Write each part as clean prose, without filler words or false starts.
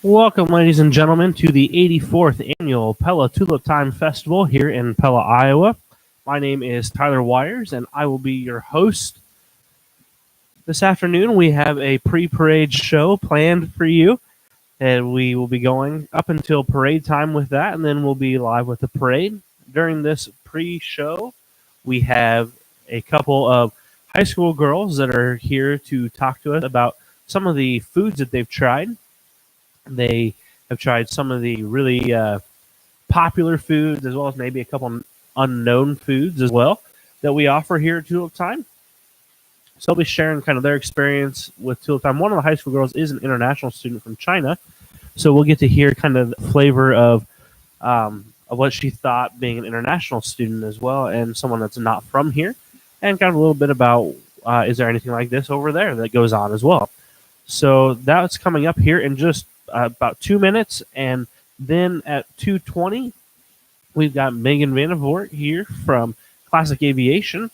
Welcome, ladies and gentlemen, to the 84th annual Pella Tulip Time Festival here in Pella, Iowa. My name is Tyler Wires, and I will be your host. This afternoon, we have a pre-parade show planned for you, and we will be going up until parade time with that, and then we'll be live with the parade. During this pre-show, we have a couple of high school girls that are here to talk to us about some of the foods that they've tried. They have tried some of the really popular foods, as well as maybe a couple unknown foods as well that we offer here at Tulip Time. So they'll be sharing kind of their experience with Tulip Time. One of the high school girls is an international student from China, so we'll get to hear kind of the flavor of what she thought being an international student as well, and someone that's not from here, and kind of a little bit about is there anything like this over there that goes on as well. So that's coming up here in just about 2 minutes, and then at 2:20, we've got Megan Vandervoort here from Classic Aviation.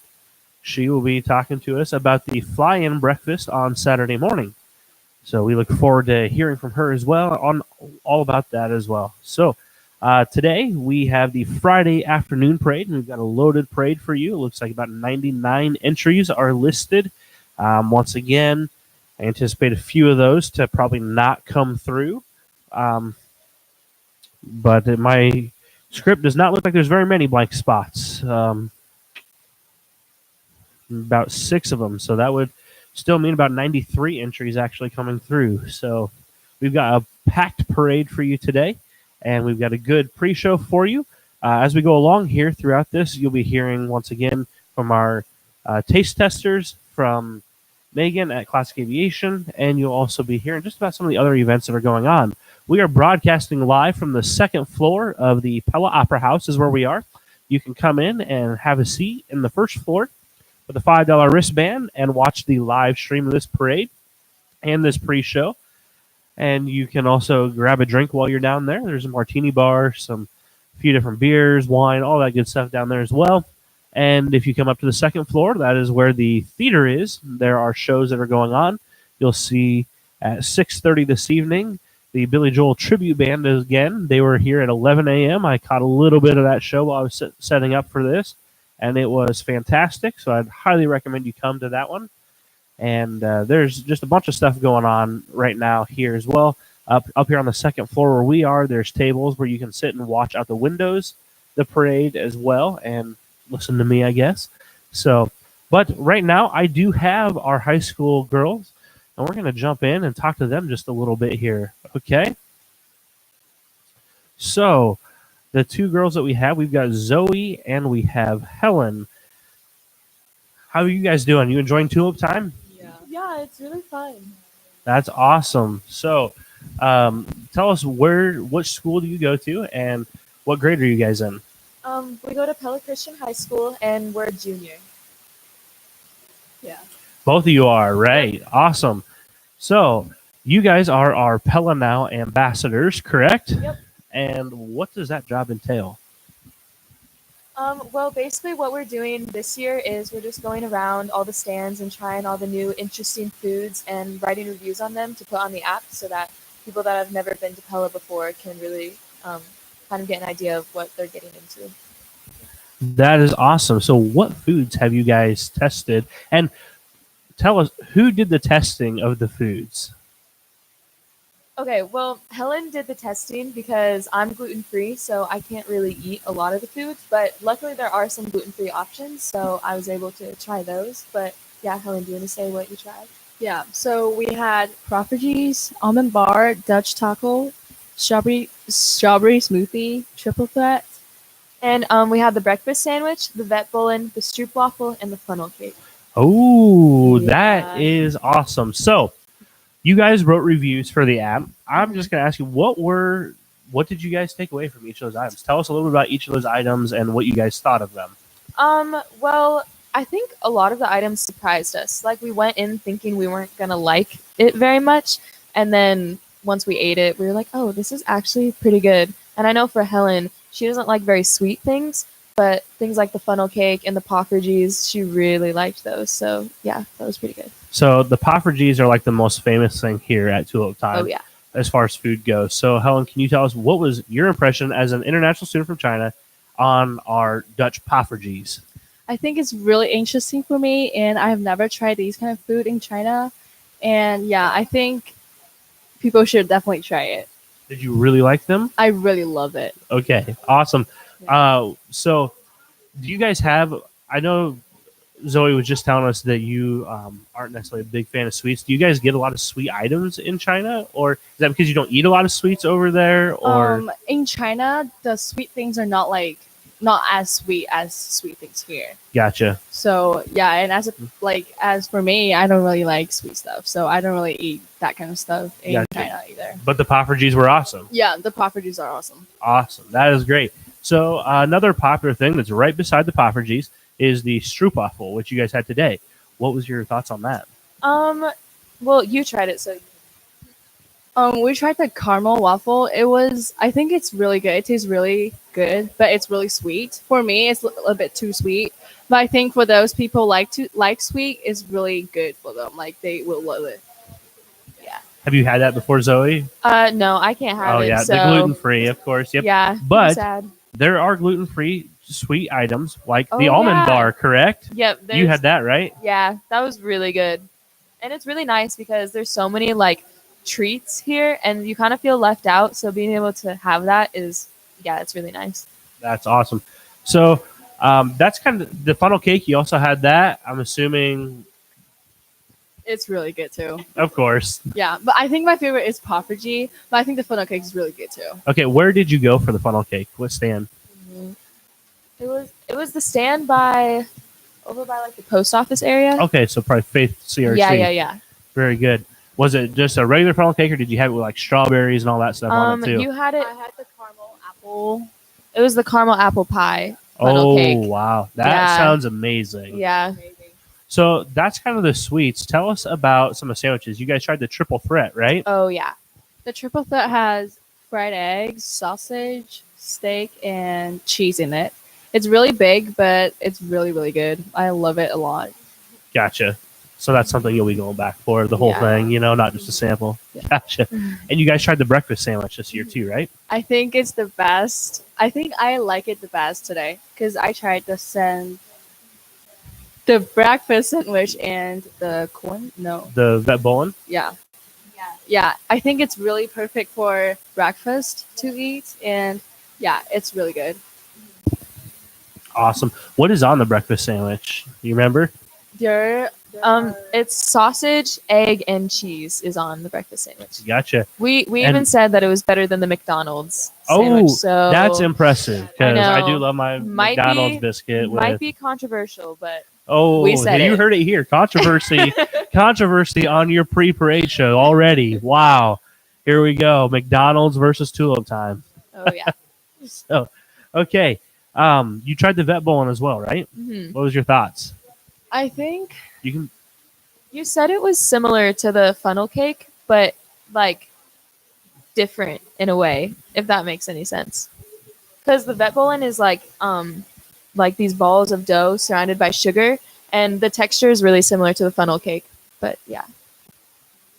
She will be talking to us about the fly-in breakfast on Saturday morning. So we look forward to hearing from her as well on all about that as well. So today we have the Friday afternoon parade, and we've got a loaded parade for you. It looks like about 99 entries are listed. Once again, I anticipate a few of those to probably not come through. But my script does not look like there's very many blank spots. About 6 of them. So that would still mean about 93 entries actually coming through. So we've got a packed parade for you today, and we've got a good pre-show for you. As we go along here throughout this, you'll be hearing once again from our taste testers, from Megan at Classic Aviation, and you'll also be hearing just about some of the other events that are going on. We are broadcasting live from the second floor of the Pella Opera House is where we are. You can come in and have a seat in the first floor with a $5 wristband and watch the live stream of this parade and this pre-show. And you can also grab a drink while you're down there. There's a martini bar, a few different beers, wine, all that good stuff down there as well. And if you come up to the second floor, that is where the theater is. There are shows that are going on. You'll see at 6:30 this evening, the Billy Joel Tribute Band again. They were here at 11 a.m. I caught a little bit of that show while I was setting up for this, and it was fantastic. So I'd highly recommend you come to that one. And there's just a bunch of stuff going on right now here as well. Up here on the second floor where we are, there's tables where you can sit and watch out the windows, the parade as well, and listen to me, I guess. So, but right now I do have our high school girls, and we're going to jump in and talk to them just a little bit here. Okay. So the two girls that we have, we've got Zoe and we have Helen. How are you guys doing? You enjoying Tulip Time? Yeah, it's really fun. That's awesome. So tell us what school do you go to, and what grade are you guys in? We go to Pella Christian High School, and we're a junior. Yeah. Both of you are, right? Awesome. So you guys are our Pella Now ambassadors, correct? Yep. And what does that job entail? Well, basically what we're doing this year is we're just going around all the stands and trying all the new interesting foods and writing reviews on them to put on the app so that people that have never been to Pella before can really kind of get an idea of what they're getting into. That is awesome. So what foods have you guys tested? And tell us, who did the testing of the foods? Okay, well, Helen did the testing because I'm gluten-free, so I can't really eat a lot of the foods, but luckily there are some gluten-free options, so I was able to try those. But yeah, Helen, do you want to say what you tried? Yeah, so we had Proffergy's, almond bar, Dutch taco, strawberry smoothie, triple threat. And we had the breakfast sandwich, the vet bullen, the stroopwafel, and the funnel cake. Oh, that is awesome. So you guys wrote reviews for the app. I'm just going to ask you, what did you guys take away from each of those items? Tell us a little bit about each of those items and what you guys thought of them. Well, I think a lot of the items surprised us. Like, we went in thinking we weren't going to like it very much, and then once we ate it, we were like, oh, this is actually pretty good. And I know for Helen, she doesn't like very sweet things, but things like the funnel cake and the Poffergies, she really liked those. So yeah, that was pretty good. So the Poffergies are like the most famous thing here at Tulip Time. Oh yeah. as far as food goes. So, Helen, can you tell us what was your impression as an international student from China on our Dutch poffertjes? I think it's really interesting for me, and I have never tried these kind of food in China. And yeah, I think people should definitely try it. Did you really like them? I really love it. Okay, awesome. Yeah. So, do you guys have? I know Zoe was just telling us that you aren't necessarily a big fan of sweets. Do you guys get a lot of sweet items in China, or is that because you don't eat a lot of sweets over there? Or In China, the sweet things are not as sweet as sweet things here. Gotcha. So yeah, and as for me, I don't really like sweet stuff, so I don't really eat that kind of stuff in Gotcha. China either. But the poffertjes were awesome. Yeah, the poffertjes are awesome. Awesome. That is great. So another popular thing that's right beside the poffertjes is the stroopwafel, which you guys had today. What was your thoughts on that? Well, you tried it, so We tried the caramel waffle. I think it's really good. It tastes really good, but it's really sweet. For me, it's a little bit too sweet. But I think for those people like sweet, it's really good for them. Like they will love it. Yeah. Have you had that before, Zoe? no, I can't have Oh it. yeah, so, the gluten free, of course. Yep. Yeah, But sad. there are gluten free sweet items like Oh, the almond yeah. bar, correct? Yep, You had that, right? Yeah, that was really good, and it's really nice because there's so many like treats here, and you kind of feel left out. So being able to have that it's really nice. That's awesome. So that's kind of the funnel cake. You also had that. I'm assuming, It's really good too. of course. Yeah, but I think my favorite is poffertje. But I think the funnel cake is really good too. Okay, where did you go for the funnel cake? What stand? It was the stand over by like the post office area. Okay, so probably Faith CRC. Yeah. Very good. Was it just a regular funnel cake, or did you have it with like strawberries and all that stuff on it too? You had it. I had the caramel apple. It was the caramel apple pie funnel cake. Wow, that Yeah. sounds amazing. Yeah. Amazing. So that's kind of the sweets. Tell us about some of the sandwiches. You guys tried the triple threat, right? Oh yeah. The triple threat has fried eggs, sausage, steak, and cheese in it. It's really big, but it's really, really good. I love it a lot. Gotcha. So that's something you'll be going back for the whole Yeah. thing, not just a sample. Yeah. Gotcha. And you guys tried the breakfast sandwich this year too, right? I think it's the best. I think I like it the best today because I tried the breakfast sandwich and the corn. No, The vet bowling. yeah. I think it's really perfect for breakfast to eat, and yeah, it's really good. Awesome. What is on the breakfast sandwich? You remember? There, It's sausage, egg, and cheese is on the breakfast sandwich. Gotcha. We And- even said that it was better than the McDonald's Oh, sandwich. So that's impressive because I do know. love my Might McDonald's be- biscuit. might With be controversial, but we said you it. heard it here. Controversy, controversy on your pre-parade show already. Wow. Here we go. McDonald's versus Tulip time. oh yeah. So, okay. You tried the vet bowling as well, right? Mhm. What was your thoughts? I think You can. You said it was similar to the funnel cake, but like different in a way, if that makes any sense. Because the vet bowling is like these balls of dough surrounded by sugar, and the texture is really similar to the funnel cake. But yeah,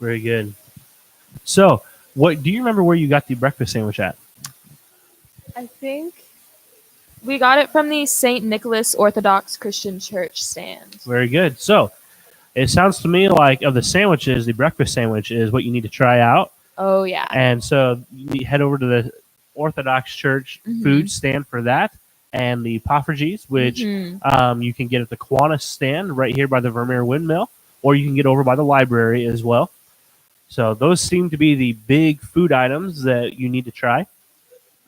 Very good. So, what do you remember where you got the breakfast sandwich at? I think we got it from the St. Nicholas Orthodox Christian Church stand. Very good. So, it sounds to me like of the sandwiches, the breakfast sandwich is what you need to try out. Oh yeah. And so you head over to the Orthodox Church Mhm. food stand for that, and the poffertjes, which Mhm. you can get at the Kiwanis stand right here by the Vermeer Windmill, or you can get over by the library as well. So those seem to be the big food items that you need to try.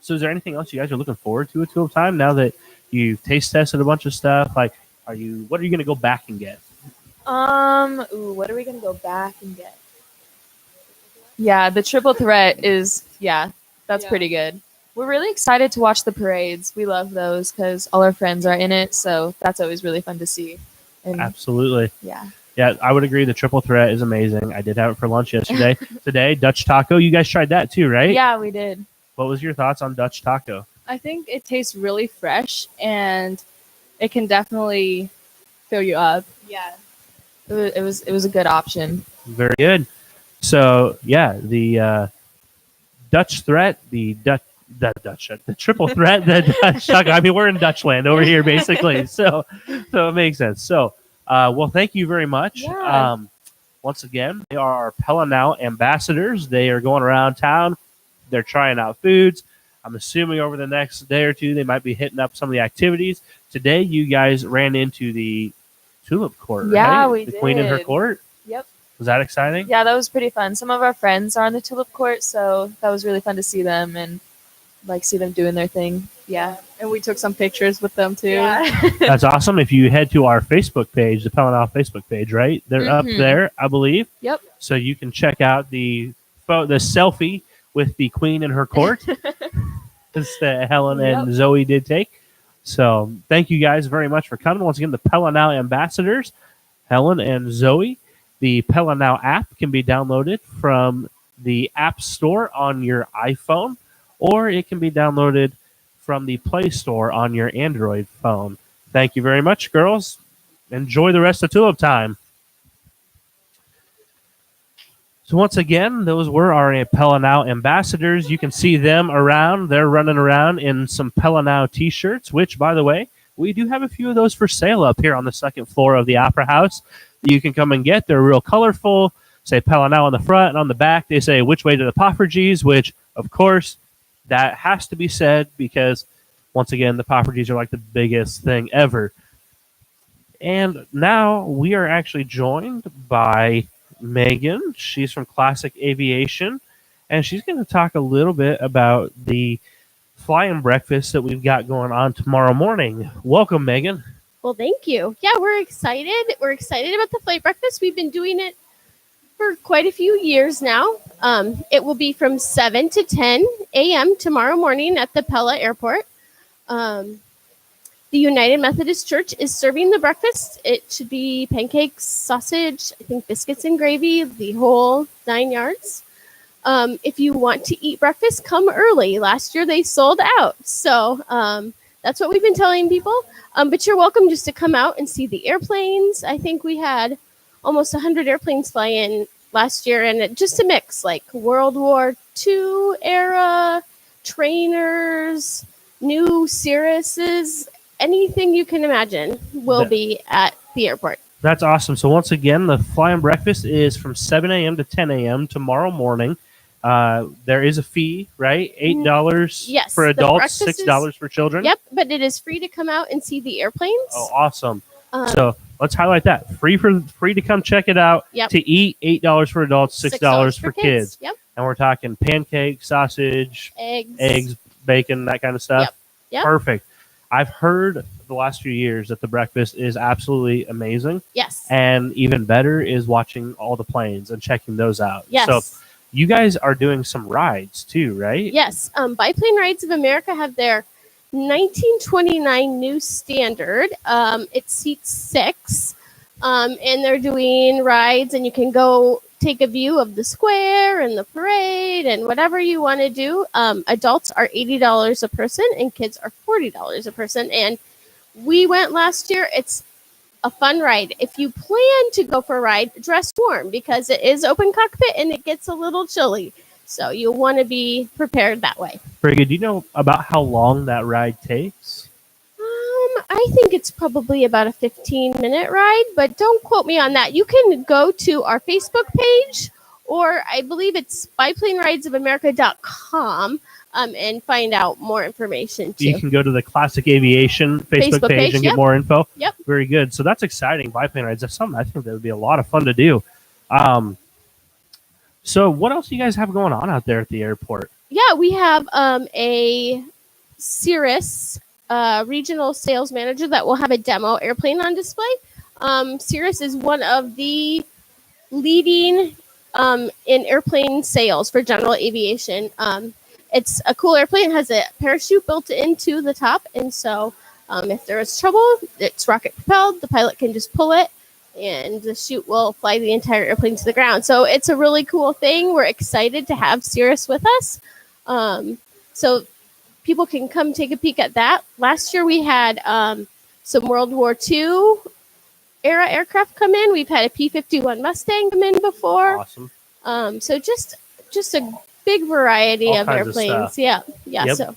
So is there anything else you guys are looking forward to at Tulip Time now that you've taste tested a bunch of stuff? Like, what are you going to go back and get? What are we gonna go back and get? Yeah, the triple threat is that's Yeah. pretty good. We're really excited to watch the parades. We love those because all our friends are in it, so that's always really fun to see. And Absolutely. yeah, Yeah, I would agree. The triple threat is amazing. I did have it for lunch yesterday. Today, Dutch taco. You guys tried that too, right? yeah, we did. What was your thoughts on Dutch taco? I think it tastes really fresh, and it can definitely fill you up. Yeah, it was a good option. Very good. So yeah, the Dutch threat, the triple threat, the Dutch. I mean, we're in Dutchland over here, basically. So it makes sense. So, well, thank you very much. Yeah. Once again, they are our Pella Now ambassadors. They are going around town. They're trying out foods. I'm assuming over the next day or two, they might be hitting up some of the activities. Today, you guys ran into the Tulip Court, Yeah, right? we the Queen and her did. court. Yep. Was that exciting? Yeah, that was pretty fun. Some of our friends are on the Tulip Court, so that was really fun to see them and like see them doing their thing. Yeah. And we took some pictures with them too. Yeah. That's awesome. If you head to our Facebook page, the Pella Now Facebook page, right? They're up Mhm. there, I believe. Yep. So you can check out the selfie with the Queen and her court that Helen and Zoe did take. So thank you guys very much for coming. Once again, the Pella Now ambassadors, Helen and Zoe. The Pella Now app can be downloaded from the App Store on your iPhone, or it can be downloaded from the Play Store on your Android phone. Thank you very much, girls. Enjoy the rest of Tulip time. So once again, those were our Pella Now ambassadors. You can see them around. They're running around in some Pella Now t-shirts, which, by the way, we do have a few of those for sale up here on the second floor of the Opera House. You can come and get. They're real colorful. Say Pella Now on the front, and on the back they say which way to the Poffergies, which, of course, that has to be said because, once again, the Poffergies are like the biggest thing ever. And now we are actually joined by Megan. She's from Classic Aviation, and she's going to talk a little bit about the fly-in breakfast that we've got going on tomorrow morning. Welcome, Megan. Well, thank you. Yeah, we're excited. We're excited about the flight breakfast. We've been doing it for quite a few years now. It will be from 7 to 10 a.m. tomorrow morning at the Pella Airport. The United Methodist Church is serving the breakfast. It should be pancakes, sausage, I think biscuits and gravy, the whole 9 yards. If you want to eat breakfast, come early. Last year they sold out. So that's what we've been telling people. But you're welcome just to come out and see the airplanes. I think we had almost 100 airplanes fly in last year, and just a mix, like World War II era, trainers, new Cirruses, anything you can imagine will be at the airport. That's awesome. So once again, the fly-in breakfast is from 7 a.m. to 10 a.m. tomorrow morning. There is a fee, right? $8 Yes, for the adults, breakfast $6 for children. Yep, but it is free to come out and see the airplanes. Oh, awesome. So let's highlight that. Free to come check it out. Yep. To eat, $8 for adults, $6 for kids. Yep. And we're talking pancakes, sausage, Eggs, bacon, that kind of stuff. Yep. Yep. Perfect. I've heard the last few years that the breakfast is absolutely amazing. Yes. And even better is watching all the planes and checking those out. Yes. So you guys are doing some rides too, right? Yes. Biplane Rides of America have their 1929 new standard. It seats 6. And they're doing rides, and you can go take a view of the square and the parade and whatever you want to do. Adults are $80 a person and kids are $40 a person. And we went last year. It's a fun ride. If you plan to go for a ride, dress warm because it is open cockpit and it gets a little chilly. So you'll want to be prepared that way. Very good. Do you know about how long that ride takes? I think it's probably about a 15-minute ride, but don't quote me on that. You can go to our Facebook page, or I believe it's biplaneridesofamerica.com, and find out more information too. You can go to the Classic Aviation Facebook page and get yep. more info. Yep. Very good. So that's exciting. Biplane rides. That's something I think that would be a lot of fun to do. So what else do you guys have going on out there at the airport? Yeah, we have a Cirrus regional sales manager that will have a demo airplane on display. Cirrus is one of the leading in airplane sales for general aviation. It's a cool airplane. It has a parachute built into the top, and so if there is trouble, it's rocket propelled. The pilot can just pull it, and the chute will fly the entire airplane to the ground. So it's a really cool thing. We're excited to have Cirrus with us. So people can come take a peek at that. Last year we had some World War II era aircraft come in. We've had a P-51 Mustang come in before. Awesome. So just a big variety All of kinds of airplanes. stuff. Yeah, yeah. Yep. So,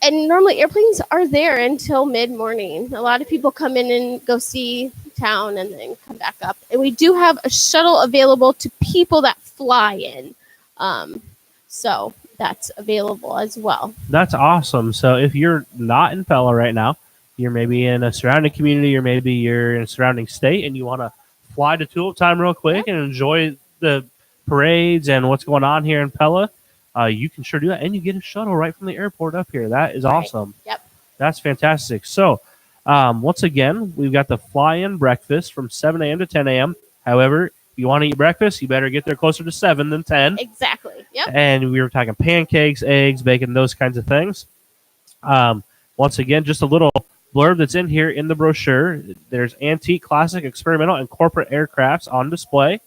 and normally airplanes are there until mid morning. A lot of people come in and go see town and then come back up. And we do have a shuttle available to people that fly in. So that's available as well. That's awesome. So if you're not in Pella right now, you're maybe in a surrounding community or maybe you're in a surrounding state and you want to fly to Tulip Time real quick and enjoy the parades and what's going on here in Pella, you can sure do that. And you get a shuttle right from the airport up here. That is Right. awesome. Yep. That's fantastic. So once again, we've got the fly-in breakfast from 7 a.m. to 10 a.m. However, if you want to eat breakfast, you better get there closer to 7 than 10. Exactly. Yep. And we were talking pancakes, eggs, bacon, those kinds of things. Once again, just a little blurb that's in here in the brochure. There's antique, classic, experimental, and corporate aircrafts on display.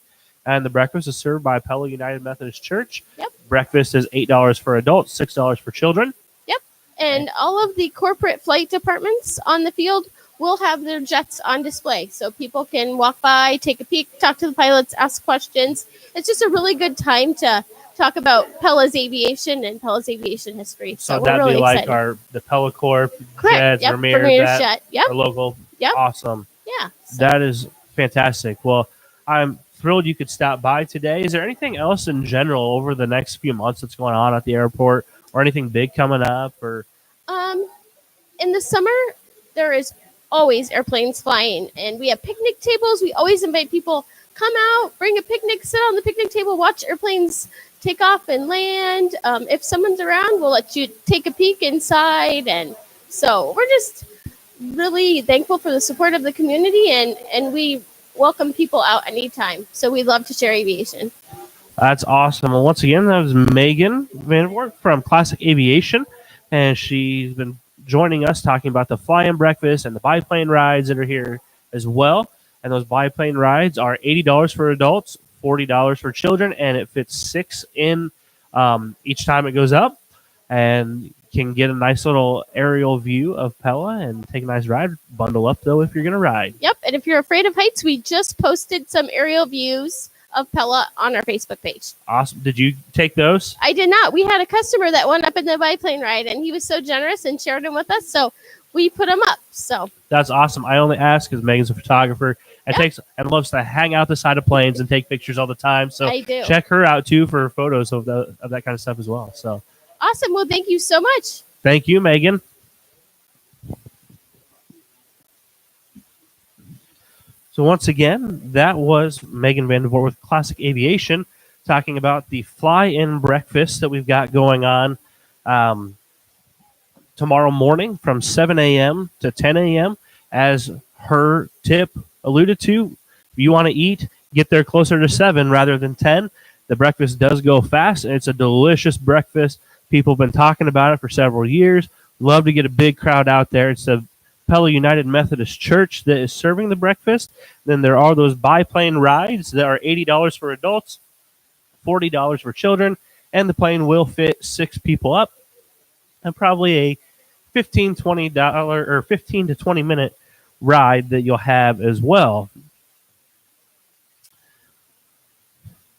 And the breakfast is served by Pella United Methodist Church. Yep. Breakfast is $8 for adults, $6 for children. Yep. And all of the corporate flight departments on the field will have their jets on display. So people can walk by, take a peek, talk to the pilots, ask questions. It's just a really good time to talk about Pella's aviation and Pella's aviation history. So we're that'd really be like excited. the Pella Corp Correct. jets, Yep. Vermeer, Vermeer's that, jet. Yep. our local. Yep. Awesome. Yeah. So. That is fantastic. Well, I'm thrilled you could stop by today. Is there anything else in general over the next few months that's going on at the airport or anything big coming up? Or In the summer, there is always airplanes flying, and we have picnic tables. We always invite people, come out, bring a picnic, sit on the picnic table, watch airplanes take off and land. If someone's around, we'll let you take a peek inside. And so we're just really thankful for the support of the community, and we welcome people out anytime. So we love to share aviation. That's awesome. Well, once again, that was Megan Van Wert from Classic Aviation, and she's been joining us talking about the fly-in breakfast and the biplane rides that are here as well. And those biplane rides are $80 for adults, $40 for children, and it fits 6 in each time it goes up, and can get a nice little aerial view of Pella and take a nice ride. Bundle up, though, if you're going to ride. Yep. And if you're afraid of heights, we just posted some aerial views of Pella on our Facebook page. Awesome. Did you take those? I did not. We had a customer that went up in the biplane ride, and he was so generous and shared them with us. So we put them up. So That's awesome. I only ask because Megan's a photographer and Yep. takes and loves to hang out the side of planes and take pictures all the time. So I do. check her out too for photos of that kind of stuff as well. So Awesome. Well, thank you so much. thank you, Megan. So once again, that was Megan Vandervoort with Classic Aviation talking about the fly-in breakfast that we've got going on tomorrow morning from 7 a.m. to 10 a.m. As her tip alluded to, if you want to eat, get there closer to 7 rather than 10. The breakfast does go fast, and it's a delicious breakfast. People have been talking about it for several years. Love to get a big crowd out there. It's the Pella United Methodist Church that is serving the breakfast. Then there are those biplane rides that are $80 for adults, $40 for children, and the plane will fit 6 people up, and probably a $15 or 15 to 20 minute ride that you'll have as well.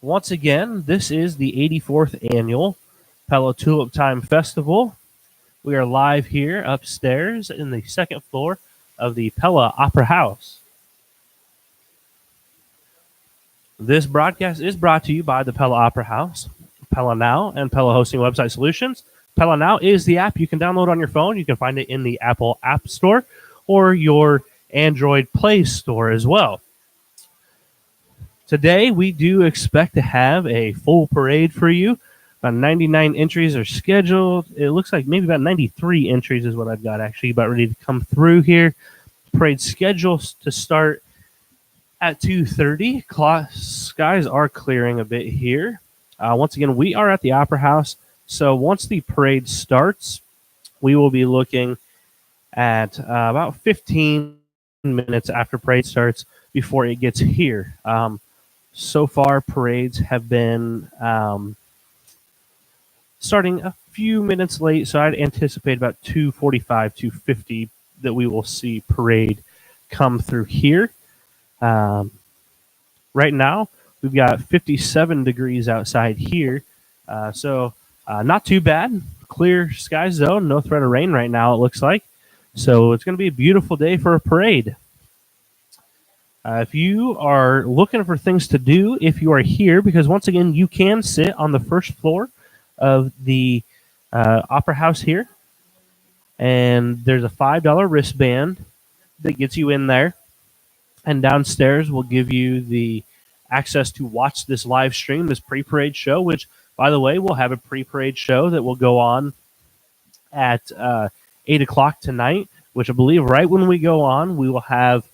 Once again, this is the 84th annual Pella Tulip Time Festival. We are live here upstairs in the second floor of the Pella Opera House. This broadcast is brought to you by the Pella Opera House, Pella Now, and Pella Hosting Website Solutions. Pella Now is the app you can download on your phone. You can find it in the Apple App Store or your Android Play Store as well. Today, we do expect to have a full parade for you. About 99 entries are scheduled. It looks like maybe about 93 entries is what I've got actually about ready to come through here. Parade schedules to start at 2:30. Skies are clearing a bit here. Once again, we are at the Opera House. So once the parade starts, we will be looking at about 15 minutes after parade starts before it gets here. So far, parades have been starting a few minutes late, so I'd anticipate about 2:45, 2:50 that we will see parade come through here. Right now, We've got 57 degrees outside here. So not too bad. Clear skies, though. No threat of rain right now, it looks like. So it's going to be a beautiful day for a parade. If you are looking for things to do, if you are here, because once again, you can sit on the first floor of the Opera House here. And there's a $5 wristband that gets you in there. And downstairs will give you the access to watch this live stream, this pre-parade show, which, by the way, we'll have a pre-parade show that will go on at 8 o'clock tonight, which I believe right when we go on, we will have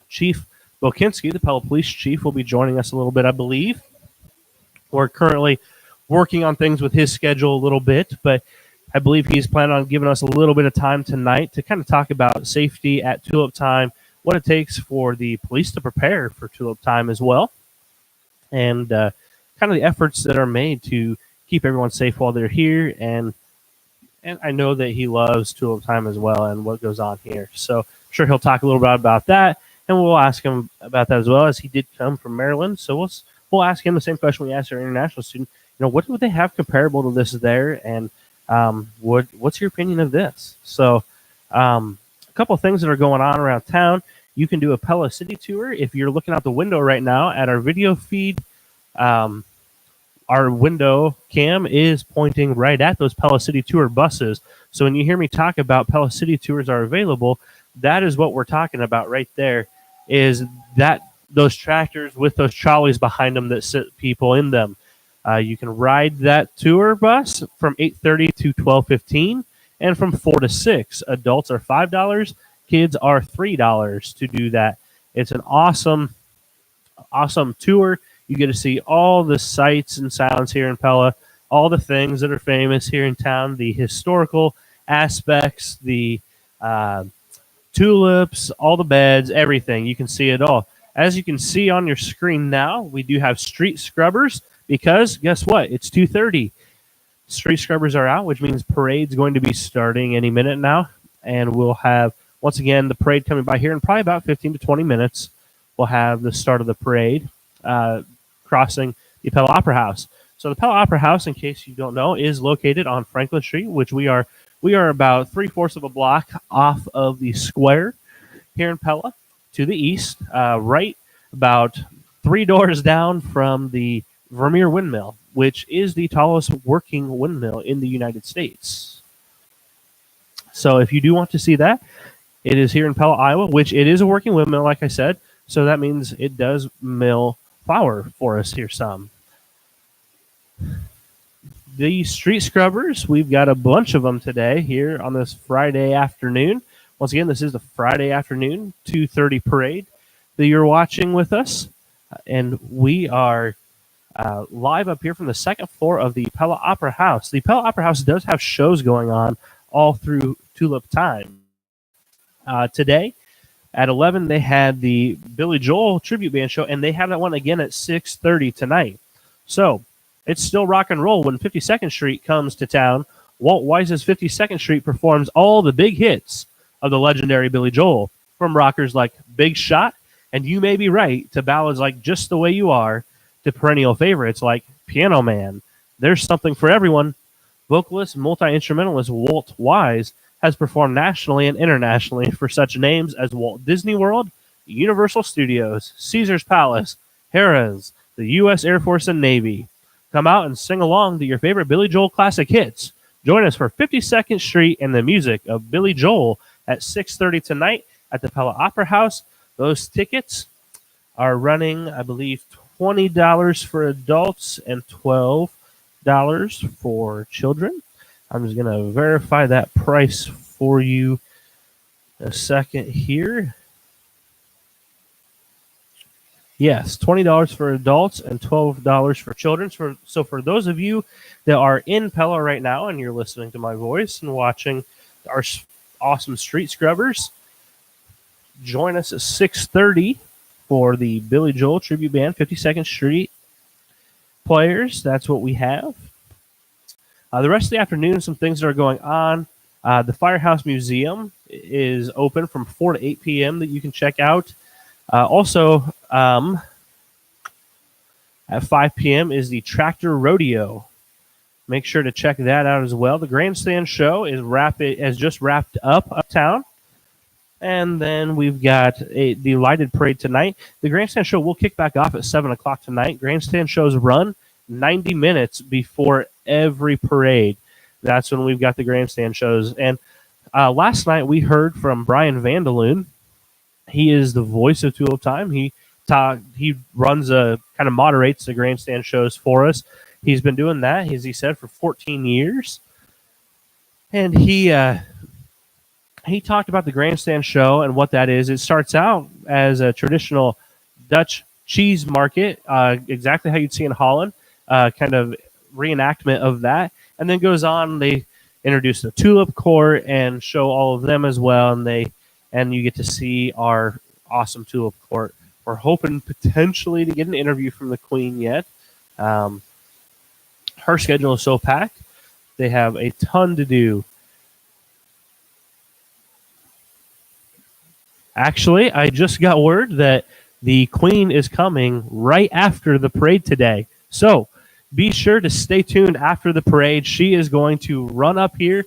Chief Bokinski, the Pella Police Chief, will be joining us a little bit, I believe. We're currently working on things with his schedule a little bit, but I believe he's planning on giving us a little bit of time tonight to kind of talk about safety at Tulip Time, what it takes for the police to prepare for Tulip Time as well, and kind of the efforts that are made to keep everyone safe while they're here. And I know that he loves Tulip Time as well and what goes on here. So I'm sure he'll talk a little bit about that, and we'll ask him about that as well, as he did come from Maryland. So we'll ask him the same question we asked our international student. What would they have comparable to this there, and what's your opinion of this? So a couple of things that are going on around town. You can do a Pella City tour. If you're looking out the window right now at our video feed, our window cam is pointing right at those Pella City Tour buses. So when you hear me talk about Pella City Tours are available, that is what we're talking about right there, is that those tractors with those trolleys behind them that sit people in them. You can ride that tour bus from 8:30 to 12:15 and from 4 to 6. Adults are $5. Kids are $3 to do that. It's an awesome tour. You get to see all the sights and sounds here in Pella, all the things that are famous here in town, the historical aspects, the tulips, all the beds, everything. You can see it all. As you can see on your screen now, we do have street scrubbers because guess what? It's 2:30. Street scrubbers are out, which means parade's going to be starting any minute now. And we'll have, once again, the parade coming by here in probably about 15 to 20 minutes. We'll have the start of the parade crossing the Pella Opera House. So the Pella Opera House, in case you don't know, is located on Franklin Street, which we are about 3/4 of a block off of the square here in Pella to the east, right about 3 doors down from the Vermeer Windmill, which is the tallest working windmill in the United States. So if you do want to see that, it is here in Pella, Iowa, which it is a working windmill, like I said. So that means it does mill flour for us here some. The street scrubbers, we've got a bunch of them today here on this Friday afternoon. Once again, this is the Friday afternoon 2:30 parade that you're watching with us. And we are live up here from the second floor of the Pella Opera House. The Pella Opera House does have shows going on all through Tulip Time. Today at 11, they had the Billy Joel tribute band show, and they have that one again at 6:30 tonight. So it's still rock and roll when 52nd Street comes to town. Walt Wise's 52nd Street performs all the big hits of the legendary Billy Joel, from rockers like Big Shot and You May Be Right to ballads like Just the Way You Are to perennial favorites like Piano Man. There's something for everyone. Vocalist and multi-instrumentalist Walt Wise has performed nationally and internationally for such names as Walt Disney World, Universal Studios, Caesar's Palace, Harrah's, the U.S. Air Force and Navy. Come out and sing along to your favorite Billy Joel classic hits. Join us for 52nd Street and the music of Billy Joel at 6:30 tonight at the Pella Opera House. Those tickets are running, I believe, $20 for adults and $12 for children. I'm just going to verify that price for you in a second here. Yes, $20 for adults and $12 for children. So for those of you that are in Pella right now and you're listening to my voice and watching our awesome street scrubbers, join us at 6:30 for the Billy Joel Tribute Band 52nd Street players. That's what we have. The rest of the afternoon, some things that are going on. The Firehouse Museum is open from 4 to 8 p.m. that you can check out. Also, At 5 p.m. is the Tractor Rodeo. Make sure to check that out as well. The Grandstand Show has just wrapped up uptown. And then we've got the lighted parade tonight. The Grandstand Show will kick back off at 7 o'clock tonight. Grandstand shows run 90 minutes before every parade. That's when we've got the Grandstand shows. And last night we heard from Brian Vandaloon. He is the voice of Tulip Time. He runs kind of moderates the Grandstand shows for us. He's been doing that, as he said, for 14 years. And he talked about the Grandstand show and what that is. It starts out as a traditional Dutch cheese market, exactly how you'd see in Holland, kind of reenactment of that. And then goes on, they introduce the Tulip Court and show all of them as well. And you get to see our awesome Tulip Court. We're hoping potentially to get an interview from the Queen yet. Her schedule is so packed. They have a ton to do. Actually, I just got word that the Queen is coming right after the parade today. So be sure to stay tuned after the parade. She is going to run up here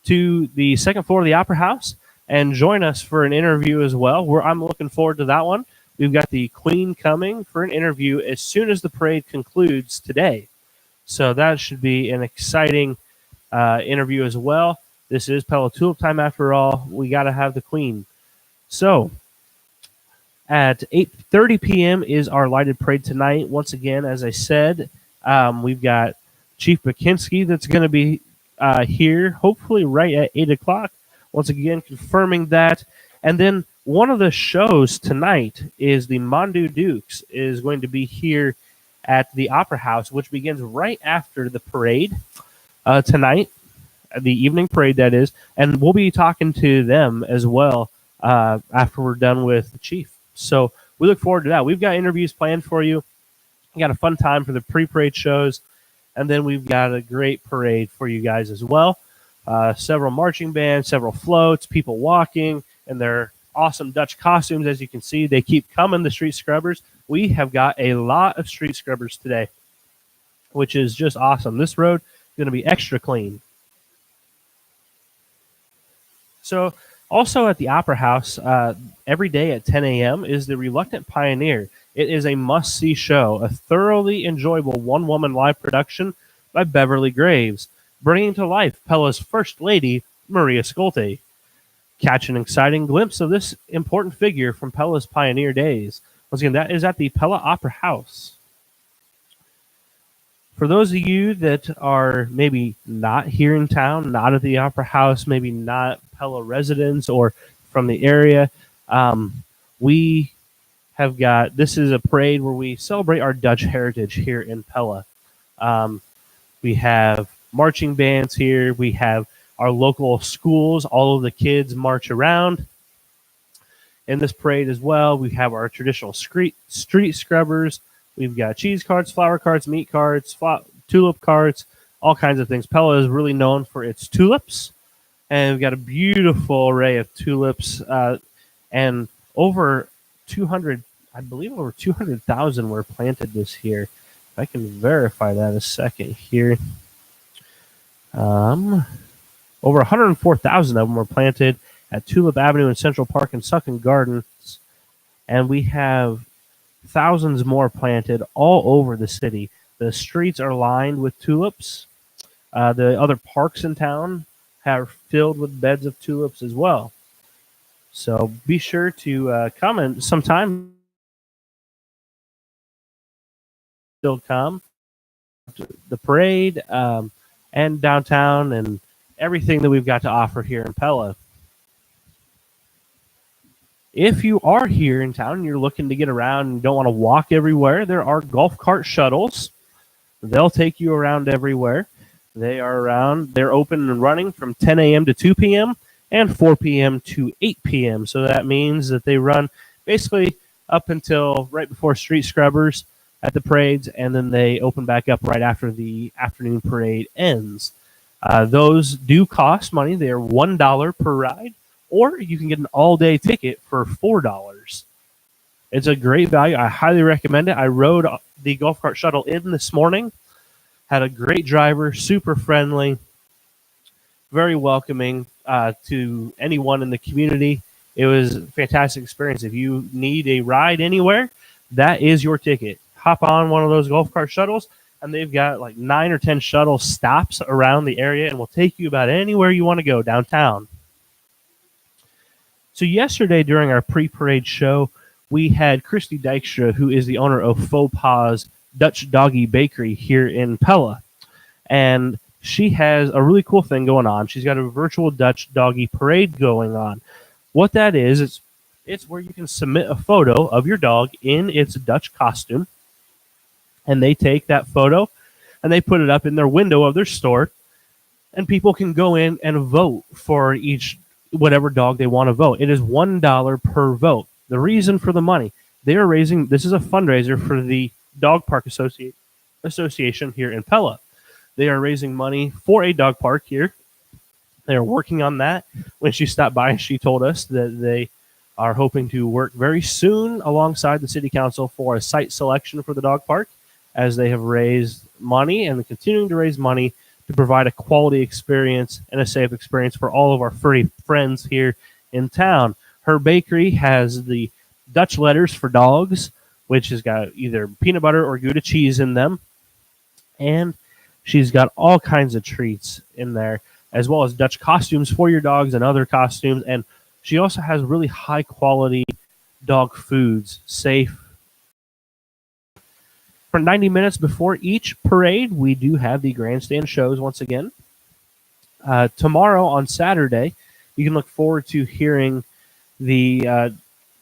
to the second floor of the Opera House and join us for an interview as well. I'm looking forward to that one. We've got the Queen coming for an interview as soon as the parade concludes today. So that should be an exciting interview as well. This is Pella Tulip Time after all. We got to have the Queen. So at 8:30 p.m. is our lighted parade tonight. Once again, as I said, we've got Chief McKinsky that's going to be here, hopefully right at 8 o'clock. Once again, confirming that. And then one of the shows tonight is the Mondu Dukes is going to be here at the Opera House, which begins right after the parade tonight, the evening parade, that is. And we'll be talking to them as well after we're done with the Chief. So we look forward to that. We've got interviews planned for you. We got a fun time for the pre-parade shows. And then we've got a great parade for you guys as well. Several marching bands, several floats, people walking, and their awesome Dutch costumes. As you can see, they keep coming, the street scrubbers. We have got a lot of street scrubbers today, which is just awesome. This road is going to be extra clean. So also at the Opera House, every day at 10 a.m. is the Reluctant Pioneer. It is a must-see show, a thoroughly enjoyable one-woman live production by Beverly Graves, bringing to life Pella's First Lady, Maria Scolte. Catch an exciting glimpse of this important figure from Pella's pioneer days. Once again, that is at the Pella Opera House. For those of you that are maybe not here in town, not at the Opera House, maybe not Pella residents or from the area, we have got, this is a parade where we celebrate our Dutch heritage here in Pella. We have marching bands here. We have our local schools. All of the kids march around in this parade as well. We have our traditional street scrubbers. We've got cheese carts, flower carts, meat carts, tulip carts, all kinds of things. Pella is really known for its tulips, and we've got a beautiful array of tulips, and over 200, I believe over 200,000 were planted this year. If I can verify that a second here. Over 104,000 of them were planted at Tulip Avenue in Central Park and Sunken Gardens, and we have thousands more planted all over the city. The streets are lined with tulips. The other parks in town are filled with beds of tulips as well. So be sure to come sometime. Still come to the parade and downtown and everything that we've got to offer here in Pella. If you are here in town and you're looking to get around and don't want to walk everywhere, there are golf cart shuttles. They'll take you around everywhere. They are around. They're open and running from 10 a.m. to 2 p.m. and 4 p.m. to 8 p.m. So that means that they run basically up until right before street scrubbers at the parades, and then they open back up right after the afternoon parade ends. Those do cost money. They are $1 per ride, or you can get an all-day ticket for $4. It's a great value. I highly recommend it. I rode the golf cart shuttle in this morning. Had a great driver, super friendly, very welcoming to anyone in the community. It was a fantastic experience. If you need a ride anywhere, that is your ticket. Hop on one of those golf cart shuttles, and they've got like 9 or 10 shuttle stops around the area and will take you about anywhere you want to go downtown. So yesterday during our pre-parade show, we had Christy Dykstra, who is the owner of Faux Pas Dutch Doggy Bakery here in Pella. And she has a really cool thing going on. She's got a virtual Dutch Doggy Parade going on. What that is, it's where you can submit a photo of your dog in its Dutch costume, and they take that photo and they put it up in their window of their store, and people can go in and vote for each whatever dog they want to vote. It is $1 per vote. The reason for the money, they are raising, this is a fundraiser for the Dog Park Association here in Pella. They are raising money for a dog park here. They are working on that. When she stopped by, she told us that they are hoping to work very soon alongside the city council for a site selection for the dog park, as they have raised money and continuing to raise money to provide a quality experience and a safe experience for all of our furry friends here in town. Her bakery has the Dutch letters for dogs, which has got either peanut butter or Gouda cheese in them. And she's got all kinds of treats in there, as well as Dutch costumes for your dogs and other costumes. And she also has really high quality dog foods, safe. For 90 minutes before each parade, we do have the grandstand shows once again. Tomorrow on Saturday, you can look forward to hearing the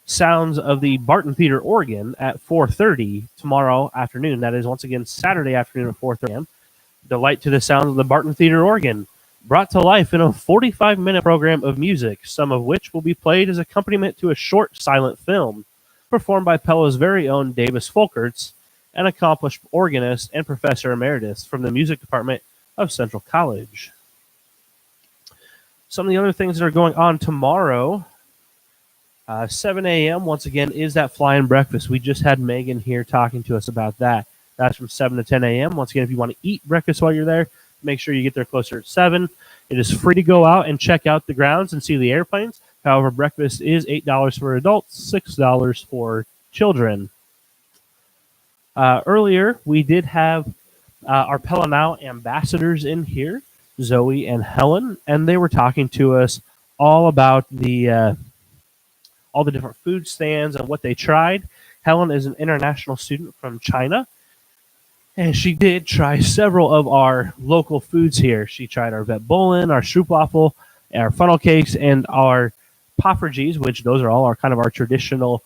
sounds of the Barton Theater organ at 4:30 tomorrow afternoon. That is once again Saturday afternoon at 4:30 p.m. Delight to the sounds of the Barton Theater organ, brought to life in a 45-minute program of music, some of which will be played as accompaniment to a short silent film, performed by Pella's very own Davis Folkerts, an accomplished organist and professor emeritus from the music department of Central College. Some of the other things that are going on tomorrow, 7 a.m., once again, is that fly-in breakfast. We just had Megan here talking to us about that. That's from 7 to 10 a.m. Once again, if you want to eat breakfast while you're there, make sure you get there closer at 7. It is free to go out and check out the grounds and see the airplanes. However, breakfast is $8 for adults, $6 for children. Earlier, we did have our Pella Now ambassadors in here, Zoe and Helen, and they were talking to us all about all the different food stands and what they tried. Helen is an international student from China, and she did try several of our local foods here. She tried our vet bolin, our stroopwafel, our funnel cakes, and our poffertjes, which those are all our kind of our traditional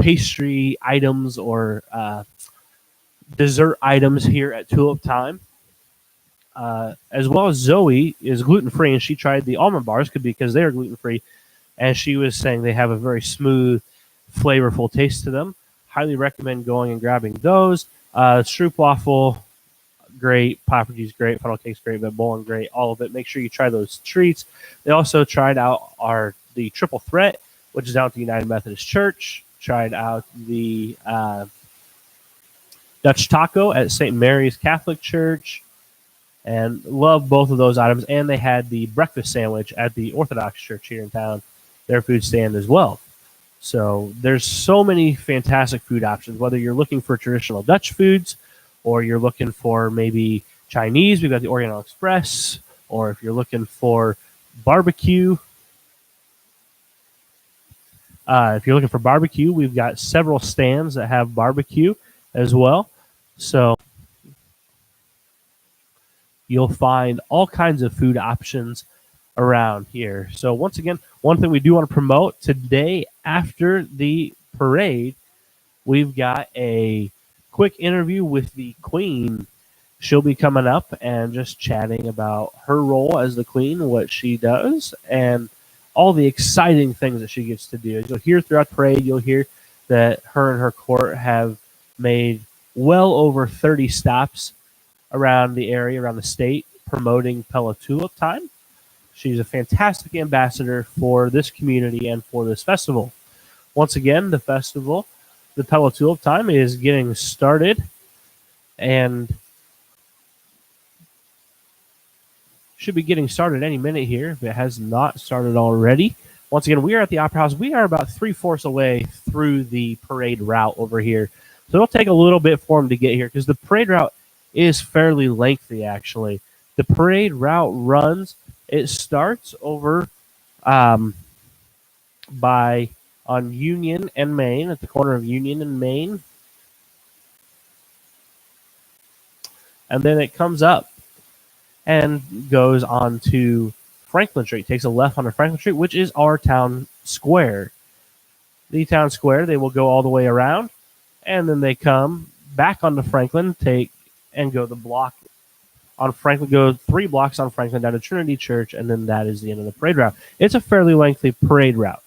pastry items or dessert items here at Tulip Time. As well as Zoe is gluten-free, and she tried the almond bars because they are gluten-free, and she was saying they have a very smooth, flavorful taste to them. Highly recommend going and grabbing those. Stroopwafel, great. Poffertjes, great. Funnel cakes, great. Vet bolin, great. All of it. Make sure you try those treats. They also tried out the Triple Threat, which is out at the United Methodist Church. Tried out the Dutch Taco at St. Mary's Catholic Church, and love both of those items. And they had the breakfast sandwich at the Orthodox Church here in town, their food stand as well. So there's so many fantastic food options, whether you're looking for traditional Dutch foods or you're looking for maybe Chinese. We've got the Oriental Express, or if you're looking for barbecue. If you're looking for barbecue, we've got several stands that have barbecue as well. So you'll find all kinds of food options around here. So once again, one thing we do want to promote today after the parade, we've got a quick interview with the Queen. She'll be coming up and just chatting about her role as the Queen, what she does, and all the exciting things that she gets to do. As you'll hear throughout the parade, you'll hear that her and her court have made well over 30 stops around the area, around the state, promoting Pella Tulip Time. She's a fantastic ambassador for this community and for this festival. Once again, the festival the Pella Tulip time is getting started, and should be getting started any minute here if it has not started already. Once again, we are at the Opera House. We are about 3/4 away through the parade route over here. So it'll take a little bit for them to get here because the parade route is fairly lengthy, actually. The parade route it starts over on Union and Main, at the corner of Union and Main. And then it comes up and goes on to Franklin Street. Takes a left onto Franklin Street, which is our town square. The town square, they will go all the way around, and then they come back onto Franklin, and go the block on Franklin, go 3 blocks on Franklin down to Trinity Church, and then that is the end of the parade route. It's a fairly lengthy parade route.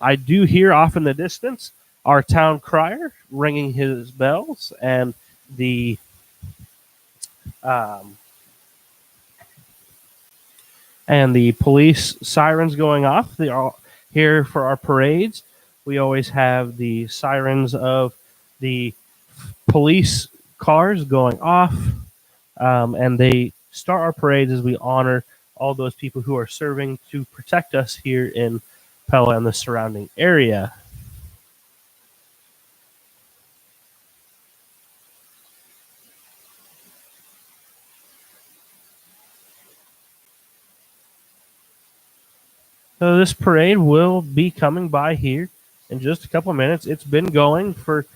I do hear off in the distance our town crier ringing his bells, and the police sirens going off. They are here for our parades. We always have the sirens of the police cars going off, and they start our parades as we honor all those people who are serving to protect us here in Pella and the surrounding area. So this parade will be coming by here in just a couple of minutes. It's been going for,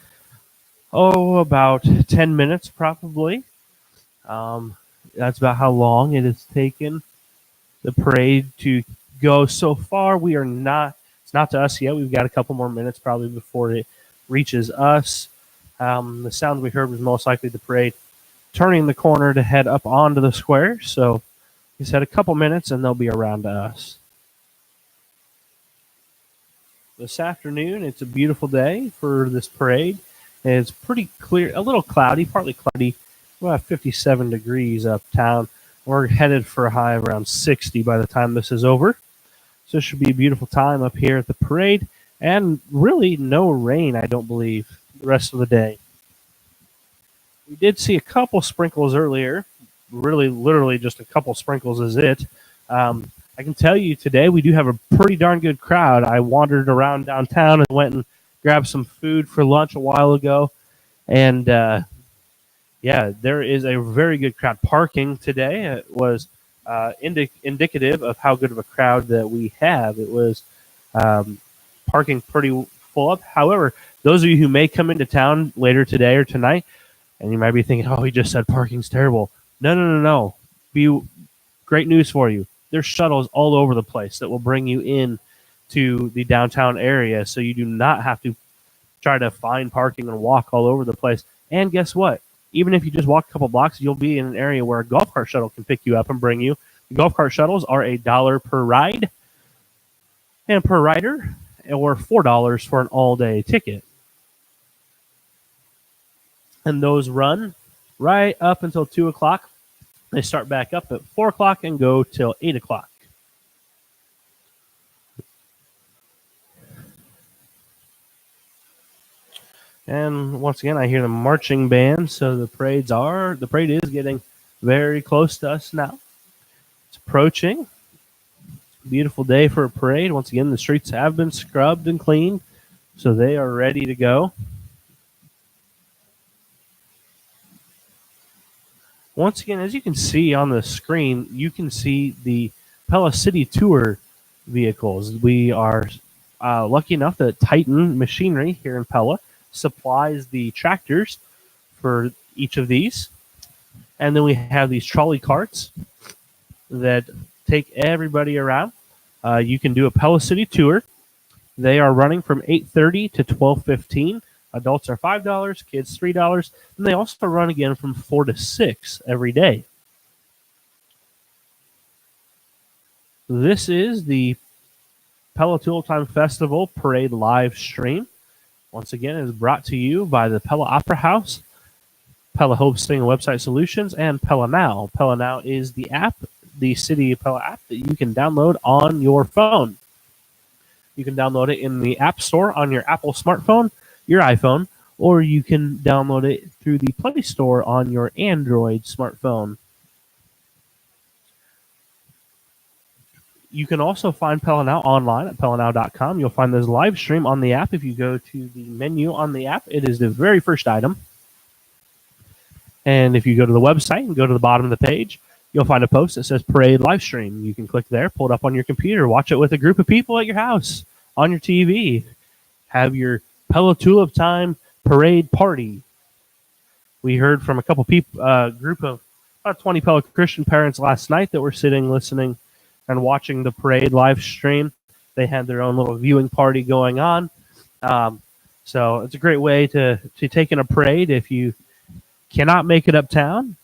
about 10 minutes probably. That's about how long it has taken the parade to go so far. It's not to us yet. We've got a couple more minutes probably before it reaches us. The sound we heard was most likely the parade turning the corner to head up onto the square. So he said a couple minutes and they'll be around to us. This afternoon, it's a beautiful day for this parade. It's pretty clear, a little cloudy, partly cloudy. We'll have 57 degrees uptown. We're headed for a high of around 60 by the time this is over. So it should be a beautiful time up here at the parade. And really no rain, I don't believe, the rest of the day. We did see a couple sprinkles earlier. Really, literally just a couple sprinkles is it. I can tell you today we do have a pretty darn good crowd. I wandered around downtown and went and grabbed some food for lunch a while ago. And, there is a very good crowd. Parking today it was indicative of how good of a crowd that we have. It was parking pretty full up. However, those of you who may come into town later today or tonight, and you might be thinking, oh, he just said parking's terrible. No. Great news for you. There's shuttles all over the place that will bring you in to the downtown area, so you do not have to try to find parking and walk all over the place. And guess what? Even if you just walk a couple blocks, you'll be in an area where a golf cart shuttle can pick you up and bring you. The golf cart shuttles are $1 per ride and per rider, or $4 for an all-day ticket. And those run right up until 2 o'clock. They start back up at 4 o'clock and go till 8 o'clock. And once again, I hear the marching band, so the parade is getting very close to us now. It's approaching. It's a beautiful day for a parade. Once again, the streets have been scrubbed and cleaned, so they are ready to go. Once again, as you can see on the screen, you can see the Pella City Tour vehicles. We are lucky enough that Titan Machinery here in Pella supplies the tractors for each of these. And then we have these trolley carts that take everybody around. You can do a Pella City Tour. They are running from 8:30 to 12:15. Adults are $5, kids $3, and they also run again from 4 to 6 every day. This is the Pella Tulip Time Festival Parade live stream. Once again, it is brought to you by the Pella Opera House, Pella Hosting and Website Solutions, and Pella Now. Pella Now is the app, the City of Pella app that you can download on your phone. You can download it in the App Store on your Apple smartphone, your iPhone, or you can download it through the Play Store on your Android smartphone. You can also find Pella Now online at pellanow.com. You'll find this live stream on the app. If you go to the menu on the app, it is the very first item. And if you go to the website and go to the bottom of the page, you'll find a post that says Parade Live Stream. You can click there, pull it up on your computer, watch it with a group of people at your house, on your TV. Have your Pella Tulip Time Parade party. We heard from a couple people, group of about 20 Pella Christian parents last night that were sitting, listening, and watching the parade live stream. They had their own little viewing party going on. So it's a great way to take in a parade if you cannot make it uptown.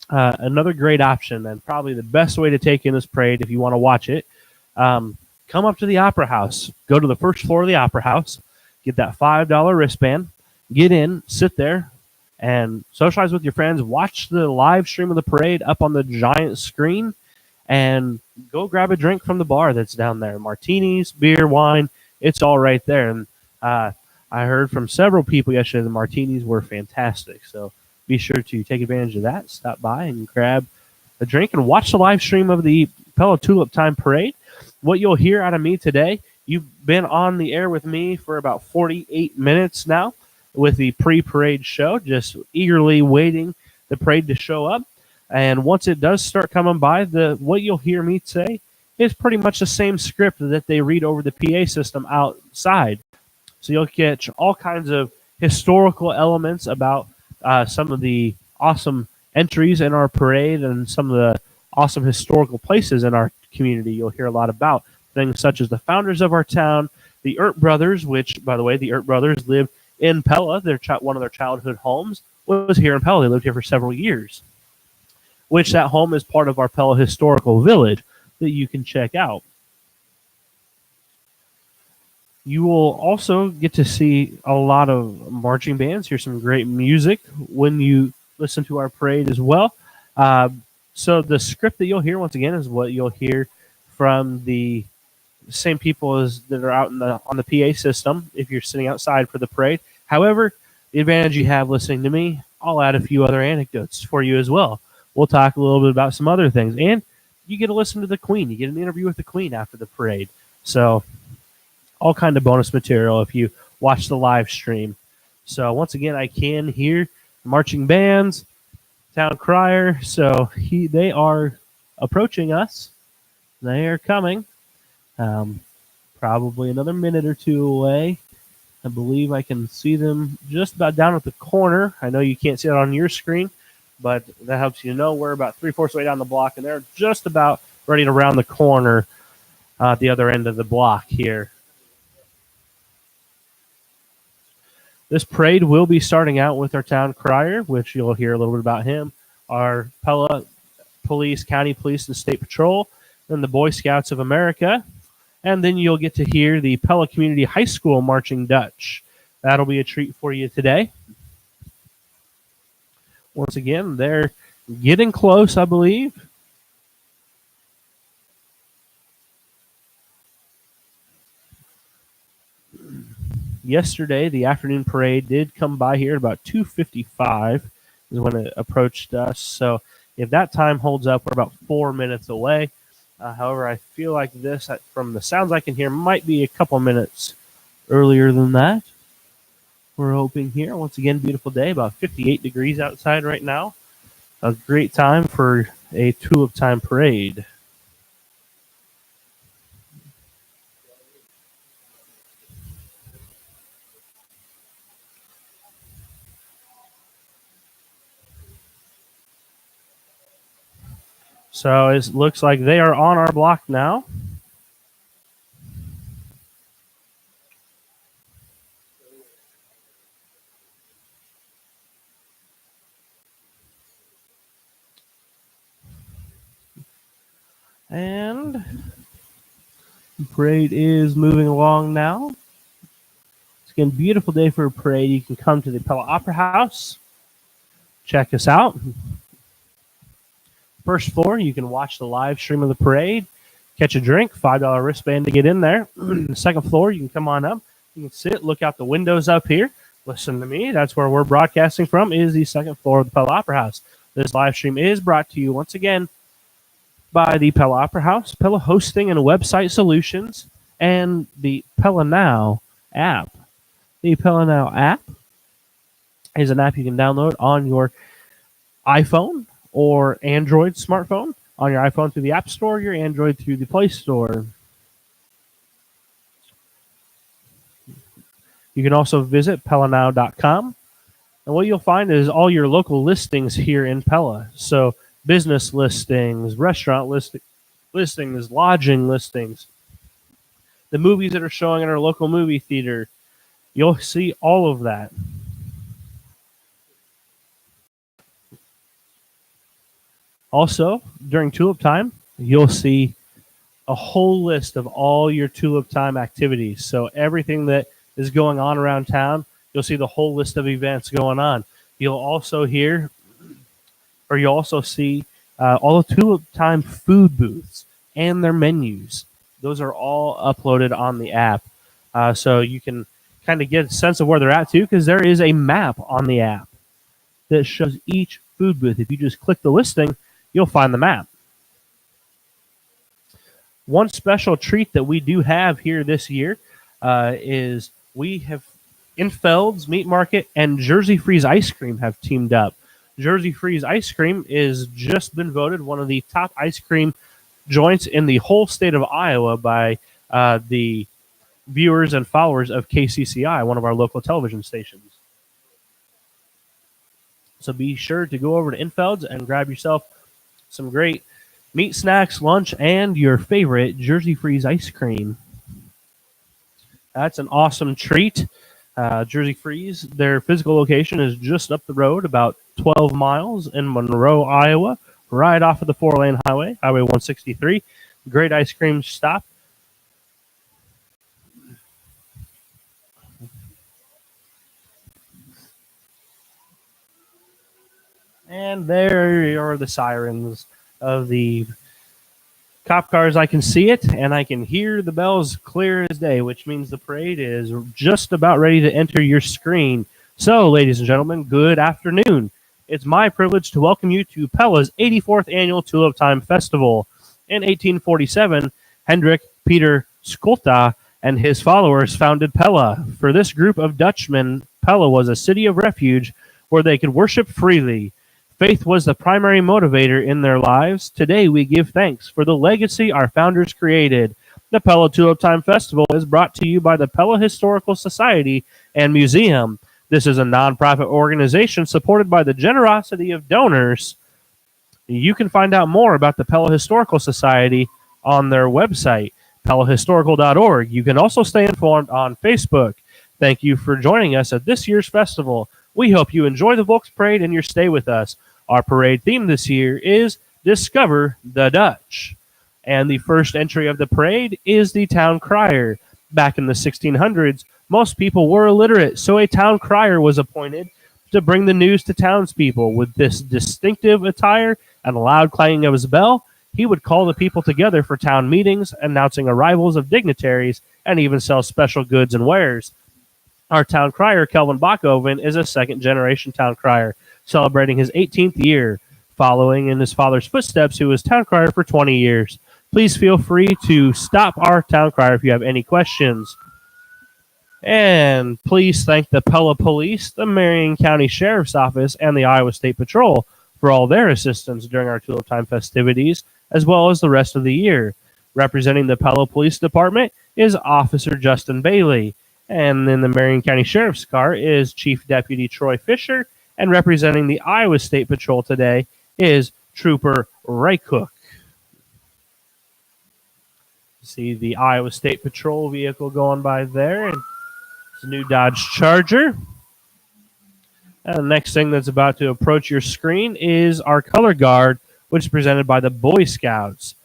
Another great option, and probably the best way to take in this parade if you want to watch it, come up to the Opera House. Go to the first floor of the Opera House, get that $5 wristband, get in, sit there, and socialize with your friends. Watch the live stream of the parade up on the giant screen, and go grab a drink from the bar that's down there. Martinis, beer, wine, it's all right there. And I heard from several people yesterday the martinis were fantastic. So be sure to take advantage of that. Stop by and grab a drink and watch the live stream of the Pella Tulip Time Parade. What you'll hear out of me today, you've been on the air with me for about 48 minutes now with the pre-parade show, just eagerly waiting the parade to show up. And once it does start coming by, what you'll hear me say is pretty much the same script that they read over the PA system outside. So you'll catch all kinds of historical elements about some of the awesome entries in our parade and some of the awesome historical places in our community. You'll hear a lot about things such as the founders of our town, the Earp brothers, which, by the way, the Earp brothers lived in Pella. One of their childhood homes was here in Pella. They lived here for several years, which that home is part of our Pella Historical Village that you can check out. You will also get to see a lot of marching bands, hear some great music when you listen to our parade as well. So the script that you'll hear, once again, is what you'll hear from the same people as that are out on the PA system if you're sitting outside for the parade. However, the advantage you have listening to me, I'll add a few other anecdotes for you as well. We'll talk a little bit about some other things. And you get to listen to the Queen. You get an interview with the Queen after the parade. So all kind of bonus material if you watch the live stream. So once again, I can hear marching bands, town crier. So they are approaching us. They are coming. Probably another minute or two away. I believe I can see them just about down at the corner. I know you can't see it on your screen, but that helps you know we're about 3/4 way down the block, and they're just about ready to round the corner at the other end of the block here. This parade will be starting out with our town crier, which you'll hear a little bit about him, our Pella Police, County Police, and State Patrol, and the Boy Scouts of America. And then you'll get to hear the Pella Community High School Marching Dutch. That'll be a treat for you today. Once again, they're getting close, I believe. Yesterday, the afternoon parade did come by here at about 2:55 is when it approached us. So if that time holds up, we're about 4 minutes away. However, I feel like this, from the sounds I can hear, might be a couple minutes earlier than that. We're hoping here. Once again, beautiful day, about 58 degrees outside right now. A great time for a Tulip Time parade. So it looks like they are on our block now. And the parade is moving along now. It's again a beautiful day for a parade. You can come to the Pella Opera House. Check us out. First floor, you can watch the live stream of the parade, catch a drink, $5 wristband to get in there. Second floor, you can come on up, You can sit, look out the windows up here, listen to me. That's where we're broadcasting from, is the second floor of the Pella Opera House. This live stream is brought to you once again by the Pella Opera House, Pella Hosting and Website Solutions, and the Pella Now app. The Pella Now app is an app you can download on your iPhone or Android smartphone. On your iPhone through the App Store, your Android through the Play Store. You can also visit pellanow.com. And what you'll find is all your local listings here in Pella. So business listings, restaurant listings, lodging listings, the movies that are showing at our local movie theater. You'll see all of that. Also, during Tulip Time, you'll see a whole list of all your Tulip Time activities. So everything that is going on around town, you'll see the whole list of events going on. You'll also see all the Tulip Time food booths and their menus. Those are all uploaded on the app. So you can kind of get a sense of where they're at too, because there is a map on the app that shows each food booth. If you just click the listing, you'll find the map. One special treat that we do have here this year is we have Infeld's Meat Market and Jersey Freeze Ice Cream have teamed up. Jersey Freeze Ice Cream is just been voted one of the top ice cream joints in the whole state of Iowa by the viewers and followers of KCCI, one of our local television stations. So be sure to go over to Infeld's and grab yourself some great meat snacks, lunch, and your favorite Jersey Freeze ice cream. That's an awesome treat. Jersey Freeze, their physical location is just up the road, about 12 miles in Monroe, Iowa, right off of the 4-lane highway, Highway 163. Great ice cream stop. And there are the sirens of the cop cars. I can see it, and I can hear the bells clear as day, which means the parade is just about ready to enter your screen. So, ladies and gentlemen, good afternoon. It's my privilege to welcome you to Pella's 84th Annual Tulip Time Festival. In 1847, Hendrik Peter Skolta and his followers founded Pella. For this group of Dutchmen, Pella was a city of refuge where they could worship freely. Faith was the primary motivator in their lives. Today we give thanks for the legacy our founders created. The Pella Tulip Time Festival is brought to you by the Pella Historical Society and Museum. This is a nonprofit organization supported by the generosity of donors. You can find out more about the Pella Historical Society on their website, pellahistorical.org. You can also stay informed on Facebook. Thank you for joining us at this year's festival. We hope you enjoy the Volks Parade and your stay with us. Our parade theme this year is Discover the Dutch. And the first entry of the parade is the town crier. Back in the 1600s, most people were illiterate, so a town crier was appointed to bring the news to townspeople. With this distinctive attire and a loud clanging of his bell, he would call the people together for town meetings, announcing arrivals of dignitaries, and even sell special goods and wares. Our town crier, Kelvin Bachhoven, is a second-generation town crier, celebrating his 18th year, following in his father's footsteps, who was town crier for 20 years. Please feel free to stop our town crier if you have any questions. And please thank the Pella Police, the Marion County Sheriff's Office, and the Iowa State Patrol for all their assistance during our Tulip Time festivities, as well as the rest of the year. Representing the Pella Police Department is Officer Justin Bailey. And in the Marion County Sheriff's car is Chief Deputy Troy Fisher. And representing the Iowa State Patrol today is Trooper Ray Cook. See the Iowa State Patrol vehicle going by there. And it's a new Dodge Charger. And the next thing that's about to approach your screen is our color guard, which is presented by the Boy Scouts.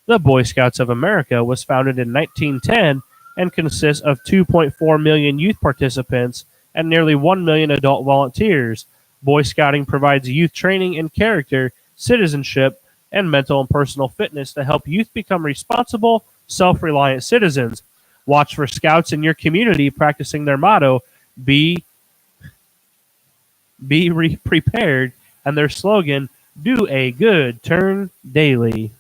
The Boy Scouts of America was founded in 1910 and consists of 2.4 million youth participants and nearly 1 million adult volunteers. Boy Scouting provides youth training in character, citizenship, and mental and personal fitness to help youth become responsible, self-reliant citizens. Watch for scouts in your community practicing their motto, be prepared, and their slogan, do a good turn daily.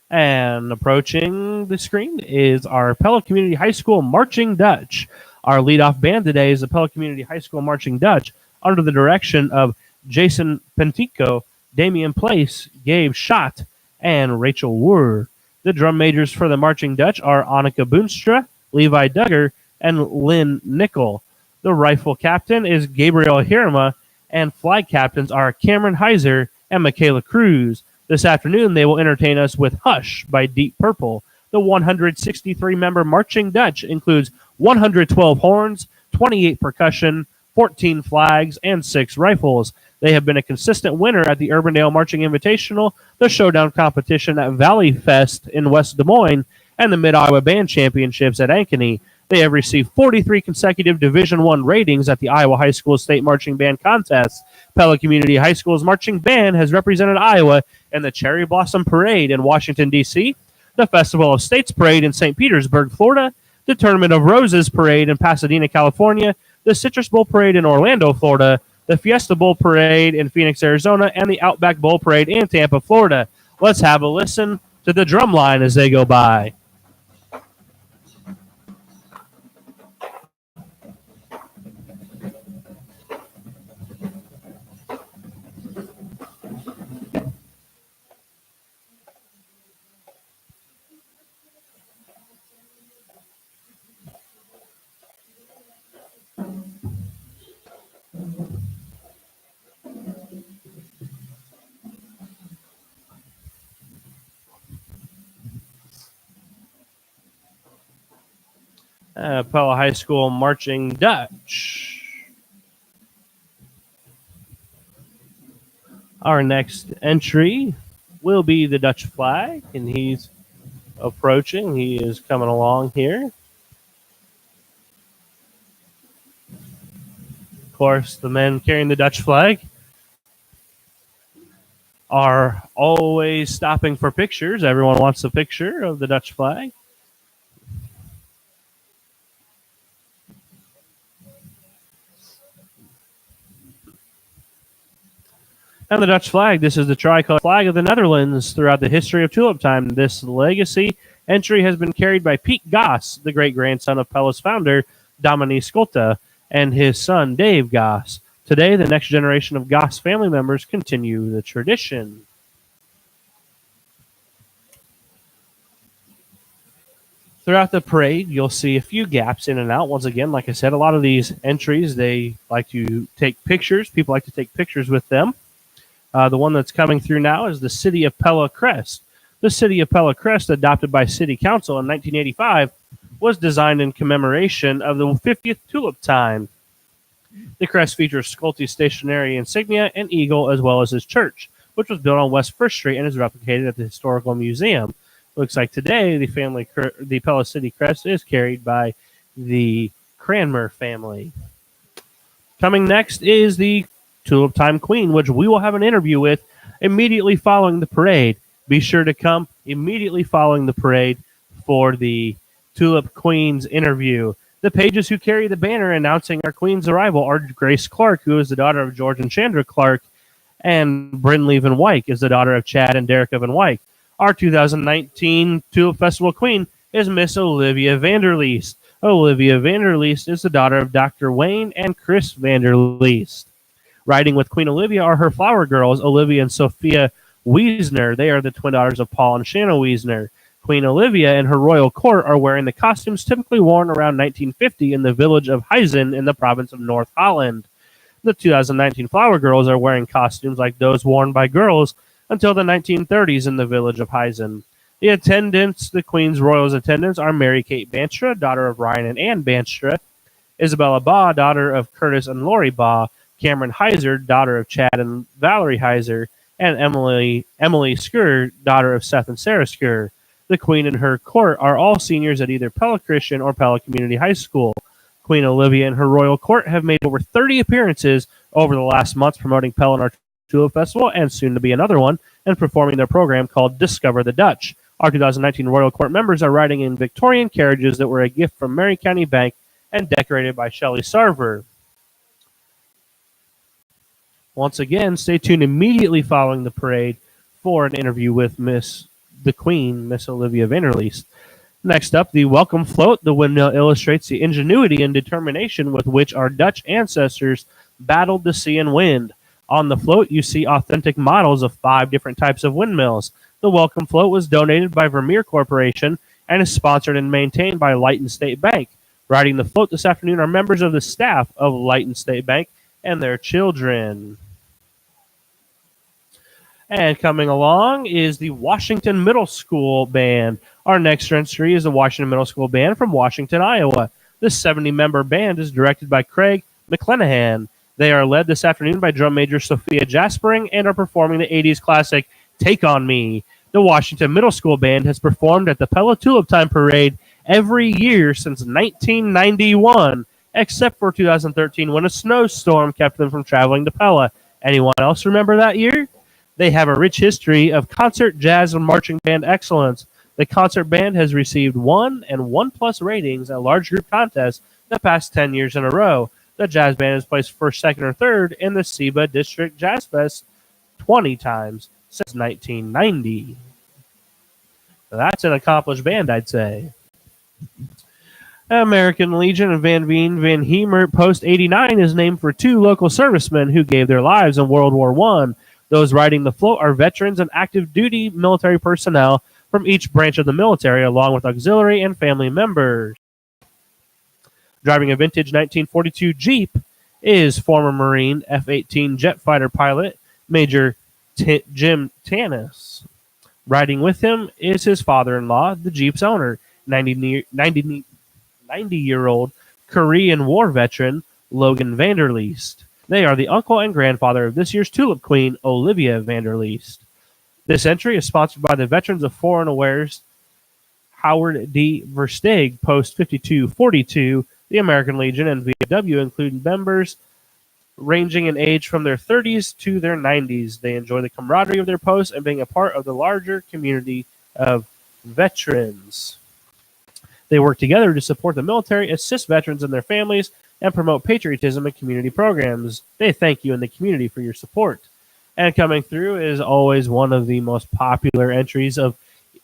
And approaching the screen is our Pella Community High School Marching Dutch. Our leadoff band today is the Pella Community High School Marching Dutch under the direction of Jason Pentico, Damian Place, Gabe Schott, and Rachel Wurr. The drum majors for the Marching Dutch are Annika Boonstra, Levi Duggar, and Lynn Nickel. The rifle captain is Gabriel Hirma, and flag captains are Cameron Heiser and Michaela Cruz. This afternoon, they will entertain us with Hush by Deep Purple. The 163-member Marching Dutch includes 112 horns, 28 percussion, 14 flags, and 6 rifles. They have been a consistent winner at the Urbandale Marching Invitational, the Showdown competition at Valley Fest in West Des Moines, and the Mid-Iowa Band Championships at Ankeny. They have received 43 consecutive Division I ratings at the Iowa High School State Marching Band Contest. Pella Community High School's marching band has represented Iowa in the Cherry Blossom Parade in Washington, D.C., the Festival of States Parade in St. Petersburg, Florida, the Tournament of Roses Parade in Pasadena, California, the Citrus Bowl Parade in Orlando, Florida, the Fiesta Bowl Parade in Phoenix, Arizona, and the Outback Bowl Parade in Tampa, Florida. Let's have a listen to the drum line as they go by. Pella High School Marching Dutch. Our next entry will be the Dutch flag, and he's approaching. He is coming along here. Of course, the men carrying the Dutch flag are always stopping for pictures. Everyone wants a picture of the Dutch flag. And the Dutch flag, this is the tricolor flag of the Netherlands throughout the history of Tulip Time. This legacy entry has been carried by Piet Goss, the great-grandson of Pella's founder, Dominique Skolta, and his son, Dave Goss. Today, the next generation of Goss family members continue the tradition. Throughout the parade, you'll see a few gaps in and out. Once again, like I said, a lot of these entries, they like to take pictures. People like to take pictures with them. The one that's coming through now is the City of Pella crest. The City of Pella crest, adopted by City Council in 1985, was designed in commemoration of the 50th Tulip Time. The crest features Skolte's stationary insignia and eagle, as well as his church, which was built on West First Street and is replicated at the Historical Museum. Looks like today the Pella City crest is carried by the Cranmer family. Coming next is the Tulip Time Queen, which we will have an interview with immediately following the parade. Be sure to come immediately following the parade for the Tulip Queen's interview. The pages who carry the banner announcing our Queen's arrival are Grace Clark, who is the daughter of George and Chandra Clark, and Brynlee Van Wyk is the daughter of Chad and Derek Van Wyk. Our 2019 Tulip Festival Queen is Miss Olivia Vanderleest. Olivia Vanderleest is the daughter of Dr. Wayne and Chris Vanderleest. Riding with Queen Olivia are her flower girls, Olivia and Sophia Wiesner. They are the twin daughters of Paul and Shanna Wiesner. Queen Olivia and her royal court are wearing the costumes typically worn around 1950 in the village of Huizen in the province of North Holland. The 2019 flower girls are wearing costumes like those worn by girls until the 1930s in the village of Huizen. The Queen's Royals attendants are Mary Kate Banstra, daughter of Ryan and Ann Banstra, Isabella Baugh, daughter of Curtis and Lori Baugh, Cameron Heiser, daughter of Chad and Valerie Heiser, and Emily Skur, daughter of Seth and Sarah Skur. The Queen and her court are all seniors at either Pella Christian or Pella Community High School. Queen Olivia and her royal court have made over 30 appearances over the last months promoting Pella and our Tulip Festival, and soon to be another one, and performing their program called Discover the Dutch. Our 2019 Royal Court members are riding in Victorian carriages that were a gift from Mary County Bank and decorated by Shelley Sarver. Once again, stay tuned immediately following the parade for an interview with the Queen, Miss Olivia Vanderleest. Next up, the welcome float. The windmill illustrates the ingenuity and determination with which our Dutch ancestors battled the sea and wind. On the float, you see authentic models of 5 different types of windmills. The welcome float was donated by Vermeer Corporation and is sponsored and maintained by Lighton State Bank. Riding the float this afternoon are members of the staff of Lighton State Bank and their children. And coming along is the Washington Middle School Band. Our next entry is the Washington Middle School Band from Washington, Iowa. This 70-member band is directed by Craig McClenahan. They are led this afternoon by drum major Sophia Jaspering and are performing the 80s classic Take On Me. The Washington Middle School Band has performed at the Pella Tulip Time Parade every year since 1991, except for 2013 when a snowstorm kept them from traveling to Pella. Anyone else remember that year? They have a rich history of concert, jazz, and marching band excellence. The concert band has received 1 and 1+ ratings at large group contests the past 10 years in a row. The jazz band has placed first, second, or third in the Seba District Jazz Fest 20 times since 1990. So that's an accomplished band, I'd say. American Legion and Van Veen Van Hemert Post 89 is named for 2 local servicemen who gave their lives in World War I. Those riding the float are veterans and active duty military personnel from each branch of the military, along with auxiliary and family members. Driving a vintage 1942 Jeep is former Marine F-18 jet fighter pilot Major Jim Tanis. Riding with him is his father-in-law, the Jeep's owner, 90-year-old Korean War veteran Logan Vanderleest. They are the uncle and grandfather of this year's Tulip Queen, Olivia Vanderleest. This entry is sponsored by the Veterans of Foreign Affairs, Howard D. Versteeg, Post 5242. The American Legion and VFW include members ranging in age from their 30s to their 90s. They enjoy the camaraderie of their posts and being a part of the larger community of veterans. They work together to support the military, assist veterans and their families, and promote patriotism and community programs. They thank you in the community for your support. And coming through is always one of the most popular entries of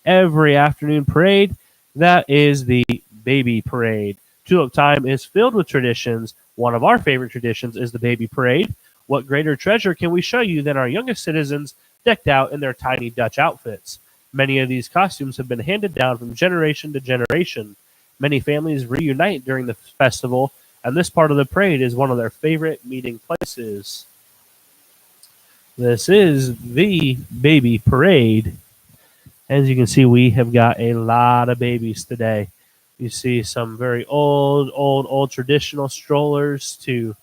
every afternoon parade. That is the Baby Parade. Tulip Time is filled with traditions. One of our favorite traditions is the Baby Parade. What greater treasure can we show you than our youngest citizens decked out in their tiny Dutch outfits? Many of these costumes have been handed down from generation to generation. Many families reunite during the festival, and this part of the parade is one of their favorite meeting places. This is the Baby Parade. As you can see, we have got a lot of babies today. You see some very old traditional strollers to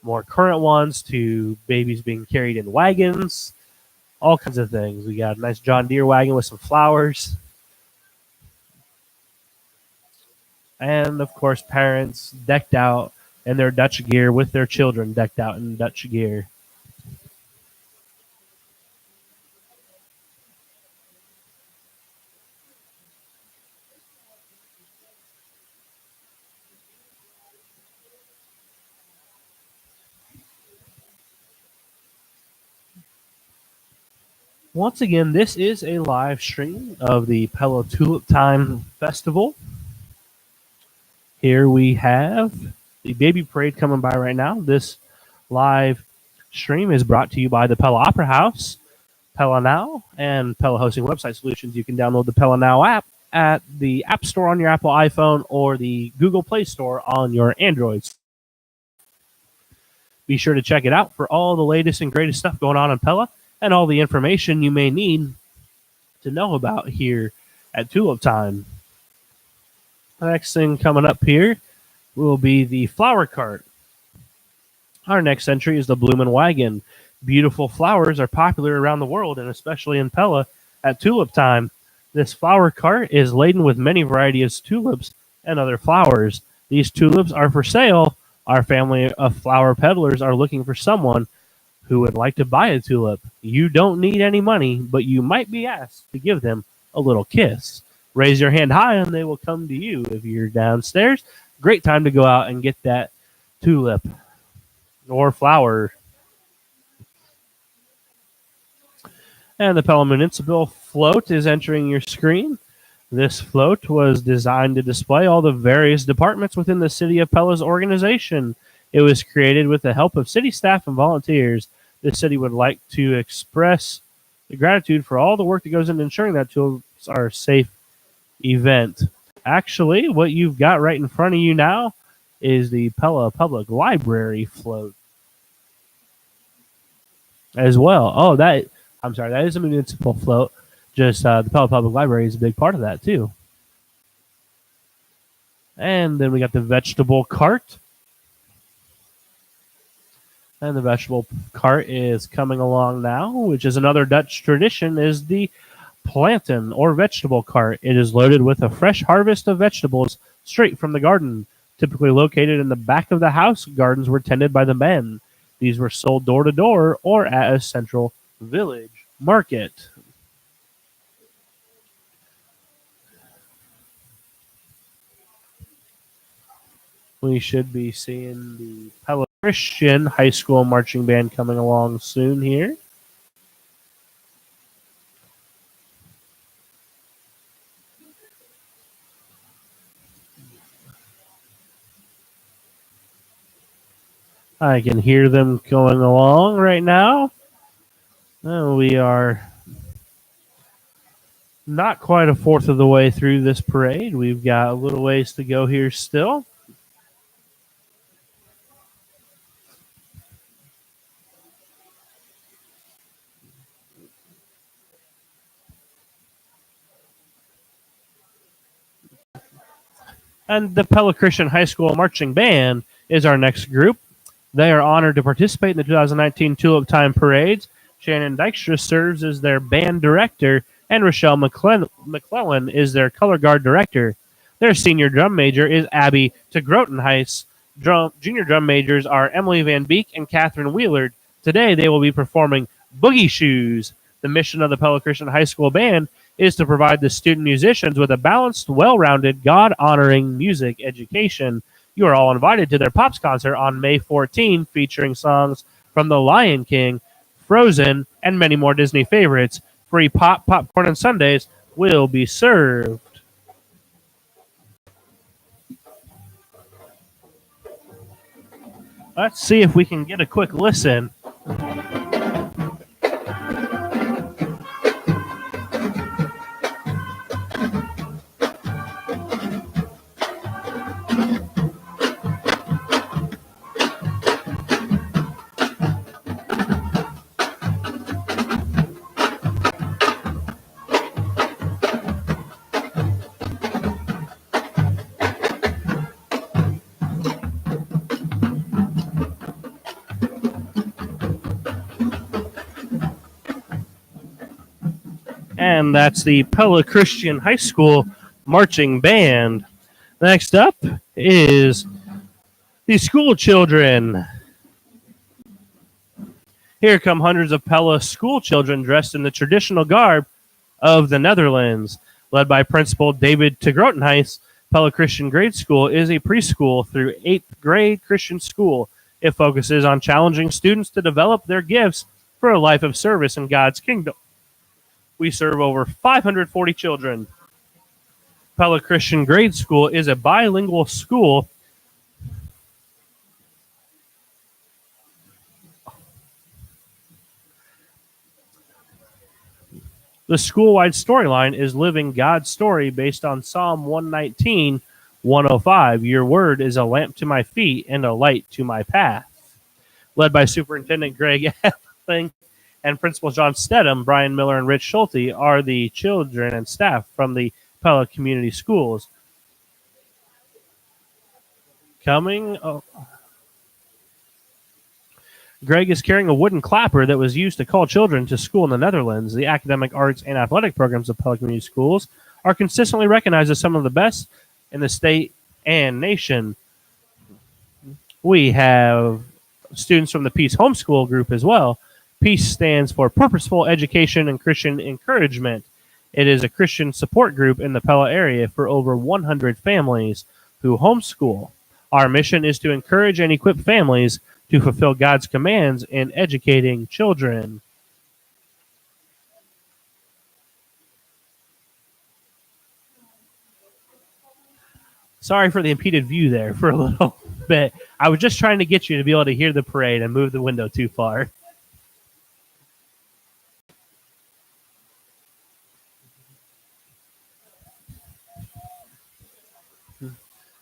more current ones, to babies being carried in wagons, all kinds of things. We got a nice John Deere wagon with some flowers. And, of course, parents decked out in their Dutch gear with their children decked out in Dutch gear. Once again, this is a live stream of the Pella Tulip Time Festival. Here we have the Baby Parade coming by right now. This live stream is brought to you by the Pella Opera House, Pella Now, and Pella Hosting Website Solutions. You can download the Pella Now app at the App Store on your Apple iPhone or the Google Play Store on your Androids. Be sure to check it out for all the latest and greatest stuff going on in Pella and all the information you may need to know about here at Tulip Time. The next thing coming up here will be the flower cart. Our next entry is the Bloomin' Wagon. Beautiful flowers are popular around the world, and especially in Pella at Tulip Time. This flower cart is laden with many varieties of tulips and other flowers. These tulips are for sale. Our family of flower peddlers are looking for someone who would like to buy a tulip. You don't need any money, but you might be asked to give them a little kiss. Raise your hand high and they will come to you. If you're downstairs, great time to go out and get that tulip or flower. And the Pella Municipal float is entering your screen. This float was designed to display all the various departments within the City of Pella's organization. It was created with the help of city staff and volunteers. The city would like to express the gratitude for all the work that goes into ensuring that tulips are a safe event. Actually, what you've got right in front of you now is the Pella Public Library float as well. Oh, I'm sorry, that is a municipal float. Just the Pella Public Library is a big part of that too. And then we got the vegetable cart. And the vegetable cart is coming along now, which is another Dutch tradition, is the plantain or vegetable cart. It is loaded with a fresh harvest of vegetables straight from the garden. Typically located in the back of the house, gardens were tended by the men. These were sold door to door or at a central village market. We should be seeing the Pella Christian High School marching band coming along soon here. I can hear them going along right now. We are not quite a fourth of the way through this parade. We've got a little ways to go here still. And the Pella Christian High School Marching Band is our next group. They are honored to participate in the 2019 Tulip Time Parades. Shannon Dykstra serves as their band director, and Rochelle McClellan is their color guard director. Their senior drum major is Abby Tegrotenhuis. Junior drum majors are Emily Van Beek and Catherine Wheeler. Today they will be performing Boogie Shoes. The mission of the Pella Christian High School Band is to provide the student musicians with a balanced, well-rounded, God-honoring music education. You are all invited to their Pops concert on May 14, featuring songs from The Lion King, Frozen, and many more Disney favorites. Free popcorn, and sundaes will be served. Let's see if we can get a quick listen. And that's the Pella Christian High School Marching Band. Next up is the school children. Here come hundreds of Pella school children dressed in the traditional garb of the Netherlands. Led by Principal David Tegrotenhuis, Pella Christian Grade School is a preschool through 8th grade Christian school. It focuses on challenging students to develop their gifts for a life of service in God's kingdom. We serve over 540 children. Pella Christian Grade School is a bilingual school. The school-wide storyline is living God's story based on Psalm 119, 105. Your word is a lamp to my feet and a light to my path. Led by Superintendent Greg Effling and Principal John Stedham, Brian Miller, and Rich Schulte are the children and staff from the Pella Community Schools. Greg is carrying a wooden clapper that was used to call children to school in the Netherlands. The academic, arts, and athletic programs of Pella Community Schools are consistently recognized as some of the best in the state and nation. We have students from the Peace Homeschool group as well. Peace stands for Purposeful Education and Christian Encouragement. It is a Christian support group in the Pella area for over 100 families who homeschool. Our mission is to encourage and equip families to fulfill God's commands in educating children. Sorry for the impeded view there for a little bit. I was just trying to get you to be able to hear the parade and move the window too far.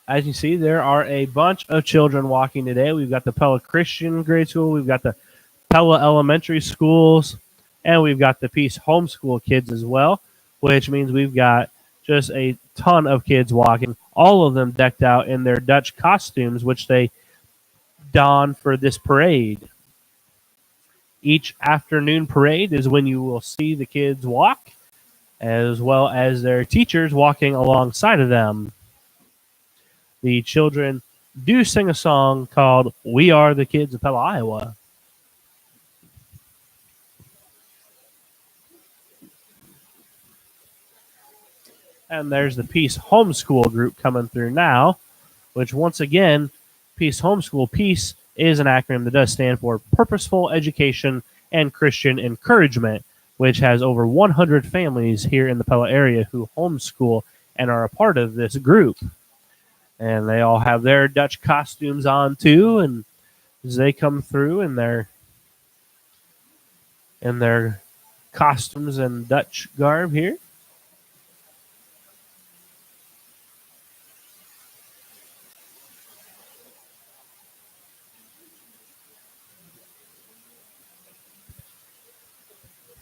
As you see, there are a bunch of children walking today. We've got the Pella Christian grade school, we've got the Pella Elementary schools, and we've got the Peace Homeschool kids as well, which means we've got just a ton of kids walking, all of them decked out in their Dutch costumes, which they don for this parade. Each afternoon parade is when you will see the kids walk, as well as their teachers walking alongside of them. The children do sing a song called "We Are the Kids of Pella, Iowa." And there's the Peace Homeschool group coming through now, which once again, Peace Homeschool, Peace is an acronym that does stand for Purposeful Education and Christian Encouragement, which has over 100 families here in the Pella area who homeschool and are a part of this group. And they all have their Dutch costumes on too, and as they come through in their costumes and Dutch garb here.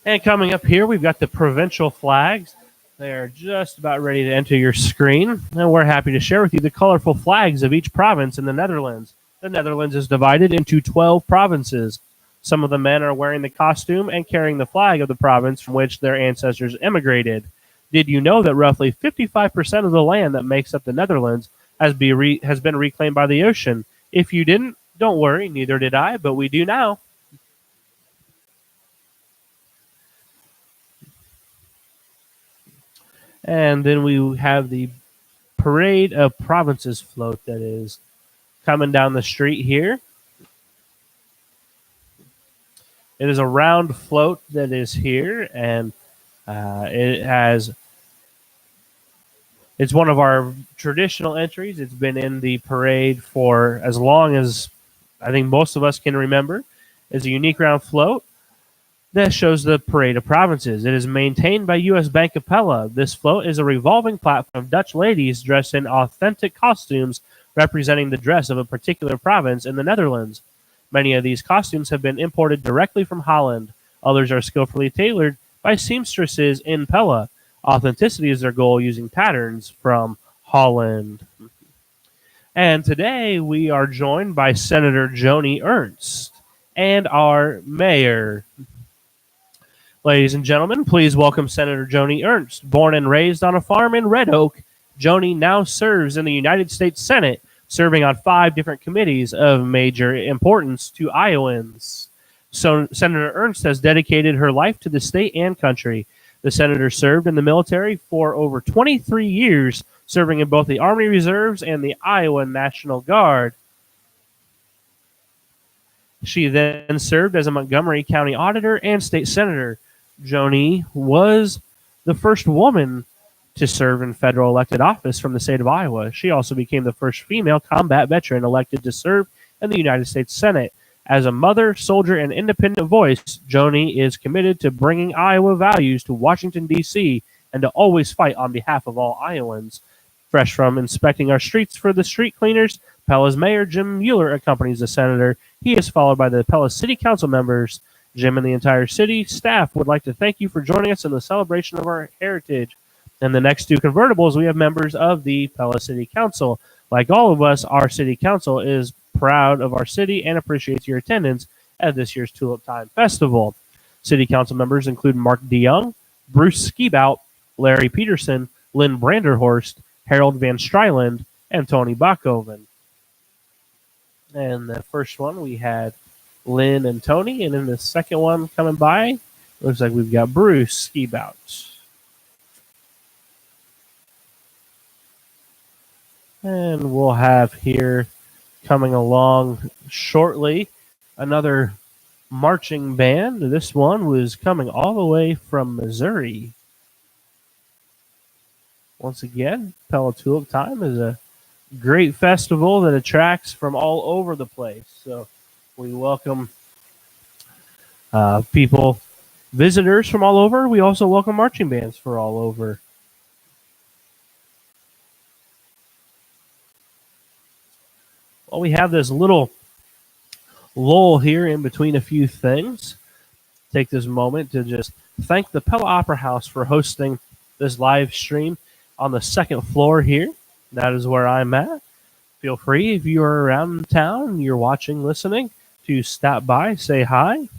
And coming up here, we've got the provincial flags. They are just about ready to enter your screen, and we're happy to share with you the colorful flags of each province in the Netherlands. The Netherlands is divided into 12 provinces. Some of the men are wearing the costume and carrying the flag of the province from which their ancestors immigrated. Did you know that roughly 55% of the land that makes up the Netherlands has been reclaimed by the ocean? If you didn't, don't worry, neither did I, but we do now. And then we have the Parade of Provinces float that is coming down the street here. It is a round float that is here, and it's one of our traditional entries. It's been in the parade for as long as I think most of us can remember. It's a unique round float that shows the Parade of Provinces. It is maintained by U.S. Bank of Pella. This float is a revolving platform of Dutch ladies dressed in authentic costumes representing the dress of a particular province in the Netherlands. Many of these costumes have been imported directly from Holland. Others are skillfully tailored by seamstresses in Pella. Authenticity is their goal, using patterns from Holland. And today we are joined by Senator Joni Ernst and our mayor. Ladies and gentlemen, please welcome Senator Joni Ernst. Born and raised on a farm in Red Oak, Joni now serves in the United States Senate, serving on 5 different committees of major importance to Iowans. So Senator Ernst has dedicated her life to the state and country. The senator served in the military for over 23 years, serving in both the Army Reserves and the Iowa National Guard. She then served as a Montgomery County auditor and state senator. Joni was the first woman to serve in federal elected office from the state of Iowa. She also became the first female combat veteran elected to serve in the United States Senate. As a mother, soldier, and independent voice, Joni is committed to bringing Iowa values to Washington, D.C., and to always fight on behalf of all Iowans. Fresh from inspecting our streets for the street cleaners, Pella's mayor, Jim Mueller, accompanies the senator. He is followed by the Pella City Council members. Jim and the entire city staff would like to thank you for joining us in the celebration of our heritage. And the next 2 convertibles, we have members of the Pella City Council. Like all of us, our city council is proud of our city and appreciates your attendance at this year's Tulip Time Festival. City council members include Mark DeYoung, Bruce Skiebout, Larry Peterson, Lynn Branderhorst, Harold Van Stryland, and Tony Bachhoven. And the first one, we had Lynn and Tony, and then the second one coming by, looks like we've got Bruce Skiebout. And we'll have here coming along shortly another marching band. This one was coming all the way from Missouri. Once again, Pella Tulip Time is a great festival that attracts from all over the place. So we welcome people, visitors from all over. We also welcome marching bands for all over. Well, we have this little lull here in between a few things. Take this moment to just thank the Pella Opera House for hosting this live stream on the second floor here. That is where I'm at. Feel free, if you are around town, you're watching, listening, to stop by, say hi.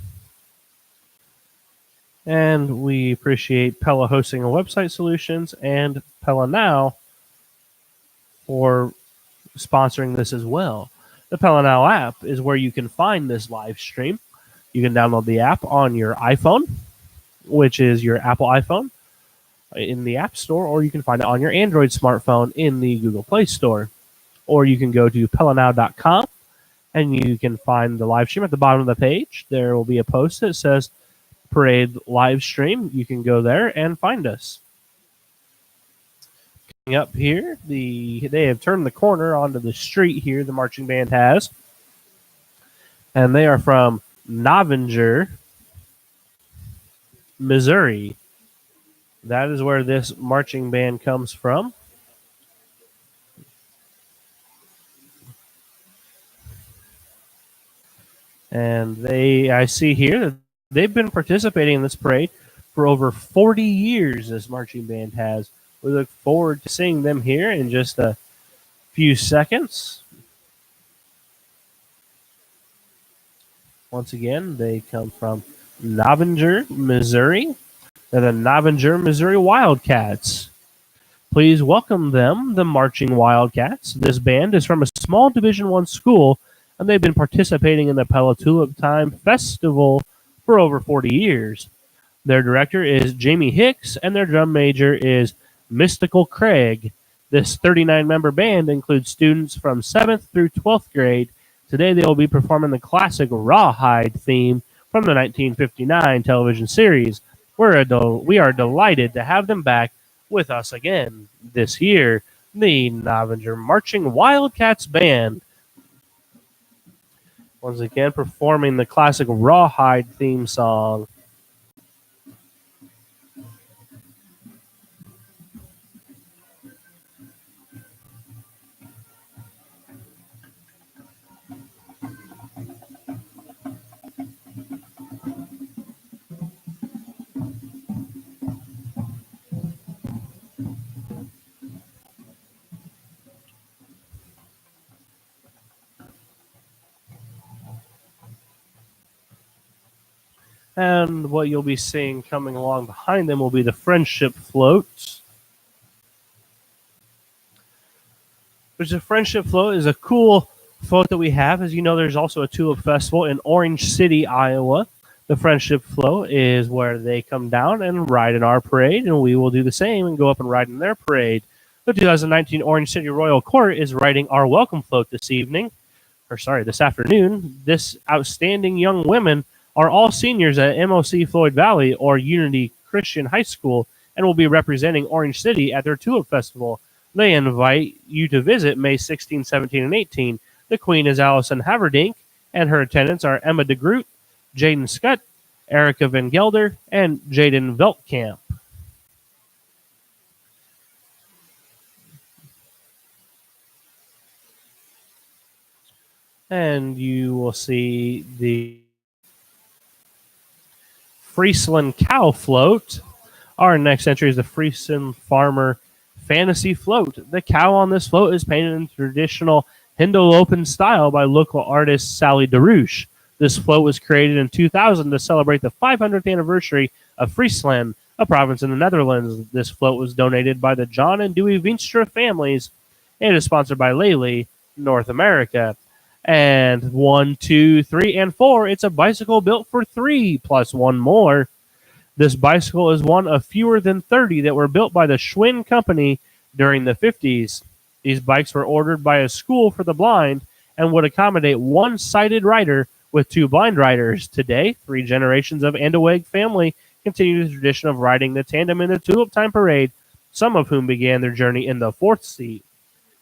And we appreciate Pella Hosting and Website Solutions and Pella Now for sponsoring this as well. The Pella Now app is where you can find this live stream. You can download the app on your iPhone, which is your Apple iPhone, in the App Store, or you can find it on your Android smartphone in the Google Play Store. Or you can go to pellanow.com and you can find the live stream at the bottom of the page. There will be a post that says Parade Live Stream. You can go there and find us. Coming up here, they have turned the corner onto the street here, the marching band has. And they are from Novinger, Missouri. That is where this marching band comes from. And I see here that they've been participating in this parade for over 40 years, this marching band has. We look forward to seeing them here in just a few seconds. Once again, they come from Novinger, Missouri. They're the Novinger, Missouri Wildcats. Please welcome them, the Marching Wildcats. This band is from a small Division I school, and they've been participating in the Pella Tulip Time Festival for over 40 years. Their director is Jamie Hicks, and their drum major is Mystical Craig. This 39-member band includes students from 7th through 12th grade. Today they will be performing the classic Rawhide theme from the 1959 television series. We are delighted to have them back with us again this year, the Novinger Marching Wildcats Band. Once again, performing the classic Rawhide theme song. And what you'll be seeing coming along behind them will be the Friendship Float. Which the Friendship Float is a cool float that we have. As you know, there's also a Tulip Festival in Orange City, Iowa. The Friendship Float is where they come down and ride in our parade, and we will do the same and go up and ride in their parade. The 2019 Orange City Royal Court is riding our Welcome Float this afternoon. This outstanding young women are all seniors at MOC Floyd Valley or Unity Christian High School and will be representing Orange City at their Tulip Festival. They invite you to visit May 16, 17, and 18. The Queen is Allison Haverdink, and her attendants are Emma DeGroot, Jaden Scott, Erica Van Gelder, and Jaden Veltkamp. And you will see the Friesland Cow Float. Our next entry is the Friesland Farmer Fantasy Float. The cow on this float is painted in traditional Hindulopen style by local artist Sally DeRouche. This float was created in 2000 to celebrate the 500th anniversary of Friesland, a province in the Netherlands. This float was donated by the John and Dewey Veenstra families and is sponsored by Lely, North America. And 1, 2, 3, and 4, it's a bicycle built for 3 plus one more. This bicycle is one of fewer than 30 that were built by the Schwinn Company during the 50s. These bikes were ordered by a school for the blind and would accommodate one sighted rider with two blind riders. Today, three generations of Andeweg family continue the tradition of riding the tandem in the Tulip Time Parade, some of whom began their journey in the fourth seat.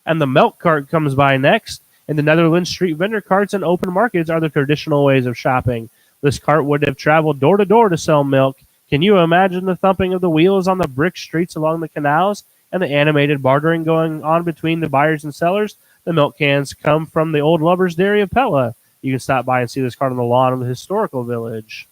And the milk cart comes by next. In the Netherlands, street vendor carts and open markets are the traditional ways of shopping. This cart would have traveled door to door to sell milk. Can you imagine the thumping of the wheels on the brick streets along the canals and the animated bartering going on between the buyers and sellers? The milk cans come from the old lovers' dairy of Pella. You can stop by and see this cart on the lawn of the historical village.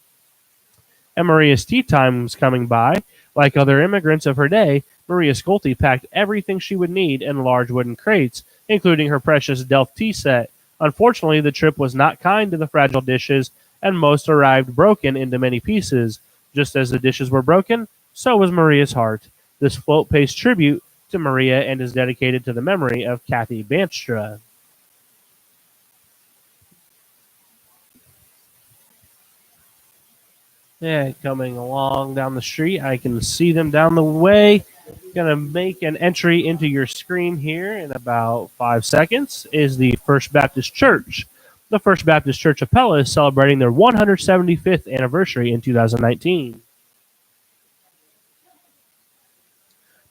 And Maria's tea time was coming by. Like other immigrants of her day, Maria Scolti packed everything she would need in large wooden crates, including her precious Delft tea set. Unfortunately, the trip was not kind to the fragile dishes, and most arrived broken into many pieces. Just as the dishes were broken, so was Maria's heart. This float pays tribute to Maria and is dedicated to the memory of Kathy Banstra. Yeah, coming along down the street, I can see them down the way. Gonna make an entry into your screen here in about 5 seconds is the First Baptist Church. The First Baptist Church of Pella is celebrating their 175th anniversary in 2019.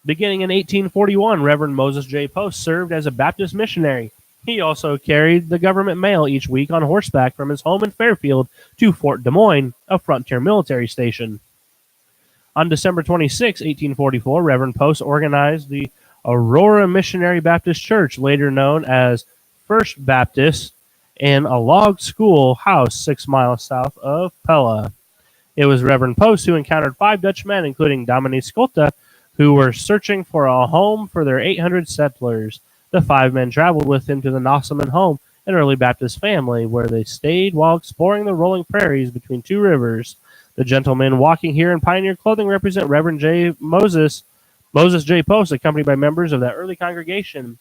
Beginning in 1841, Reverend Moses J. Post served as a Baptist missionary. He also carried the government mail each week on horseback from his home in Fairfield to Fort Des Moines, a frontier military station. On December 26, 1844, Reverend Post organized the Aurora Missionary Baptist Church, later known as First Baptist, in a log school house 6 miles south of Pella. It was Reverend Post who encountered 5 Dutch men, including Dominique Scolta, who were searching for a home for their 800 settlers. The 5 men traveled with him to the Nosselman home, an early Baptist family, where they stayed while exploring the rolling prairies between 2 rivers. The gentlemen walking here in pioneer clothing represent Reverend Moses J. Post, accompanied by members of that early congregation.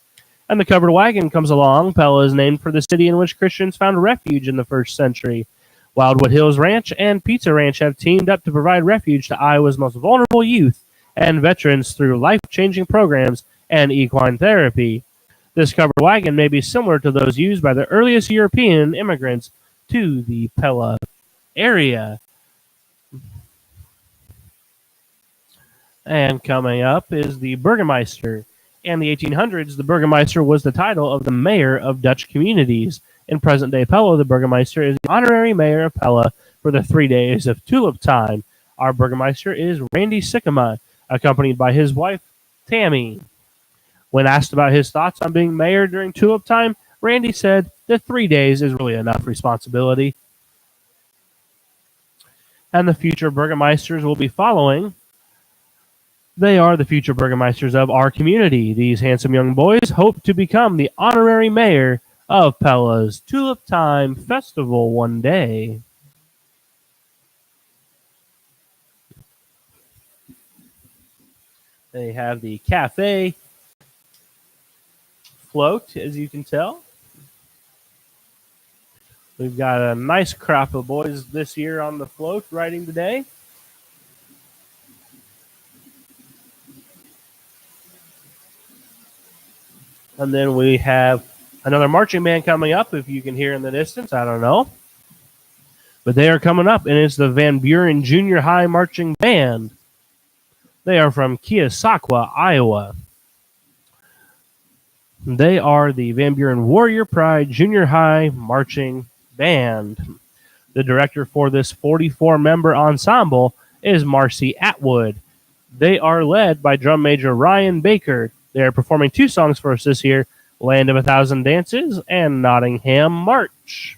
And the covered wagon comes along. Pella is named for the city in which Christians found refuge in the first century. Wildwood Hills Ranch and Pizza Ranch have teamed up to provide refuge to Iowa's most vulnerable youth and veterans through life-changing programs and equine therapy. This covered wagon may be similar to those used by the earliest European immigrants to the Pella area. And coming up is the Burgermeister. In the 1800s, the Burgermeister was the title of the mayor of Dutch communities. In present-day Pella, the Burgermeister is the honorary mayor of Pella for the 3 days of Tulip Time. Our Burgermeister is Randy Sikkema, accompanied by his wife, Tammy. When asked about his thoughts on being mayor during Tulip Time, Randy said that 3 days is really enough responsibility. And the future Burgermeisters will be following. They are the future Burgermeisters of our community. These handsome young boys hope to become the honorary mayor of Pella's Tulip Time Festival one day. They have the cafe float, as you can tell. We've got a nice crop of boys this year on the float riding today. And then we have another marching band coming up, if you can hear in the distance. I don't know. But they are coming up, and it's the Van Buren Junior High Marching Band. They are from Keosauqua, Iowa. They are the Van Buren Warrior Pride Junior High Marching Band. The director for this 44-member ensemble is Marcy Atwood. They are led by drum major Ryan Baker. They are performing 2 songs for us this year, Land of a Thousand Dances and Nottingham March.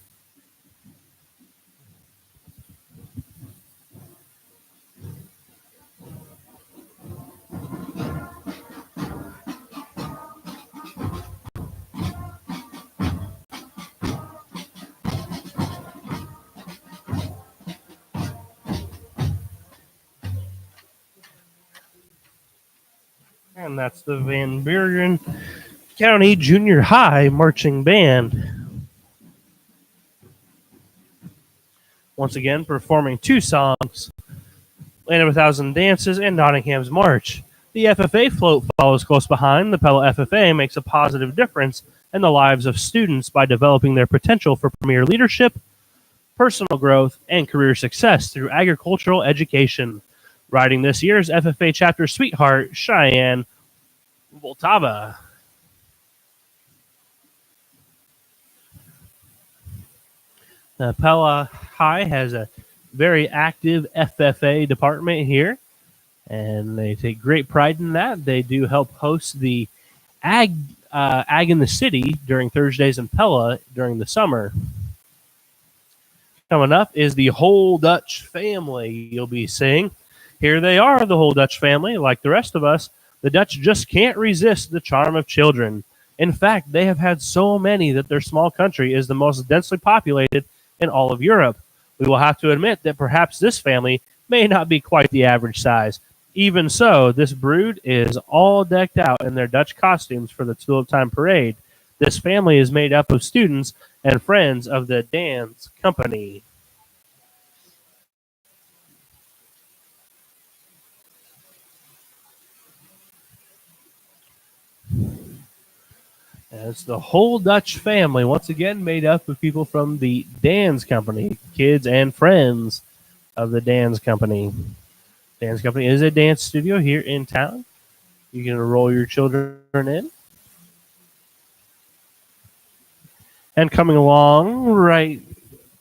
And that's the Van Buren County Junior High Marching Band. Once again, performing 2 songs, Land of a Thousand Dances and Nottingham's March. The FFA float follows close behind. The Pella FFA makes a positive difference in the lives of students by developing their potential for premier leadership, personal growth, and career success through agricultural education. Riding this year's FFA chapter sweetheart, Cheyenne Voltava. Pella High has a very active FFA department here, and they take great pride in that. They do help host the Ag in the City during Thursdays in Pella during the summer. Coming up is the Whole Dutch Family you'll be seeing. Here they are, the Whole Dutch Family. Like the rest of us, the Dutch just can't resist the charm of children. In fact, they have had so many that their small country is the most densely populated in all of Europe. We will have to admit that perhaps this family may not be quite the average size. Even so, this brood is all decked out in their Dutch costumes for the Tulip Time Parade. This family is made up of students and friends of the dance company. And it's the Whole Dutch Family, once again made up of people from the dance company, kids and friends of the dance company. Dance company is a dance studio here in town. You can enroll your children in. And coming along right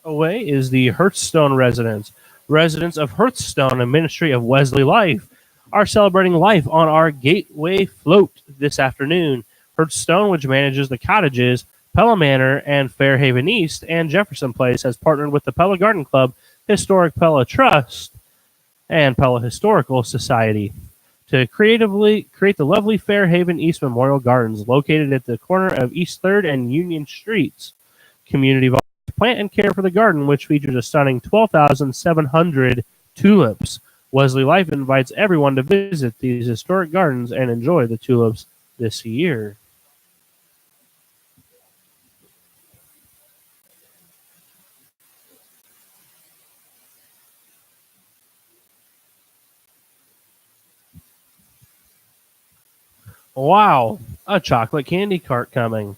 away is the Hearthstone residents. Residents of Hearthstone, a ministry of Wesley Life, are celebrating life on our Gateway Float this afternoon. Hearthstone, which manages the cottages, Pella Manor, and Fairhaven East, and Jefferson Place, has partnered with the Pella Garden Club, Historic Pella Trust, and Pella Historical Society to creatively create the lovely Fairhaven East Memorial Gardens located at the corner of East 3rd and Union Streets. Community volunteers plant and care for the garden, which features a stunning 12,700 tulips. Wesley Life invites everyone to visit these historic gardens and enjoy the tulips this year. Wow, a chocolate candy cart coming.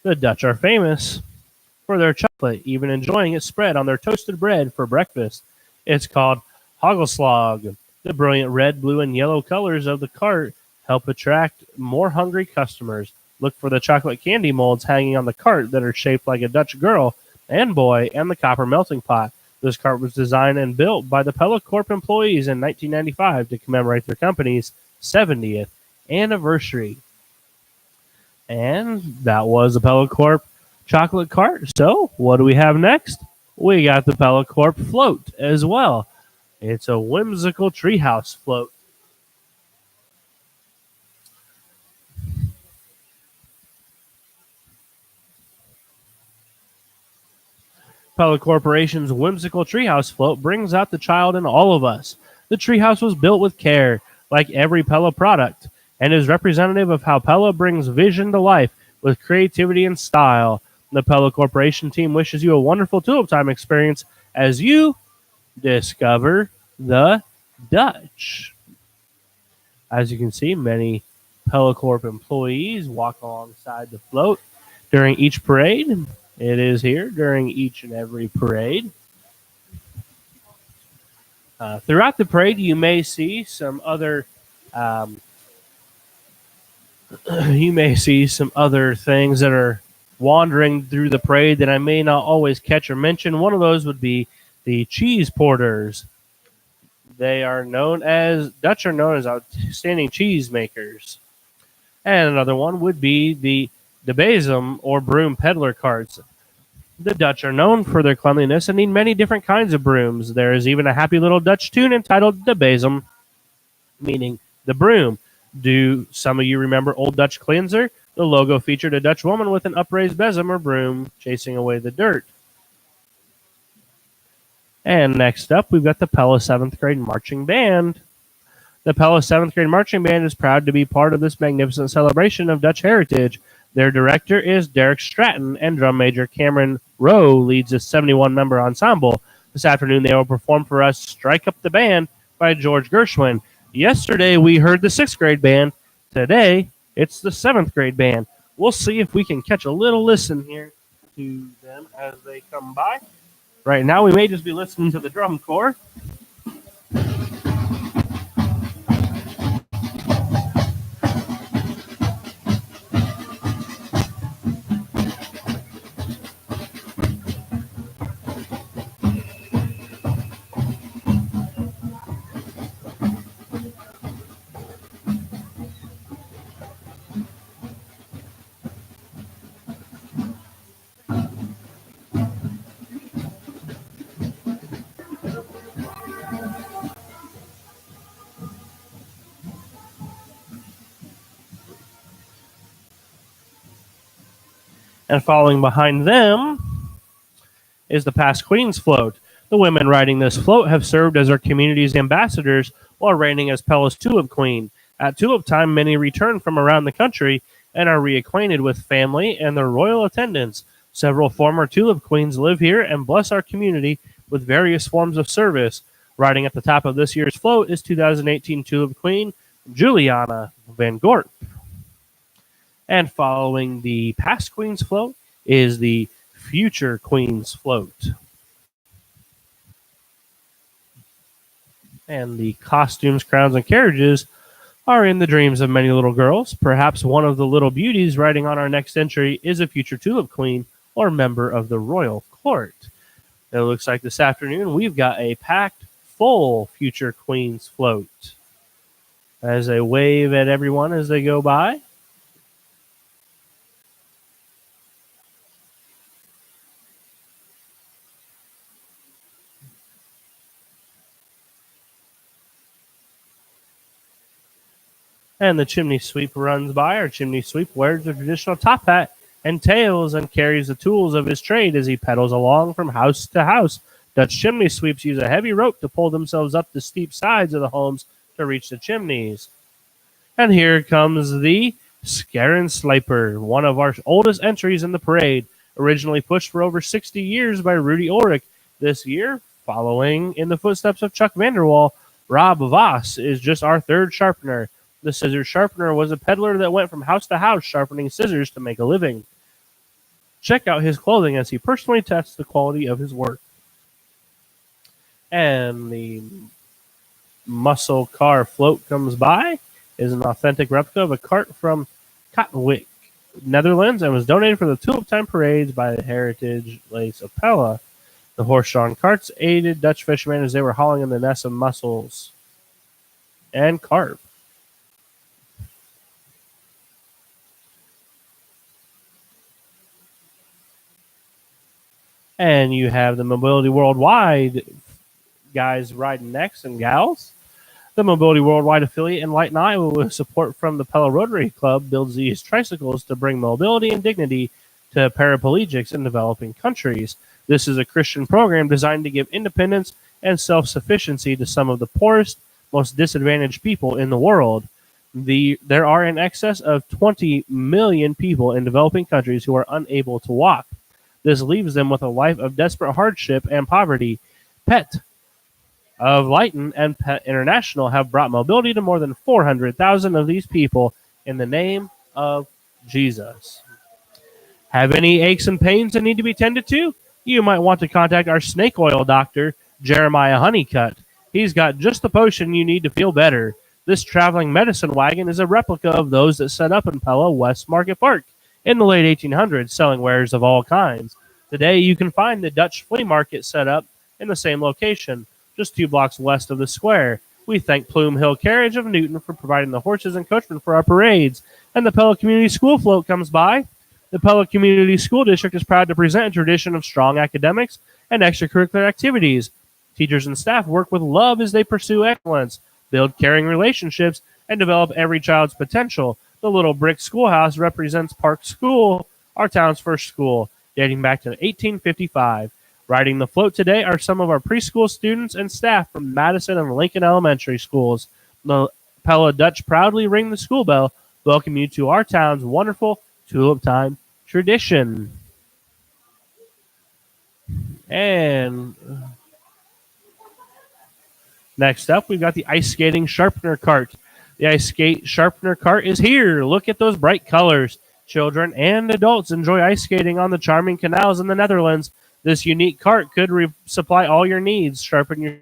The Dutch are famous for their chocolate, even enjoying it spread on their toasted bread for breakfast. It's called hagelslag. The brilliant red, blue, and yellow colors of the cart help attract more hungry customers. Look for the chocolate candy molds hanging on the cart that are shaped like a Dutch girl and boy and the copper melting pot. This cart was designed and built by the Pella Corp employees in 1995 to commemorate their company's 70th anniversary. And that was the Pella Corp chocolate cart. So what do we have next? We got the Pella Corp float as well. It's a whimsical treehouse float. Pella Corporation's whimsical treehouse float brings out the child in all of us. The treehouse was built with care, like every Pella product, and is representative of how Pella brings vision to life with creativity and style. The Pella Corporation team wishes you a wonderful Tulip Time experience as you discover the Dutch. As you can see, many Pella Corp employees walk alongside the float during each parade. It is here during each and every parade. Throughout the parade, you may see some other things that are wandering through the parade that I may not always catch or mention. One of those would be the cheese porters. Dutch are known as outstanding cheese makers. And another one would be the Bezem or broom peddler carts. The Dutch are known for their cleanliness and need many different kinds of brooms. There is even a happy little Dutch tune entitled De Bezem, meaning the broom. Do some of you remember Old Dutch Cleanser? The logo featured a Dutch woman with an upraised besom or broom chasing away the dirt. And next up, we've got the Pella 7th grade marching band. The Pella 7th grade marching band is proud to be part of this magnificent celebration of Dutch heritage. Their director is Derek Stratton, and drum major Cameron Rowe leads this 71-member ensemble. This afternoon, they will perform for us Strike Up the Band by George Gershwin. Yesterday we heard the 6th grade band. Today it's the 7th grade band. We'll see if we can catch a little listen here to them as they come by. Right now we may just be listening to the drum corps. And following behind them is the Past Queens float. The women riding this float have served as our community's ambassadors while reigning as Pella's Tulip Queen. At Tulip time, many return from around the country and are reacquainted with family and their royal attendants. Several former Tulip Queens live here and bless our community with various forms of service. Riding at the top of this year's float is 2018 Tulip Queen Juliana Van Gorp. And following the Past Queens float is the Future Queens float. And the costumes, crowns, and carriages are in the dreams of many little girls. Perhaps one of the little beauties riding on our next entry is a future Tulip Queen or member of the royal court. It looks like this afternoon we've got a packed full Future Queens float. As they wave at everyone as they go by. And the chimney sweep runs by. Our chimney sweep wears the traditional top hat and tails and carries the tools of his trade as he pedals along from house to house. Dutch chimney sweeps use a heavy rope to pull themselves up the steep sides of the homes to reach the chimneys. And here comes the Scarin Sliper, one of our oldest entries in the parade, originally pushed for over 60 years by Rudy Ulrich. This year, following in the footsteps of Chuck Vanderwall, Rob Voss is just our third sharpener. The scissors sharpener was a peddler that went from house to house sharpening scissors to make a living. Check out his clothing as he personally tests the quality of his work. And the muscle car float comes by, is an authentic replica of a cart from Katwijk, Netherlands, and was donated for the Tulip Time parades by the Heritage Lace of Pella. The horse-drawn carts aided Dutch fishermen as they were hauling in the nest of mussels and carp. And you have the Mobility Worldwide guys riding next and gals. The Mobility Worldwide affiliate in Lighton, Iowa, with support from the Pella Rotary Club, builds these tricycles to bring mobility and dignity to paraplegics in developing countries. This is a Christian program designed to give independence and self-sufficiency to some of the poorest, most disadvantaged people in the world. There are in excess of 20 million people in developing countries who are unable to walk. This leaves them with a life of desperate hardship and poverty. PET of Lighton and PET International have brought mobility to more than 400,000 of these people in the name of Jesus. Have any aches and pains that need to be tended to? You might want to contact our snake oil doctor, Jeremiah Honeycutt. He's got just the potion you need to feel better. This traveling medicine wagon is a replica of those that set up in Pella West Market Park in the late 1800s, selling wares of all kinds. Today, you can find the Dutch flea market set up in the same location, just 2 blocks west of the square. We thank Plume Hill Carriage of Newton for providing the horses and coachmen for our parades. And the Pella Community School float comes by. The Pella Community School District is proud to present a tradition of strong academics and extracurricular activities. Teachers and staff work with love as they pursue excellence, build caring relationships, and develop every child's potential. The little brick schoolhouse represents Park School, our town's first school, dating back to 1855. Riding the float today are some of our preschool students and staff from Madison and Lincoln Elementary Schools. The Pella Dutch proudly ring the school bell, welcome you to our town's wonderful Tulip Time tradition. And Next up, we've got the ice skating sharpener cart. The ice skate sharpener cart is here. Look at those bright colors. Children and adults enjoy ice skating on the charming canals in the Netherlands. This unique cart could supply all your needs, sharpen your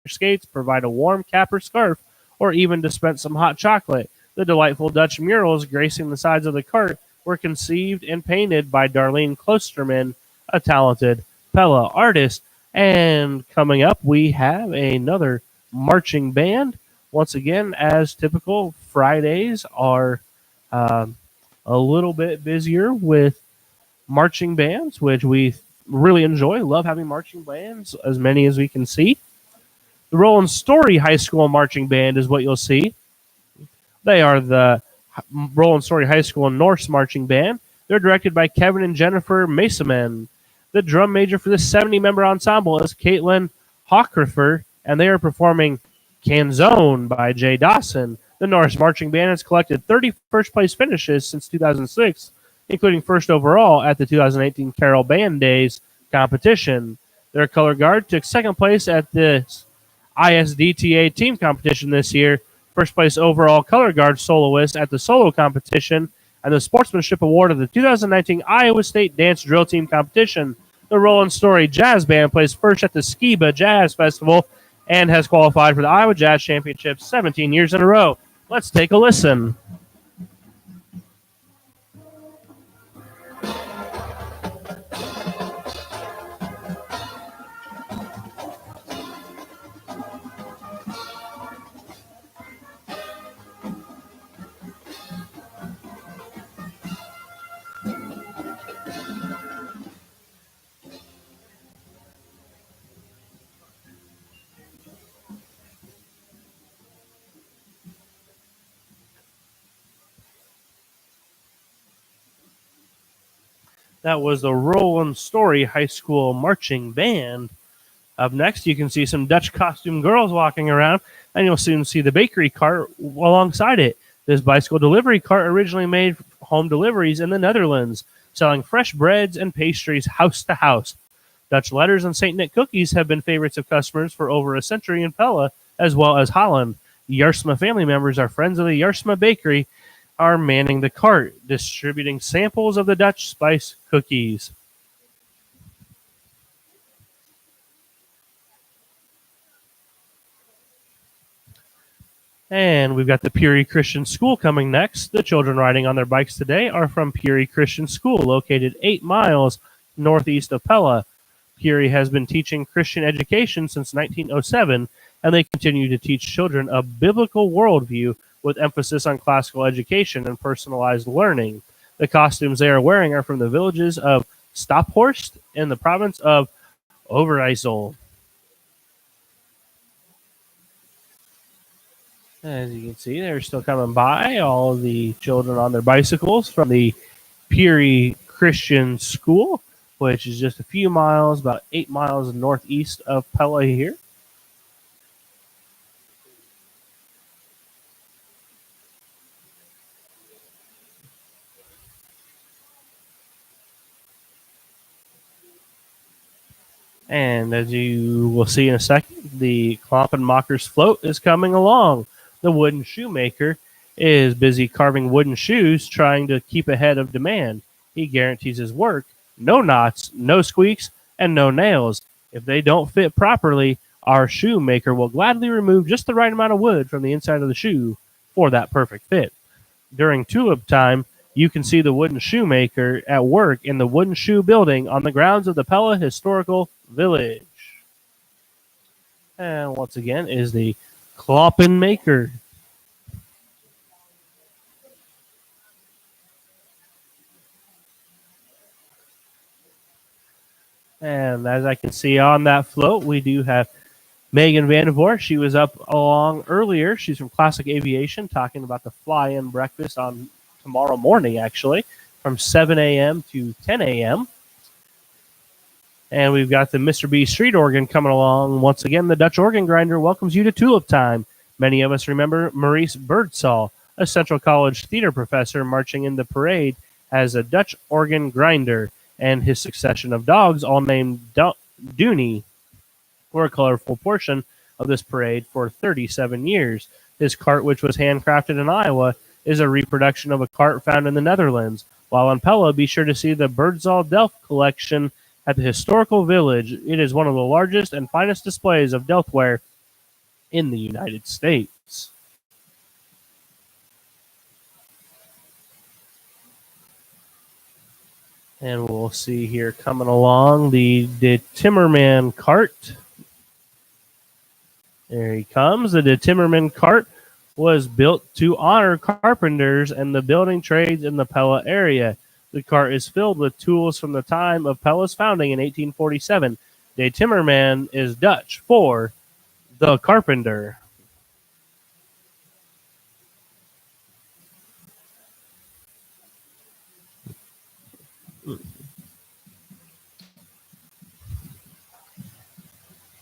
skates, provide a warm cap or scarf, or even dispense some hot chocolate. The delightful Dutch murals gracing the sides of the cart were conceived and painted by Darlene Klosterman, a talented Pella artist. And coming up, we have another marching band. Once again, as typical, Fridays are um, a little bit busier with marching bands, which we really enjoy. Love having marching bands, as many as we can see. The Roland Story High School Marching Band is what you'll see. They are the Roland Story High School Norse Marching Band. They're directed by Kevin and Jennifer Masaman. The drum major for this 70-member ensemble is Caitlin Hawkrifer, and they are performing Canzone by Jay Dawson. The Norse Marching Band has collected 30 first-place finishes since 2006, including first overall at the 2018 Carroll Band Days competition. Their color guard took second place at this ISDTA team competition this year, first place overall color guard soloist at the solo competition, and the Sportsmanship Award of the 2019 Iowa State Dance Drill Team competition. The Roland Story Jazz Band placed first at the Skiba Jazz Festival and has qualified for the Iowa Jazz Championship 17 years in a row. Let's take a listen. That was the Roland Story High School Marching Band. Up next, you can see some Dutch costume girls walking around, and you'll soon see the bakery cart alongside it. This bicycle delivery cart originally made home deliveries in the Netherlands, selling fresh breads and pastries house to house. Dutch letters and St. Nick cookies have been favorites of customers for over a century in Pella, as well as Holland. Jarsma family members are friends of the Jarsma Bakery, are manning the cart, distributing samples of the Dutch spice cookies. And we've got the Puri Christian School coming next. The children riding on their bikes today are from Puri Christian School, located 8 miles northeast of Pella. Puri has been teaching Christian education since 1907, and they continue to teach children a biblical worldview with emphasis on classical education and personalized learning. The costumes they are wearing are from the villages of Staphorst in the province of Overijssel. As you can see, they're still coming by, all the children on their bicycles from the Puri Christian School, which is just a few miles, about 8 miles northeast of Pella here. And as you will see in a second, the Kloppenmacher's float is coming along. The wooden shoemaker is busy carving wooden shoes, trying to keep ahead of demand. He guarantees his work: no knots, no squeaks, and no nails. If they don't fit properly, our shoemaker will gladly remove just the right amount of wood from the inside of the shoe for that perfect fit. During Tulip time, you can see the wooden shoemaker at work in the wooden shoe building on the grounds of the Pella Historical Village. And once again is the Kloppenmaker. And as I can see on that float, we do have Megan Vandervoort. She was up along earlier. She's from Classic Aviation, talking about the fly-in breakfast on tomorrow morning, actually, from 7 a.m. to 10 a.m. And we've got the Mr. B street organ coming along. Once again, the Dutch organ grinder welcomes you to Tulip Time. Many of us remember Maurice Birdsall, a Central College theater professor, marching in the parade as a Dutch organ grinder, and his succession of dogs, all named Dooney, for a colorful portion of this parade for 37 years. His cart, which was handcrafted in Iowa, is a reproduction of a cart found in the Netherlands. While in Pella, be sure to see the Birdsall Delft collection at the Historical Village. It is one of the largest and finest displays of Delftware in the United States. And we'll see here coming along the Timmerman cart. There he comes. The Timmerman cart was built to honor carpenters and the building trades in the Pella area. The cart is filled with tools from the time of Pella's founding in 1847. De Timmerman is Dutch for the carpenter.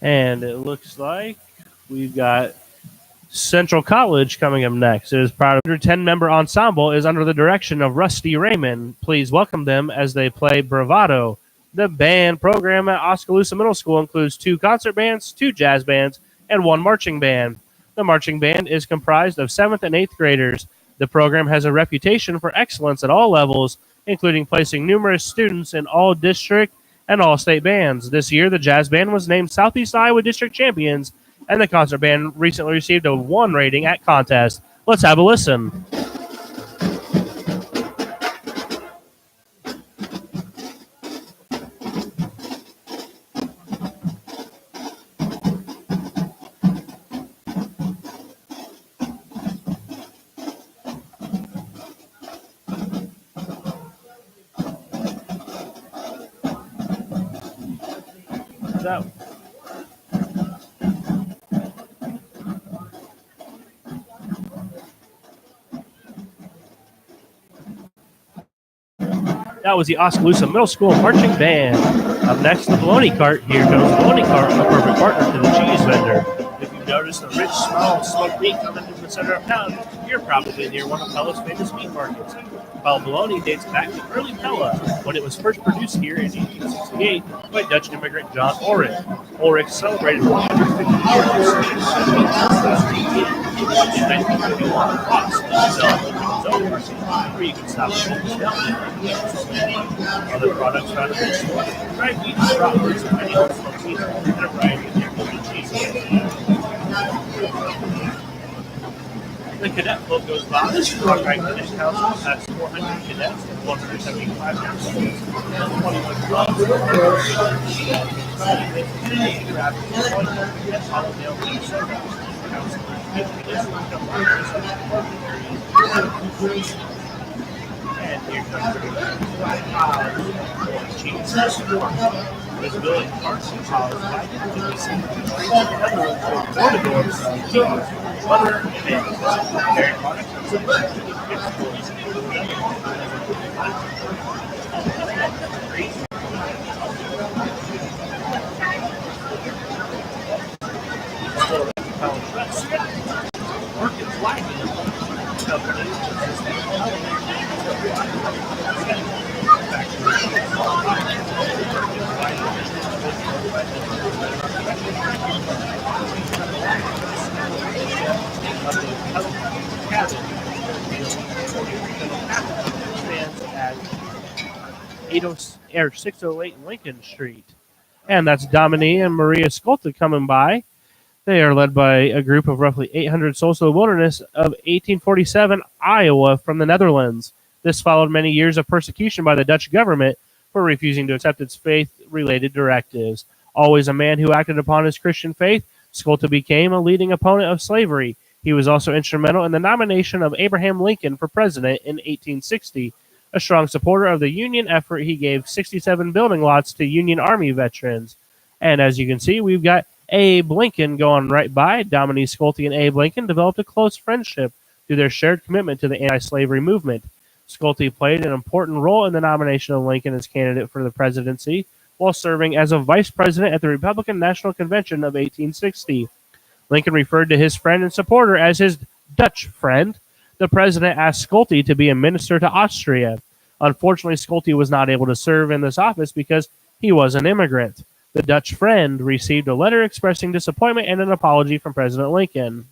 And it looks like we've got Central College coming up next. It is proud of their 10-member ensemble is under the direction of Rusty Raymond. Please welcome them as they play Bravado. The band program at Oskaloosa Middle School includes 2 concert bands, 2 jazz bands, and 1 marching band. The marching band is comprised of 7th and 8th graders. The program has a reputation for excellence at all levels, including placing numerous students in all district and all state bands. This year, the jazz band was named Southeast Iowa District Champions, and the concert band recently received a 1 rating at contest. Let's have a listen. That was the Oskaloosa Middle School Marching Band. Up next, the bologna cart. Here goes the bologna cart, a perfect partner to the cheese vendor. If you notice the rich smell of smoked meat coming from the center of town, you're probably near one of Pella's famous meat markets. While bologna dates back to early Pella, when it was first produced here in 1868 by Dutch immigrant John Ulrich. Ulrich celebrated 150 years in 1951. Fox where you can stop other products found in the store, dried wheat, strawberries, and many other proteins, and a variety of different cheeses. The cadet float goes by. The Frog-Right Cadet Council has 400 cadets and 175 councils, and 21 clubs. And here comes the Jesus. Visibility parts and college life to be seen. Other doors, other events, dairy products, work is lagging. Stands at 608 Lincoln Street. And that's Dominique and Maria Skolta coming by. They are led by a group of roughly 800 souls of the wilderness of 1847 Iowa from the Netherlands. This followed many years of persecution by the Dutch government for refusing to accept its faith-related directives. Always a man who acted upon his Christian faith, Skolta became a leading opponent of slavery. He was also instrumental in the nomination of Abraham Lincoln for president in 1860. A strong supporter of the Union effort, he gave 67 building lots to Union Army veterans. And as you can see, we've got Abe Lincoln going right by. Dominique Skolta and Abe Lincoln developed a close friendship through their shared commitment to the anti-slavery movement. Skolta played an important role in the nomination of Lincoln as candidate for the presidency, while serving as a vice president at the Republican National Convention of 1860. Lincoln referred to his friend and supporter as his Dutch friend. The president asked Skolta to be a minister to Austria. Unfortunately, Skolta was not able to serve in this office because he was an immigrant. The Dutch Friend received a letter expressing disappointment and an apology from President Lincoln.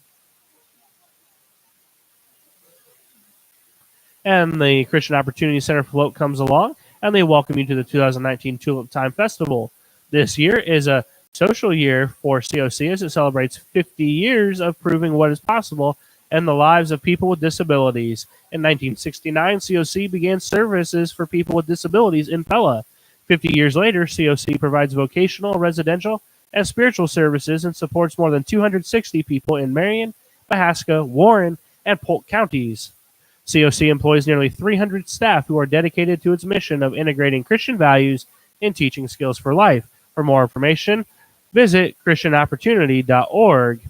And the Christian Opportunity Center float comes along, and they welcome you to the 2019 Tulip Time Festival. This year is a social year for COC as it celebrates 50 years of proving what is possible in the lives of people with disabilities. In 1969, COC began services for people with disabilities in Pella. 50 years later, COC provides vocational, residential, and spiritual services and supports more than 260 people in Marion, Mahaska, Warren, and Polk counties. COC employs nearly 300 staff who are dedicated to its mission of integrating Christian values and teaching skills for life. For more information, visit christianopportunity.org.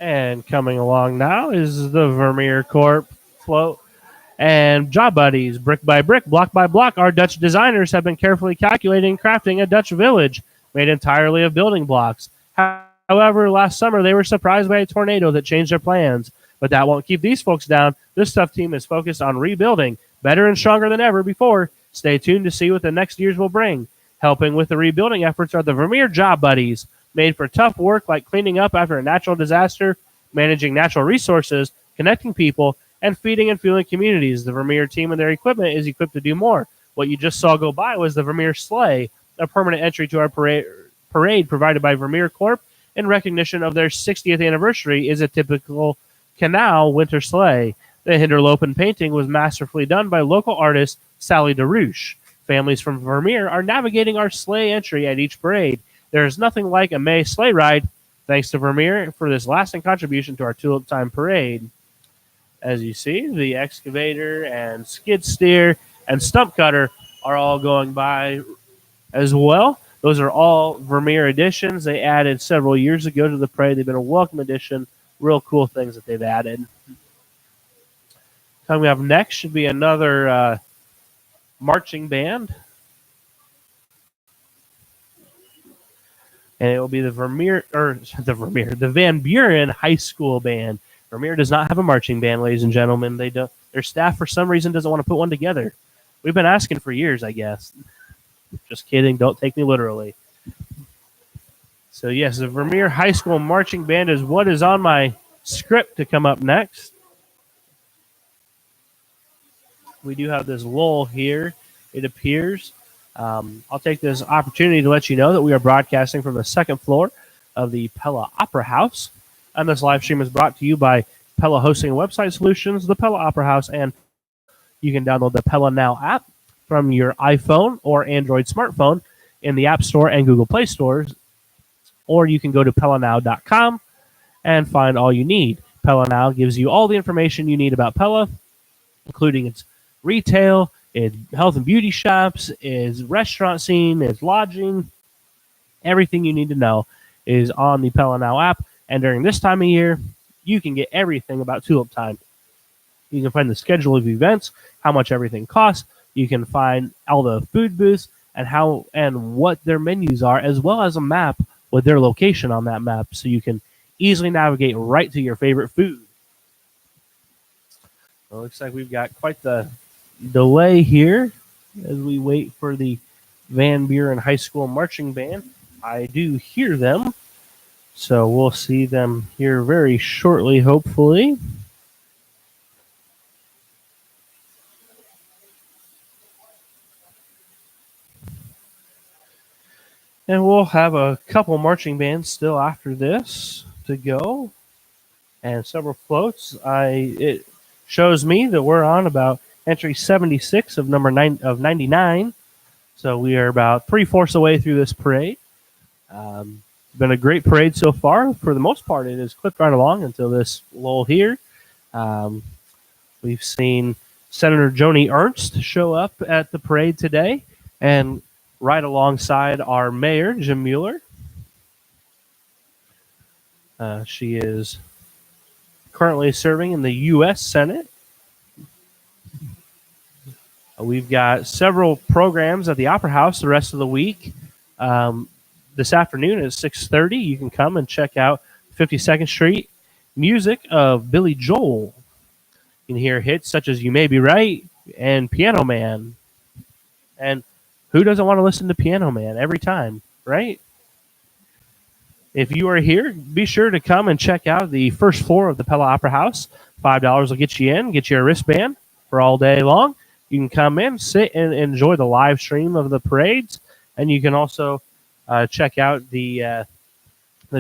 And coming along now is the Vermeer Corp float and Job Buddies. Brick by brick, block by block, our Dutch designers have been carefully calculating and crafting a Dutch village made entirely of building blocks. However, last summer they were surprised by a tornado that changed their plans. But that won't keep these folks down. This tough team is focused on rebuilding, better and stronger than ever before. Stay tuned to see what the next years will bring. Helping with the rebuilding efforts are the Vermeer Job Buddies, made for tough work like cleaning up after a natural disaster, managing natural resources, connecting people, and feeding and fueling communities. The Vermeer team and their equipment is equipped to do more. What you just saw go by was the Vermeer Sleigh, a permanent entry to our parade provided by Vermeer Corp in recognition of their 60th anniversary is a typical canal winter sleigh. The Hinterlopen painting was masterfully done by local artist Sally DeRouche. Families from Vermeer are navigating our sleigh entry at each parade. There is nothing like a May sleigh ride. Thanks to Vermeer for this lasting contribution to our Tulip Time Parade. As you see, the excavator and skid steer and stump cutter are all going by as well. Those are all Vermeer additions they added several years ago to the parade. They've been a welcome addition. Real cool things that they've added. Coming up next should be another marching band. And it will be the Van Buren High School Band. Vermeer does not have a marching band, ladies and gentlemen. They don't. Their staff, for some reason, doesn't want to put one together. We've been asking for years, I guess. Just kidding. Don't take me literally. So, yes, the Vermeer High School Marching Band is what is on my script to come up next. We do have this lull here, it appears. I'll take this opportunity to let you know that we are broadcasting from the second floor of the Pella Opera House. And this live stream is brought to you by Pella Hosting and Website Solutions, the Pella Opera House, and you can download the Pella Now app from your iPhone or Android smartphone in the App Store and Google Play stores, or you can go to PellaNow.com and find all you need. Pella Now gives you all the information you need about Pella, including its retail, its health and beauty shops, its restaurant scene, its lodging. Everything you need to know is on the Pella Now app. And during this time of year, you can get everything about Tulip Time. You can find the schedule of events, how much everything costs. You can find all the food booths and how and what their menus are, as well as a map with their location on that map, so you can easily navigate right to your favorite food. Well, looks like we've got quite the delay here as we wait for the Van Buren High School Marching Band. I do hear them, so we'll see them here very shortly, hopefully. And we'll have a couple marching bands still after this to go, and several floats. It shows me that we're on about entry 76 of number 99. So we are about 3/4 away through this parade. Been a great parade so far. For the most part, it has clipped right along until this lull here. We've seen Senator Joni Ernst show up at the parade today, and right alongside our mayor, Jim Mueller. She is currently serving in the U.S. Senate. We've got several programs at the Opera House the rest of the week. This afternoon at 6:30, you can come and check out 52nd Street music of Billy Joel. You can hear hits such as You May Be Right and Piano Man. And Who doesn't want to listen to Piano Man every time, right? If you are here, be sure to come and check out the first floor of the Pella Opera House. $5 will get you in, get you a wristband for all day long. You can come in, sit, and enjoy the live stream of the parades, and you can also check out the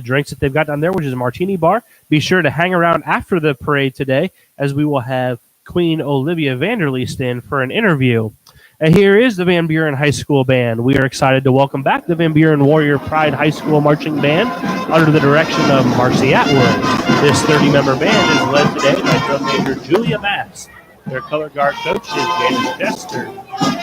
drinks that they've got down there, which is a martini bar. Be sure to hang around after the parade today, as we will have Queen Olivia Vanderleest in for an interview. And here is the Van Buren High School Band. We are excited to welcome back the Van Buren Warrior Pride High School Marching Band under the direction of Marcy Atwood. This 30-member band is led today by drum major Julia Mass. Their color guard coach is Janice Jester.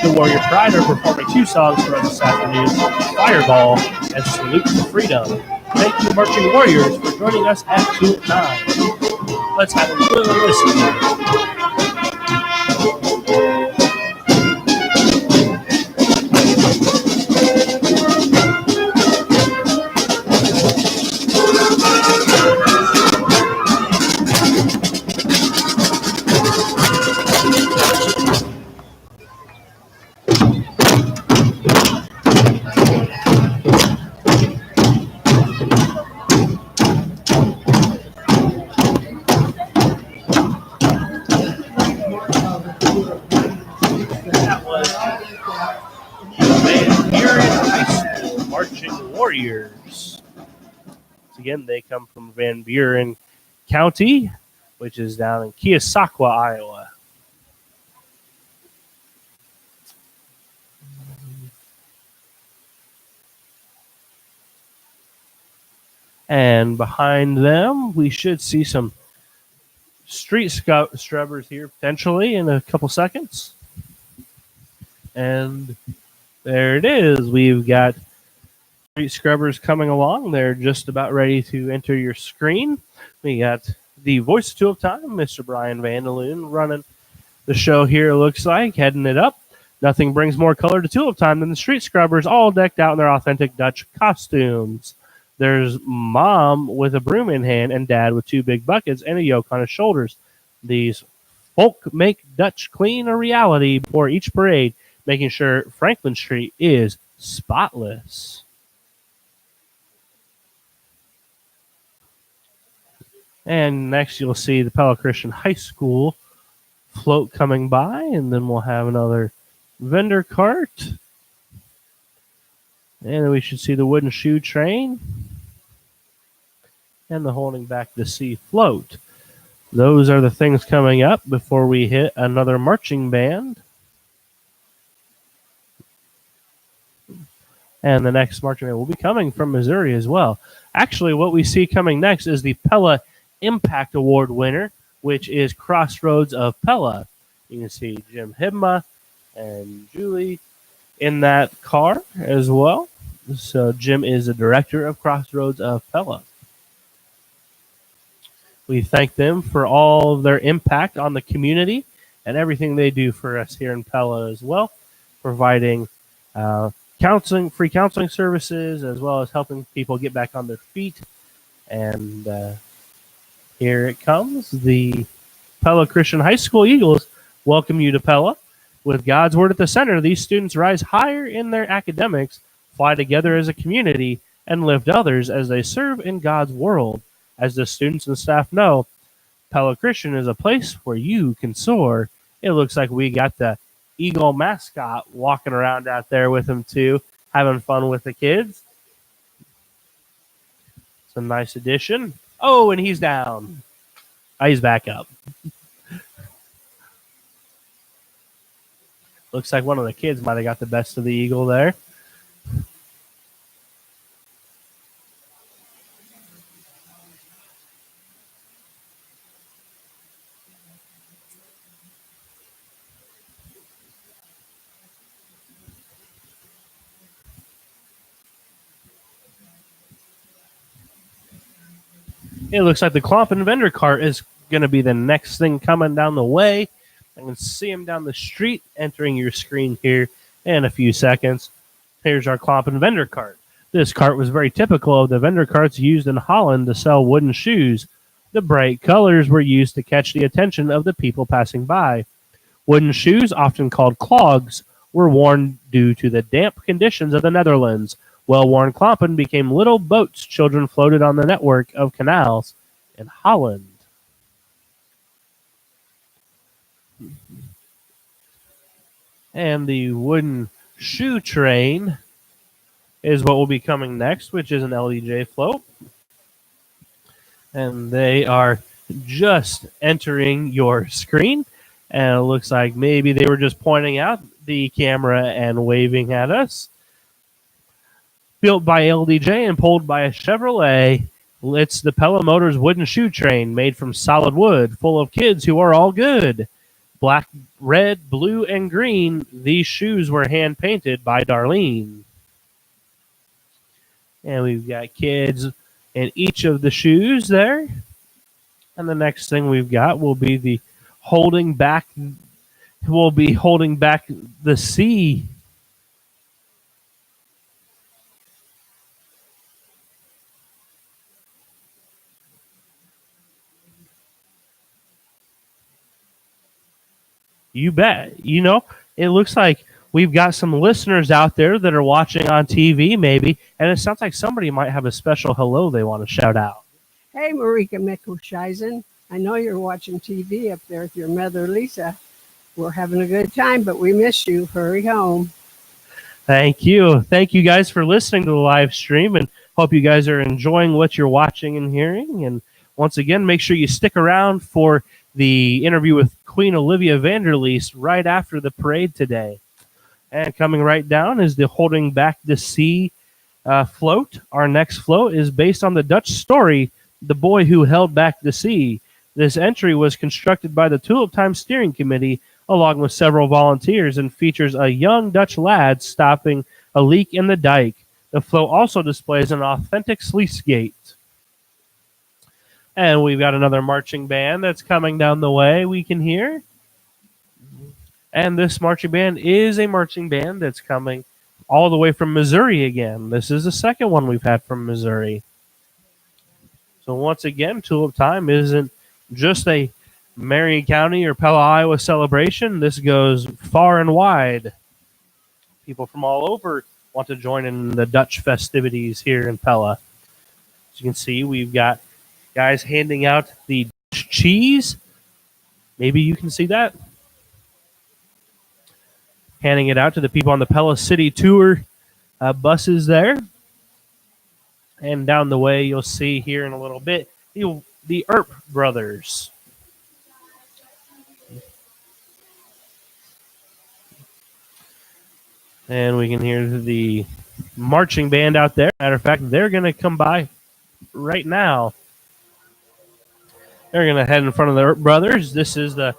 The Warrior Pride are performing 2 songs for us this afternoon, Fireball and Salute to Freedom. Thank you, Marching Warriors, for joining us at Tulip 9. Let's have a little listen. That was Van Buren High School Marching Warriors. Again, they come from Van Buren County, which is down in Keosauqua, Iowa. And behind them, we should see some street scrubbers here potentially in a couple seconds. And there it is. We've got street scrubbers coming along. They're just about ready to enter your screen. We got the voice of Tulip Time, Mr. Brian Vandaloon, running the show here, looks like, heading it up. Nothing brings more color to Tulip Time than the street scrubbers, all decked out in their authentic Dutch costumes. There's Mom with a broom in hand and Dad with 2 big buckets and a yoke on his shoulders. These folk make Dutch clean a reality before each parade, making sure Franklin Street is spotless. And next you'll see the Pella Christian High School float coming by, and then we'll have another vendor cart. And then we should see the wooden shoe train and the Holding Back the Sea float. Those are the things coming up before we hit another marching band. And the next marching band will be coming from Missouri as well. Actually, what we see coming next is the Pella Impact Award winner, which is Crossroads of Pella. You can see Jim Hibma and Julie in that car as well. So Jim is the director of Crossroads of Pella. We thank them for all of their impact on the community and everything they do for us here in Pella as well, providing free counseling services, as well as helping people get back on their feet. And here it comes. The Pella Christian High School Eagles welcome you to Pella. With God's Word at the center, these students rise higher in their academics, fly together as a community, and lift others as they serve in God's world. As the students and staff know, Pella Christian is a place where you can soar. It looks like we got the Eagle mascot walking around out there with him too, having fun with the kids. It's a nice addition. Oh, and he's down. Oh, he's back up. Looks like one of the kids might have got the best of the Eagle there. It looks like the Clomp vendor cart is going to be the next thing coming down the way. I can see him down the street entering your screen here in a few seconds. Here's our Clomp vendor cart. This cart was very typical of the vendor carts used in Holland to sell wooden shoes. The bright colors were used to catch the attention of the people passing by. Wooden shoes, often called clogs, were worn due to the damp conditions of the Netherlands. Well-worn klompen became little boats children floated on the network of canals in Holland. And the wooden shoe train is what will be coming next, which is an LDJ float. And they are just entering your screen. And it looks like maybe they were just pointing out the camera and waving at us. Built by LDJ and pulled by a Chevrolet, it's the Pella Motors wooden shoe train made from solid wood, full of kids who are all good. Black, red, blue, and green, these shoes were hand painted by Darlene. And we've got kids in each of the shoes there. And the next thing we've got will be the holding back the sea. You bet. You know, it looks like we've got some listeners out there that are watching on TV, maybe, and it sounds like somebody might have a special hello they want to shout out. Hey, Marika Mickelscheisen. I know you're watching TV up there with your mother, Lisa. We're having a good time, but we miss you. Hurry home. Thank you. Thank you guys for listening to the live stream, and hope you guys are enjoying what you're watching and hearing. And once again, make sure you stick around for the interview with Queen Olivia Vanderleest right after the parade today. And coming right down is the Holding Back the Sea float. Our next float is based on the Dutch story, The Boy Who Held Back the Sea. This entry was constructed by the Tulip Time Steering Committee along with several volunteers and features a young Dutch lad stopping a leak in the dike. The float also displays an authentic sluice gate. And we've got another marching band that's coming down the way we can hear. And this marching band is a marching band that's coming all the way from Missouri again. This is the second one we've had from Missouri. So once again, Tulip Time isn't just a Marion County or Pella, Iowa celebration. This goes far and wide. People from all over want to join in the Dutch festivities here in Pella. As you can see, we've got guys handing out the Dutch cheese. Maybe you can see that. Handing it out to the people on the Pella City Tour buses there. And down the way, you'll see here in a little bit the Earp brothers. And we can hear the marching band out there. Matter of fact, they're going to come by right now. They're going to head in front of the Earp brothers. This is the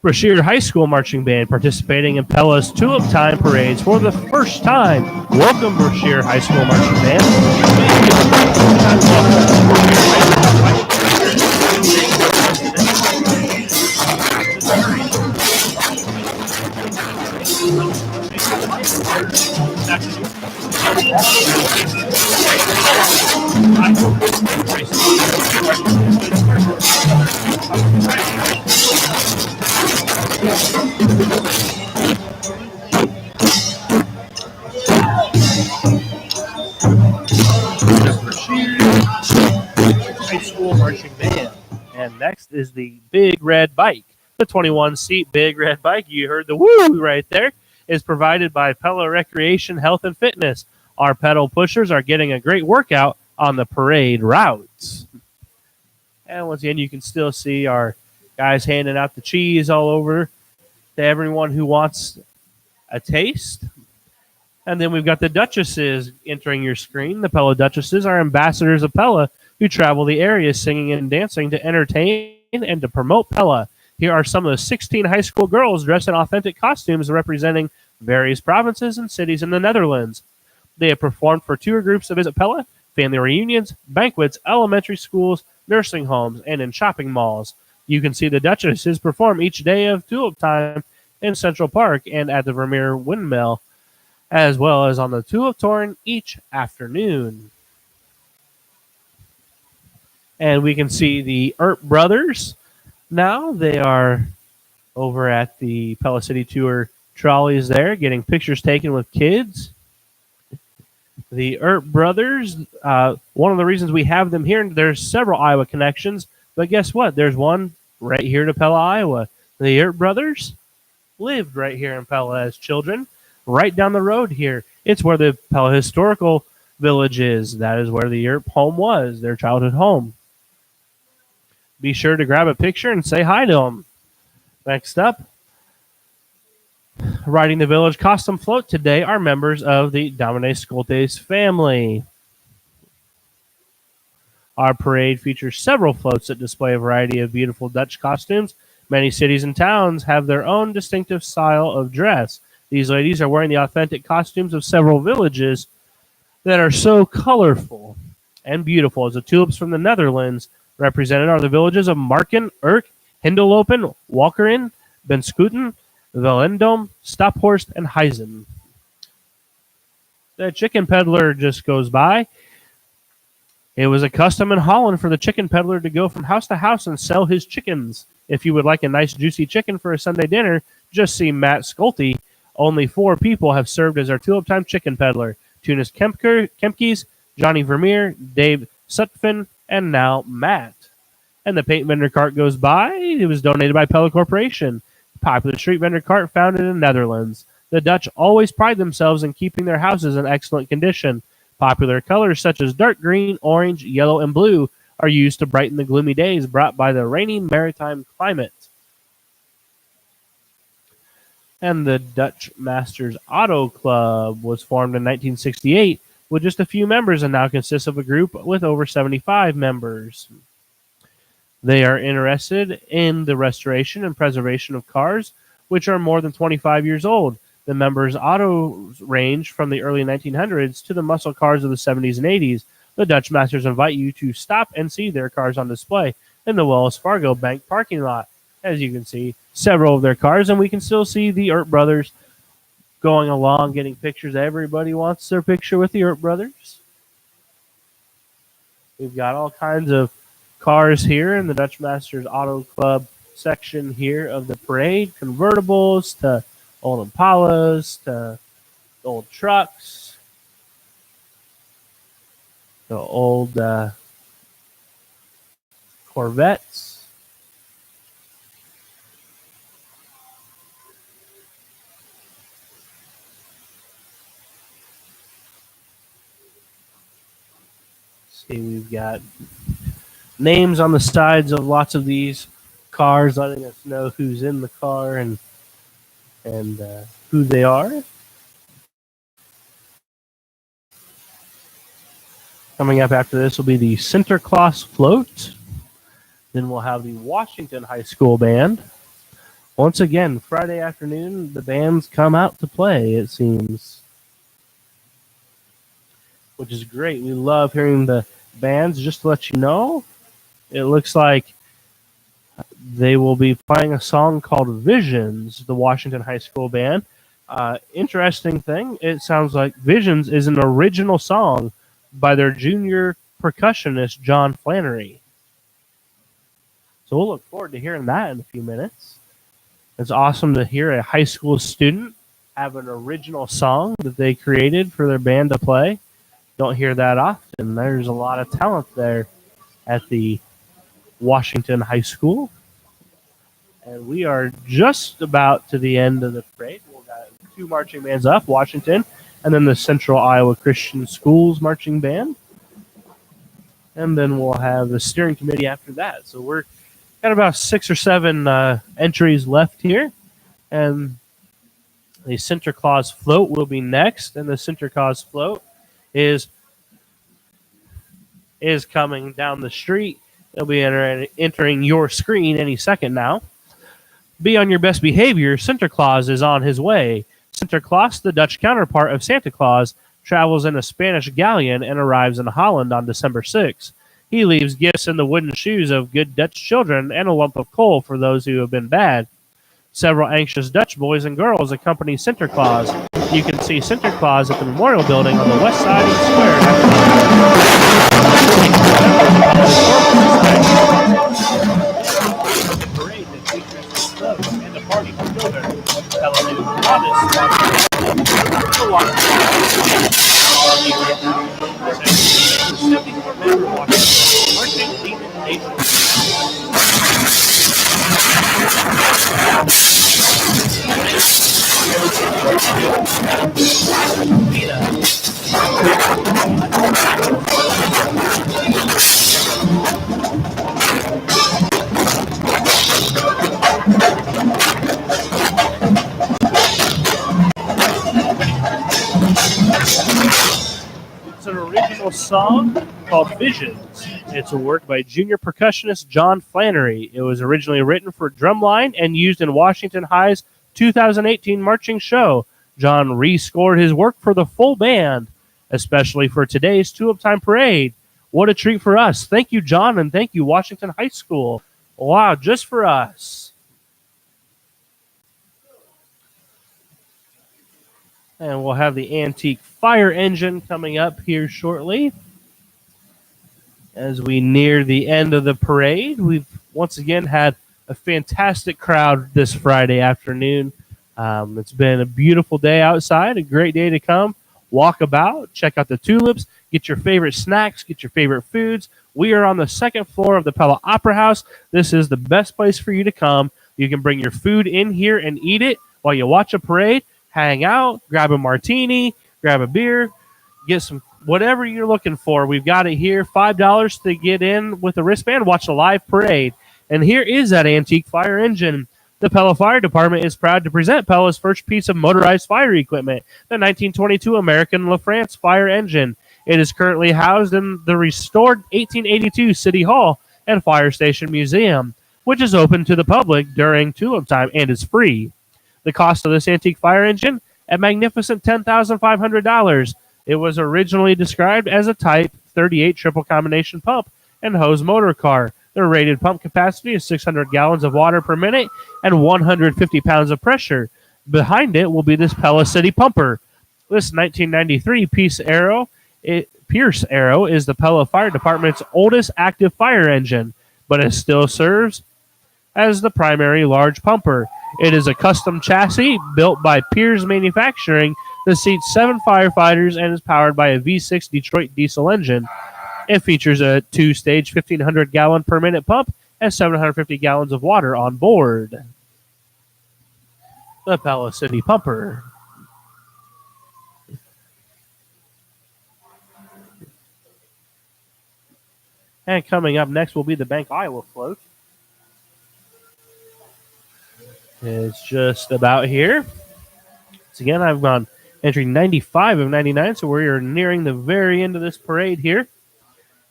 Brashear High School marching band participating in Pella's Tulip Time parades for the first time. Welcome, Brashear High School marching band. High School marching band. And next is the Big Red Bike. The 21-seat Big Red Bike, you heard the woo right there, is provided by Pella Recreation Health and Fitness. Our pedal pushers are getting a great workout on the parade routes. And once again, you can still see our guys handing out the cheese all over to everyone who wants a taste. And then we've got the Duchesses entering your screen. The Pella Duchesses are ambassadors of Pella who travel the area singing and dancing to entertain and to promote Pella. Here are some of the 16 high school girls dressed in authentic costumes representing various provinces and cities in the Netherlands. They have performed for tour groups to visit Pella, family reunions, banquets, elementary schools, nursing homes, and in shopping malls. You can see the Duchesses perform each day of Tulip Time in Central Park and at the Vermeer Windmill, as well as on the Tulip Torn each afternoon. And we can see the Earp brothers now. They are over at the Pella City Tour trolleys there, getting pictures taken with kids. The Earp brothers, one of the reasons we have them here, there's several Iowa connections, but guess what? There's one right here to Pella, Iowa. The Earp brothers lived right here in Pella as children, right down the road here. It's where the Pella Historical Village is. That is where the Earp home was, their childhood home. Be sure to grab a picture and say hi to them. Next up, riding the village costume float today are members of the Domine Scoltes family. Our parade features several floats that display a variety of beautiful Dutch costumes. Many cities and towns have their own distinctive style of dress. These ladies are wearing the authentic costumes of several villages that are so colorful and beautiful. As the tulips from the Netherlands represented are the villages of Marken, Urk, Hindelopen, Walkeren, Benskuten, Velendom, Staphorst, and Huizen. The chicken peddler just goes by. It was a custom in Holland for the chicken peddler to go from house to house and sell his chickens. If you would like a nice juicy chicken for a Sunday dinner, just see Matt Schulte. Only 4 people have served as our Tulip Time chicken peddler. Tunis Kemkes, Johnny Vermeer, Dave Sutphin, and now Matt. And the paint vendor cart goes by. It was donated by Pella Corporation. Popular street vendor cart founded in the Netherlands. The Dutch always pride themselves in keeping their houses in excellent condition. Popular colors such as dark green, orange, yellow, and blue are used to brighten the gloomy days brought by the rainy maritime climate. And the Dutch Masters Auto Club was formed in 1968 with just a few members and now consists of a group with over 75 members. They are interested in the restoration and preservation of cars which are more than 25 years old. The members' autos range from the early 1900s to the muscle cars of the 70s and 80s. The Dutch Masters invite you to stop and see their cars on display in the Wells Fargo Bank parking lot. As you can see, several of their cars, and we can still see the Earp brothers going along, getting pictures. Everybody wants their picture with the Earp brothers. We've got all kinds of cars here in the Dutch Masters Auto Club section here of the parade, convertibles to old Impalas to old trucks to old Corvettes. See, we've got names on the sides of lots of these cars, letting us know who's in the car and who they are. Coming up after this will be the Sinterklaas float. Then we'll have the Washington High School band. Once again, Friday afternoon, the bands come out to play, it seems, which is great. We love hearing the bands. Just to let you know, it looks like they will be playing a song called Visions, the Washington High School band. Interesting thing, it sounds like Visions is an original song by their junior percussionist, John Flannery. So we'll look forward to hearing that in a few minutes. It's awesome to hear a high school student have an original song that they created for their band to play. Don't hear that often. There's a lot of talent there at the Washington High School. And we are just about to the end of the parade. We've got 2 marching bands up, Washington, and then the Central Iowa Christian Schools Marching Band. And then we'll have the steering committee after that. So we're got about 6 or 7 entries left here. And the Sinterklaas float will be next. And the Sinterklaas float is coming down the street. They'll be entering your screen any second now. Be on your best behavior. Sinterklaas is on his way. Sinterklaas, the Dutch counterpart of Santa Claus, travels in a Spanish galleon and arrives in Holland on December 6th. He leaves gifts in the wooden shoes of good Dutch children and a lump of coal for those who have been bad. Several anxious Dutch boys and girls accompany Sinterklaas. You can see Sinterklaas at the Memorial Building on the west side of the square. And the party for children. Television for watching. Right now, this entry is 74 men are watching Marching Demon Nation. It's an original song called Visions. It's a work by junior percussionist John Flannery. It was originally written for drumline and used in Washington High's 2018 marching show. John rescored his work for the full band, especially for today's Tulip Time Parade. What a treat for us. Thank you, John, and thank you, Washington High School. Wow, just for us. And we'll have the antique fire engine coming up here shortly. As we near the end of the parade, we've once again had a fantastic crowd this Friday afternoon. It's been a beautiful day outside, a great day to come, walk about, check out the tulips, get your favorite snacks, get your favorite foods. We are on the second floor of the Pella Opera House. This is the best place for you to come. You can bring your food in here and eat it while you watch a parade. Hang out, grab a martini, grab a beer, get some whatever you're looking for. We've got it here, $5 to get in with a wristband, watch a live parade. And here is that antique fire engine. The Pella Fire Department is proud to present Pella's first piece of motorized fire equipment, the 1922 American LaFrance fire engine. It is currently housed in the restored 1882 City Hall and Fire Station Museum, which is open to the public during Tulip Time and is free. The cost of this antique fire engine, a magnificent $10,500. It was originally described as a Type 38 triple combination pump and hose motor car. The rated pump capacity is 600 gallons of water per minute and 150 pounds of pressure. Behind it will be this Pella City pumper. This 1993 Pierce Arrow is the Pella Fire Department's oldest active fire engine, but it still serves as the primary large pumper. It is a custom chassis built by Pierce Manufacturing that seats 7 firefighters and is powered by a V6 Detroit diesel engine. It features a 2-stage 1,500 gallon per minute pump and 750 gallons of water on board. The Pella City Pumper. And coming up next will be the Bank Iowa float. It's just about here. So again, I've gone entry 95 of 99, so we are nearing the very end of this parade here.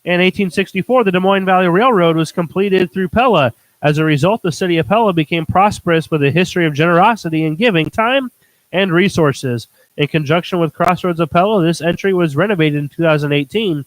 In 1864, the Des Moines Valley Railroad was completed through Pella. As a result, the city of Pella became prosperous with a history of generosity in giving time and resources. In conjunction with Crossroads of Pella, this entry was renovated in 2018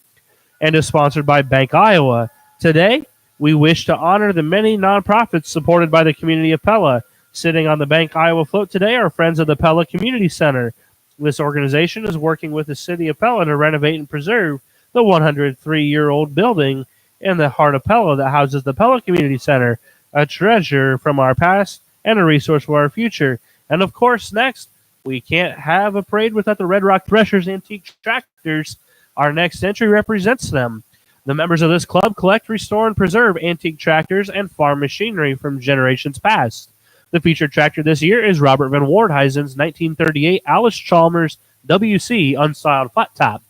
and is sponsored by Bank Iowa. Today, we wish to honor the many nonprofits supported by the community of Pella. Sitting on the Bank Iowa float today are Friends of the Pella Community Center. This organization is working with the city of Pella to renovate and preserve the 103-year-old building in the heart of Pella that houses the Pella Community Center, a treasure from our past and a resource for our future. And of course, next, we can't have a parade without the Red Rock Threshers Antique Tractors. Our next entry represents them. The members of this club collect, restore, and preserve antique tractors and farm machinery from generations past. The featured tractor this year is Robert Van Wardhuizen's 1938 Alice Chalmers WC unstyled flat top.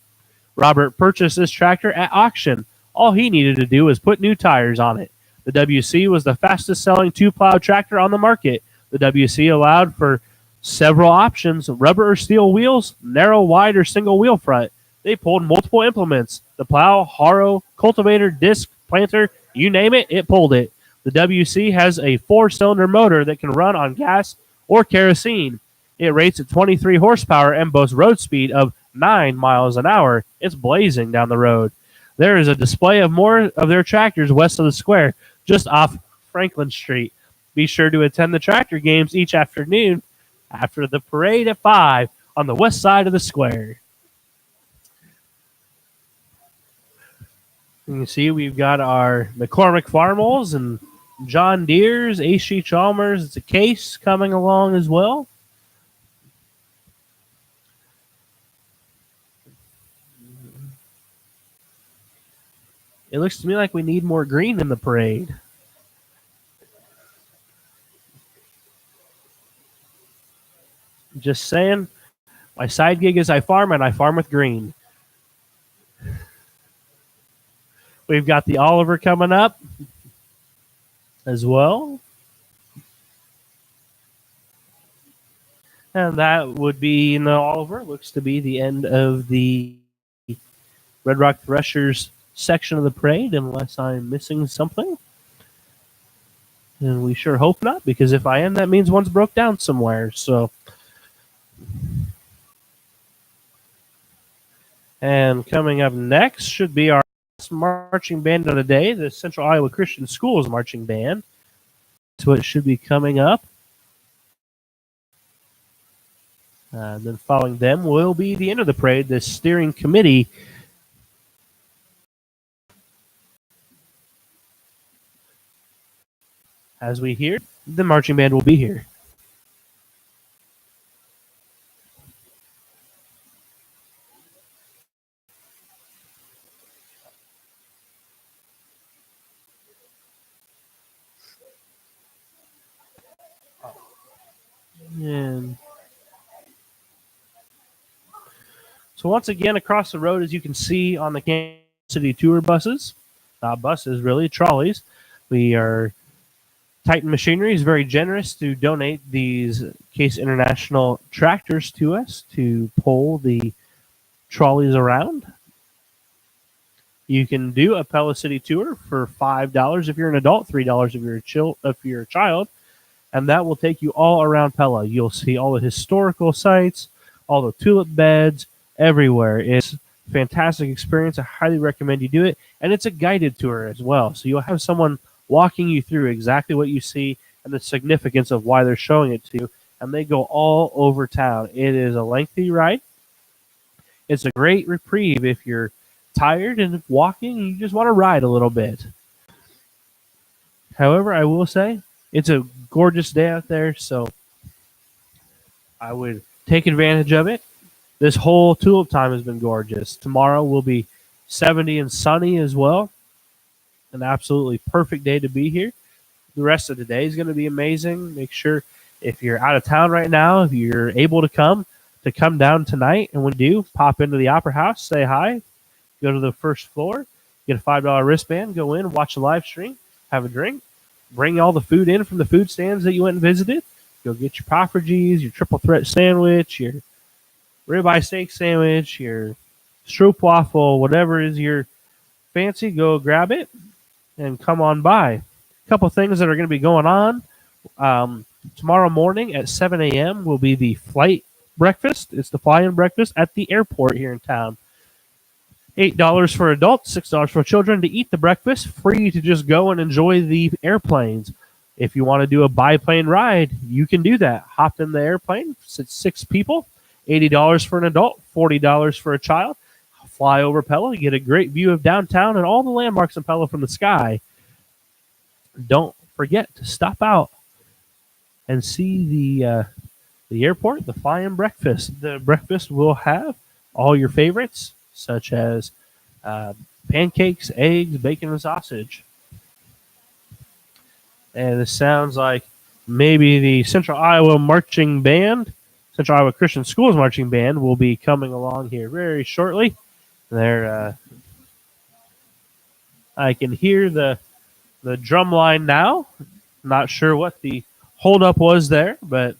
Robert purchased this tractor at auction. All he needed to do was put new tires on it. The WC was the fastest selling two-plow tractor on the market. The WC allowed for several options: rubber or steel wheels, narrow, wide, or single wheel front. They pulled multiple implements: the plow, harrow, cultivator, disc, planter, you name it, it pulled it. The WC has a 4-cylinder motor that can run on gas or kerosene. It rates at 23 horsepower and boasts road speed of 9 miles an hour. It's blazing down the road. There is a display of more of their tractors west of the square, just off Franklin Street. Be sure to attend the tractor games each afternoon after the parade at 5 on the west side of the square. You can see we've got our McCormick Farmals and John Deere's, A.C. Chalmers. It's a case coming along as well. It looks to me like we need more green in the parade. Just saying, my side gig is I farm, and I farm with green. We've got the Oliver coming up as well. And that would be in the Oliver. Looks to be the end of the Red Rock Threshers section of the parade, unless I'm missing something. And we sure hope not, because if I am, that means one's broke down somewhere. So, and coming up next should be our marching band of the day, the Central Iowa Christian Schools Marching Band. So it should be coming up. And then following them will be the end of the parade, the steering committee. As we hear, the marching band will be here. And so once again, across the road, as you can see on the Kansas City tour buses, not buses, really, trolleys, we are Titan Machinery is very generous to donate these Case International tractors to us to pull the trolleys around. You can do a Pella City tour for $5 if you're an adult, $3 if you're a child, and that will take you all around Pella. You'll see all the historical sites, all the tulip beds, everywhere. It's a fantastic experience. I highly recommend you do it, and it's a guided tour as well, so you'll have someone walking you through exactly what you see and the significance of why they're showing it to you, and they go all over town. It is a lengthy ride. It's a great reprieve if you're tired and walking and you just want to ride a little bit. However, I will say it's a gorgeous day out there, so I would take advantage of it. This whole tulip time has been gorgeous. Tomorrow will be 70 and sunny as well. An absolutely perfect day to be here. The rest of the day is going to be amazing. Make sure if you're out of town right now, if you're able to come down tonight, and when you do, pop into the Opera House, say hi, go to the first floor, get a $5 wristband, go in, watch the live stream, have a drink, bring all the food in from the food stands that you went and visited. Go get your Poffergies, your triple threat sandwich, your ribeye steak sandwich, your stroopwafel, whatever is your fancy, go grab it and come on by. A couple things that are going to be going on. Tomorrow morning at 7 a.m. will be the flight breakfast. It's the fly-in breakfast at the airport here in town. $8 for adults, $6 for children to eat the breakfast. Free to just go and enjoy the airplanes. If you want to do a biplane ride, you can do that. Hop in the airplane. It's 6 people. $80 for an adult, $40 for a child. Fly over Pella, get a great view of downtown and all the landmarks in Pella from the sky. Don't forget to stop out and see the airport, the fly-in breakfast. The breakfast will have all your favorites, such as pancakes, eggs, bacon, and sausage. And it sounds like maybe the Central Iowa Marching Band, Central Iowa Christian Schools Marching Band, will be coming along here very shortly. I can hear the drum line now. Not sure what the holdup was there, but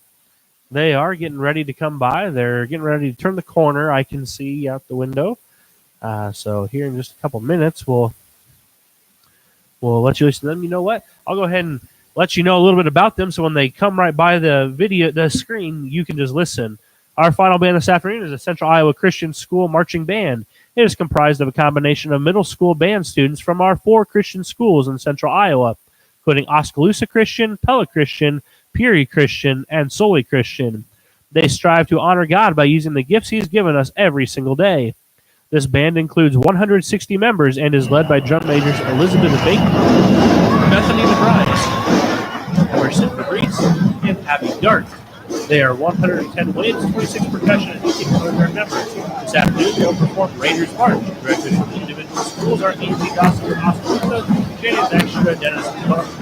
they are getting ready to come by. They're getting ready to turn the corner. I can see out the window. So here in just a couple minutes, we'll let you listen to them. You know what? I'll go ahead and let you know a little bit about them, so when they come right by the screen, you can just listen. Our final band this afternoon is the Central Iowa Christian School Marching Band. It is comprised of a combination of middle school band students from our 4 Christian schools in Central Iowa, including Oskaloosa Christian, Pella Christian, Peary Christian, and Soley Christian. They strive to honor God by using the gifts He's given us every single day. This band includes 160 members and is led by drum majors Elizabeth Baker, Bethany McBride, Emerson Fabrice, and Abby Dart. They are 110 wins, 26 percussion, and 18 program members. This afternoon, they'll perform Raiders March. Directors from the individual schools are Anthony Dawson and Oscar Luca, Janet Baxter, Dennis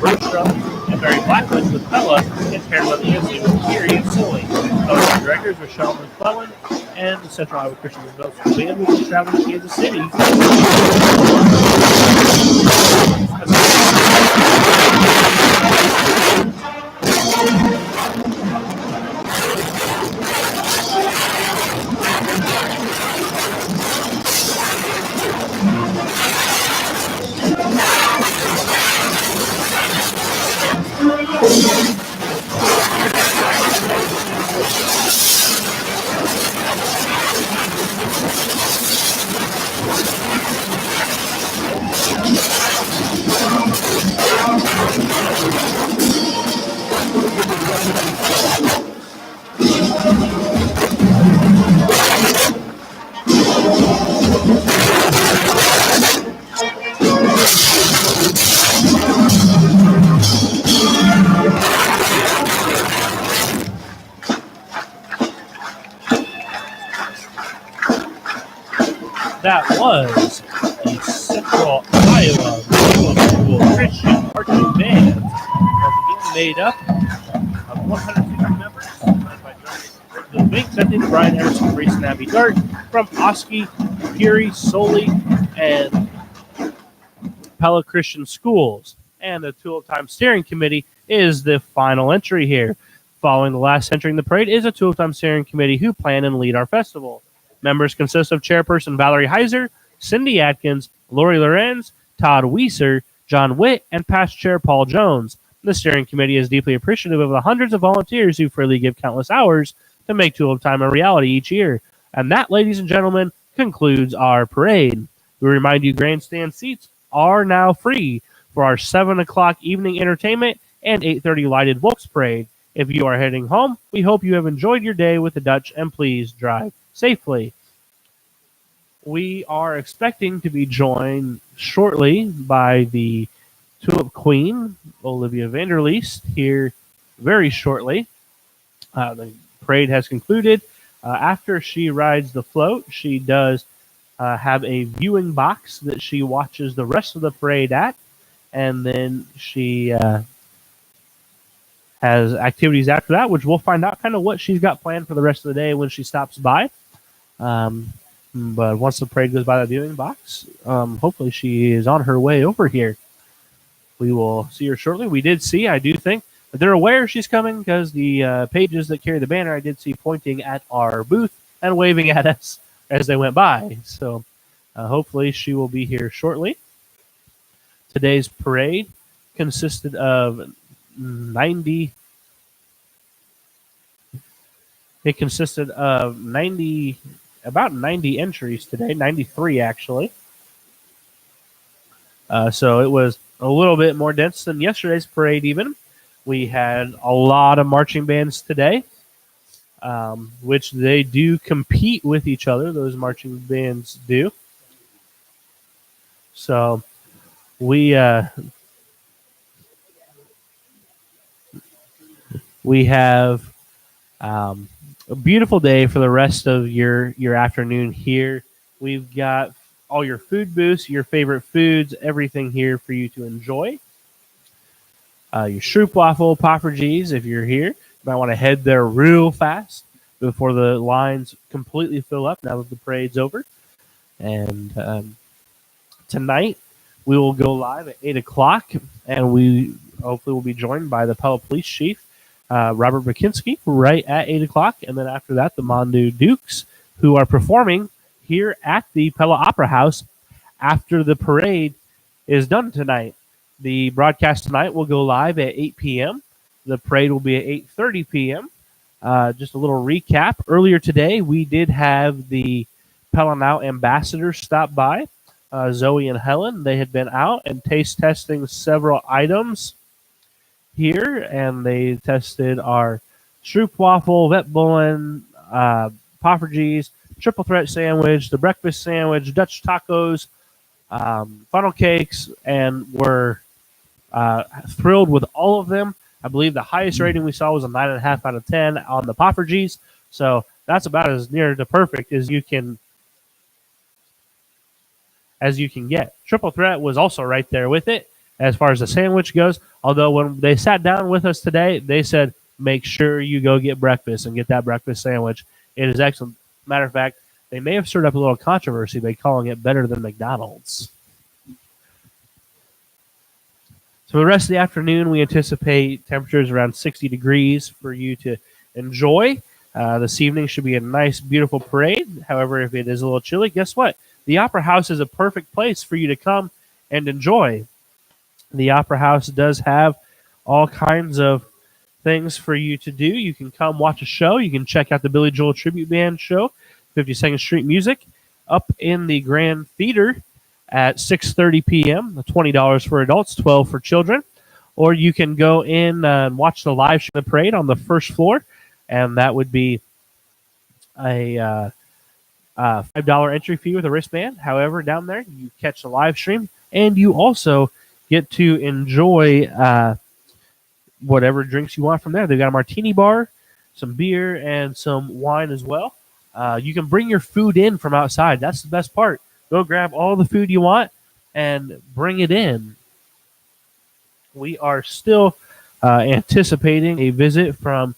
Bergstrom, and Barry Blackman with Pella, and Carolyn Ansley with Kiri and Sully. Program directors are Sean McClellan, and the Central Iowa Christian Middle School Band will be traveling to Kansas City. That was the Central Iowa Middle School Christian Marching Band, made up of 150 members, led by Bill Binks, Anthony Brian Emerson, Grace and Abby Dart, from Oski, Curie, Soli, and Pella Christian Schools. And the Tulip Time Steering Committee is the final entry here. Following the last entry in the parade is a Tulip Time Steering Committee who plan and lead our festival. Members consist of Chairperson Valerie Heiser, Cindy Atkins, Lori Lorenz, Todd Weiser, John Witt, and past Chair Paul Jones. The steering committee is deeply appreciative of the hundreds of volunteers who freely give countless hours to make Tulip Time a reality each year. And that, ladies and gentlemen, concludes our parade. We remind you grandstand seats are now free for our 7 o'clock evening entertainment and 8:30 lighted Volks Parade. If you are heading home, we hope you have enjoyed your day with the Dutch, and please drive safely. We are expecting to be joined shortly by the Tulip Queen, Olivia Vanderleest, here very shortly. The parade has concluded. After she rides the float, she does have a viewing box that she watches the rest of the parade at, and then she has activities after that, which we'll find out kind of what she's got planned for the rest of the day when she stops by. But once the parade goes by the viewing box, hopefully she is on her way over here. We will see her shortly. We did see, I do think, that they're aware she's coming because the pages that carry the banner I did see pointing at our booth and waving at us as they went by. So hopefully she will be here shortly. Today's parade consisted of 90. It consisted of about 90 entries today, 93 actually. So it was a little bit more dense than yesterday's parade even. We had a lot of marching bands today, which they do compete with each other. Those marching bands do. So we have a beautiful day for the rest of your afternoon here. We've got all your food booths, your favorite foods, everything here for you to enjoy. Your Stroopwafel, Poffertjes, if you're here, you might want to head there real fast before the lines completely fill up now that the parade's over. And tonight we will go live at 8 o'clock, and we hopefully will be joined by the Pella Police Chief, Robert McKinsky, right at 8 o'clock. And then after that, the Mondu Dukes, who are performing here at the Pella Opera House after the parade is done tonight. The broadcast tonight will go live at 8 p.m. The parade will be at 8:30 p.m. Just a little recap. Earlier today, we did have the Pella Now ambassadors stop by, Zoe and Helen. They had been out and taste testing several items here, and they tested our Stroopwafel, Vetbullen, Poffertjes, triple threat sandwich, the breakfast sandwich, Dutch tacos, funnel cakes, and were thrilled with all of them. I believe the highest rating we saw was a 9.5 out of 10 on the Poffergies. So that's about as near to perfect as you can get. Triple Threat was also right there with it as far as the sandwich goes. Although when they sat down with us today, they said, make sure you go get breakfast and get that breakfast sandwich. It is excellent. Matter of fact, they may have stirred up a little controversy by calling it better than McDonald's. So for the rest of the afternoon, we anticipate temperatures around 60 degrees for you to enjoy. This evening should be a nice, beautiful parade. However, if it is a little chilly, guess what? The Opera House is a perfect place for you to come and enjoy. The Opera House does have all kinds of things for you to do. You can come watch a show. You can check out the Billy Joel Tribute Band show, 52nd Street Music, up in the Grand Theater at 6:30 p.m. $20 for adults, $12 for children. Or you can go in and watch the live show of the parade on the first floor, and that would be a $5 entry fee with a wristband. However, down there you catch the live stream, and you also get to enjoy whatever drinks you want from there. They've got a martini bar, some beer, and some wine as well. You can bring your food in from outside. That's the best part. Go grab all the food you want and bring it in. We are still anticipating a visit from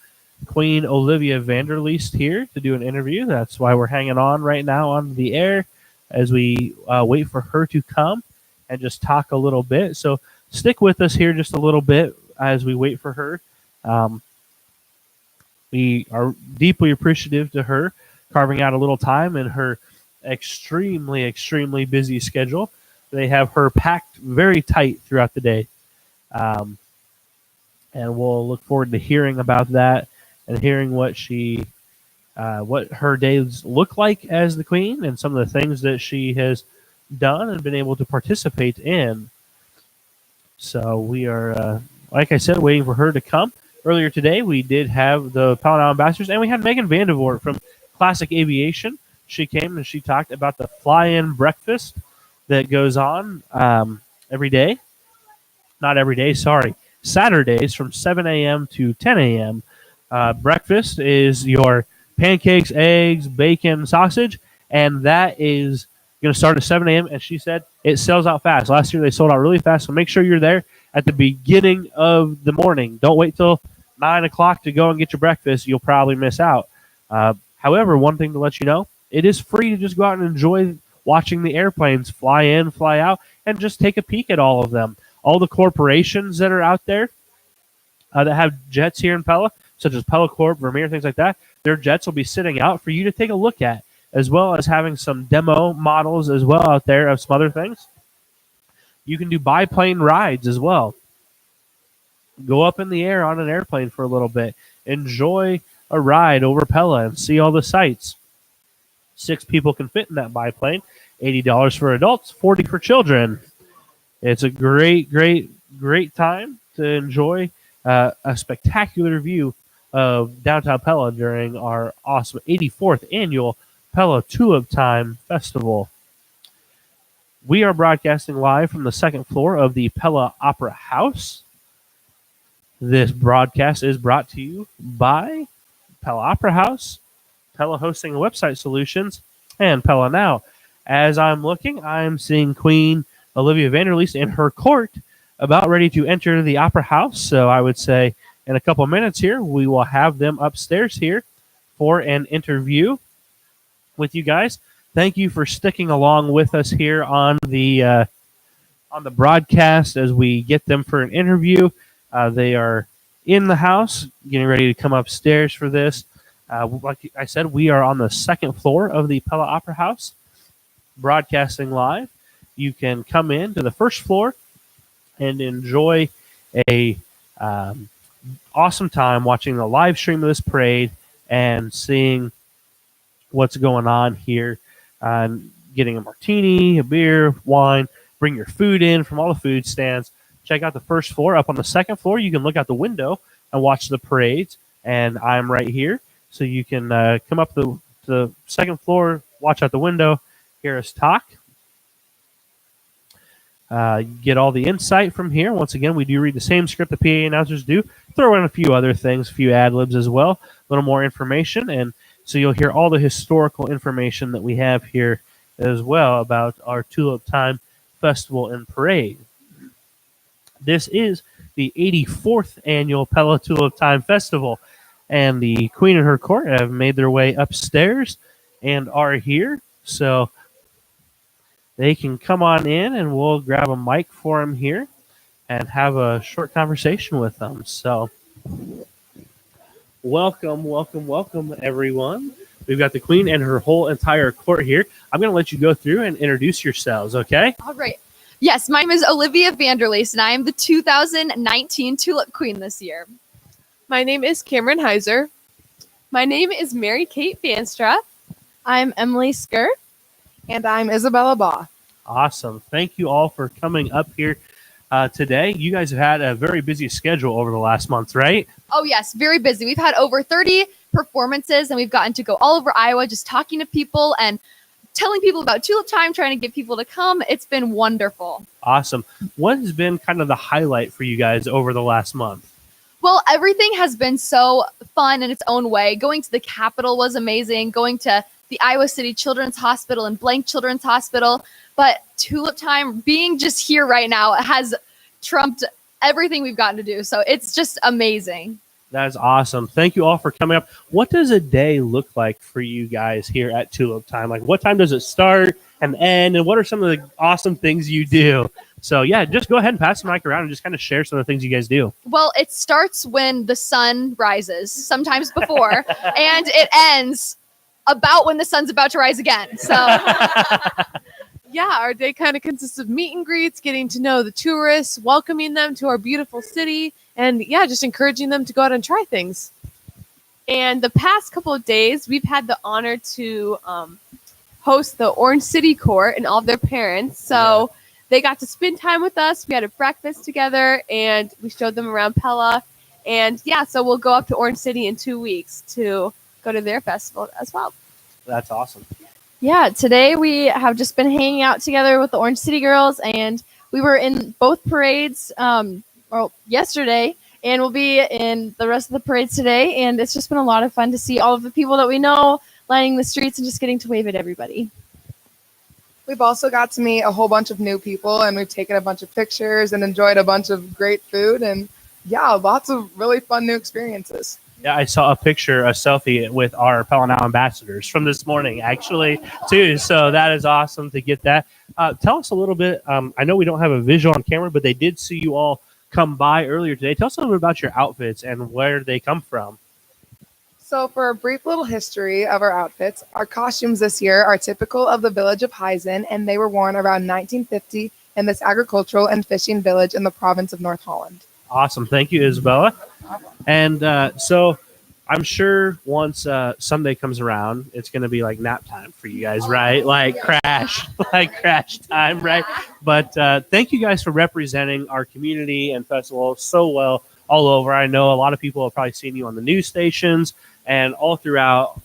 Queen Olivia Vanderleest here to do an interview. That's why we're hanging on right now on the air as we wait for her to come and just talk a little bit. So stick with us here just a little bit as we wait for her. We are deeply appreciative to her carving out a little time in her extremely, extremely busy schedule. They have her packed very tight throughout the day. And we'll look forward to hearing about that and hearing what her days look like as the Queen and some of the things that she has done and been able to participate in. So we are, like I said, waiting for her to come. Earlier today, we did have the Paladin Ambassadors, and we had Megan Vandervoort from Classic Aviation. She came and she talked about the fly-in breakfast that goes on every day. Not every day, sorry. Saturdays from 7 a.m. to 10 a.m. Breakfast is your pancakes, eggs, bacon, sausage, and that is going to start at 7 a.m. And she said it sells out fast. Last year they sold out really fast, so make sure you're there at the beginning of the morning. Don't wait till 9 o'clock to go and get your breakfast. You'll probably miss out. However, one thing to let you know, it is free to just go out and enjoy watching the airplanes fly in, fly out, and just take a peek at all of them. All the corporations that are out there that have jets here in Pella, such as Pella Corp, Vermeer, things like that, their jets will be sitting out for you to take a look at, as well as having some demo models as well out there of some other things. You can do biplane rides as well. Go up in the air on an airplane for a little bit. Enjoy a ride over Pella and see all the sights. 6 people can fit in that biplane. $80 for adults, $40 for children. It's a great, great, great time to enjoy a spectacular view of downtown Pella during our awesome 84th annual Pella Tulip Time Festival. We are broadcasting live from the second floor of the Pella Opera House. This broadcast is brought to you by Pella Opera House, Pella Hosting and Website Solutions, and Pella Now. As I'm looking, I'm seeing Queen Olivia Vanderleest in her court about ready to enter the Opera House. So I would say in a couple minutes here, we will have them upstairs here for an interview with you guys. Thank you for sticking along with us here on the broadcast as we get them for an interview. They are in the house, getting ready to come upstairs for this. Like I said, we are on the second floor of the Pella Opera House, broadcasting live. You can come in to the first floor and enjoy a awesome time watching the live stream of this parade and seeing what's going on here. Getting a martini, a beer, wine. Bring your food in from all the food stands. Check out the first floor. Up on the second floor, you can look out the window and watch the parades. And I'm right here, so you can come up to the second floor, watch out the window, hear us talk. get all the insight from here. Once again, we do read the same script the PA announcers do. Throw in a few other things, a few ad libs as well, a little more information, and so you'll hear all the historical information that we have here as well about our Tulip Time Festival and Parade. This is the 84th annual Pella Tulip Time Festival, and the Queen and her court have made their way upstairs and are here. So they can come on in, and we'll grab a mic for them here and have a short conversation with them. So welcome, everyone. We've got the Queen and her whole entire court here. I'm going to let you go through and introduce yourselves, okay? All right. Yes, my name is Olivia Vanderleest, and I am the 2019 Tulip Queen this year. My name is Cameron Heiser. My name is Mary Kate Vanstra. I'm Emily Skur. And I'm Isabella Baugh. Awesome. Thank you all for coming up here today. You guys have had a very busy schedule over the last month, right? Oh, yes, very busy. We've had over 30 performances, and we've gotten to go all over Iowa just talking to people and telling people about Tulip Time, trying to get people to come. It's been wonderful. Awesome. What has been kind of the highlight for you guys over the last month? Well, everything has been so fun in its own way. Going to the Capitol was amazing. Going to the Iowa City Children's Hospital and Blank Children's Hospital. But Tulip Time, being just here right now, has trumped everything we've gotten to do. So it's just amazing. That is awesome. Thank you all for coming up. What does a day look like for you guys here at Tulip Time? Like, what time does it start and end? And what are some of the awesome things you do? So, yeah, just go ahead and pass the mic around and just kind of share some of the things you guys do. Well, it starts when the sun rises, sometimes before, and it ends about when the sun's about to rise again. So, Yeah, our day kind of consists of meet and greets, getting to know the tourists, welcoming them to our beautiful city, and yeah, just encouraging them to go out and try things. And the past couple of days, we've had the honor to host the Orange City Court and all of their parents. So they got to spend time with us. We had a breakfast together, and we showed them around Pella. And yeah, so we'll go up to Orange City in 2 weeks to go to their festival as well. That's awesome. Yeah, today we have just been hanging out together with the Orange City girls, and we were in both parades yesterday, and we'll be in the rest of the parades today. And it's just been a lot of fun to see all of the people that we know lining the streets and just getting to wave at everybody. We've also got to meet a whole bunch of new people, and we've taken a bunch of pictures and enjoyed a bunch of great food. And yeah, lots of really fun new experiences. Yeah, I saw a selfie with our Pella Now ambassadors from this morning, actually, too. So that is awesome to get that. Tell us a little bit. I know we don't have a visual on camera, but they did see you all come by earlier today. Tell us a little bit about your outfits and where they come from. So for a brief little history of our outfits, our costumes this year are typical of the village of Heisen, and they were worn around 1950 in this agricultural and fishing village in the province of North Holland. Awesome. Thank you, Isabella. And so I'm sure once Sunday comes around, it's going to be like nap time for you guys, right? Like crash time, right? But thank you guys for representing our community and festival so well all over. I know a lot of people have probably seen you on the news stations and all throughout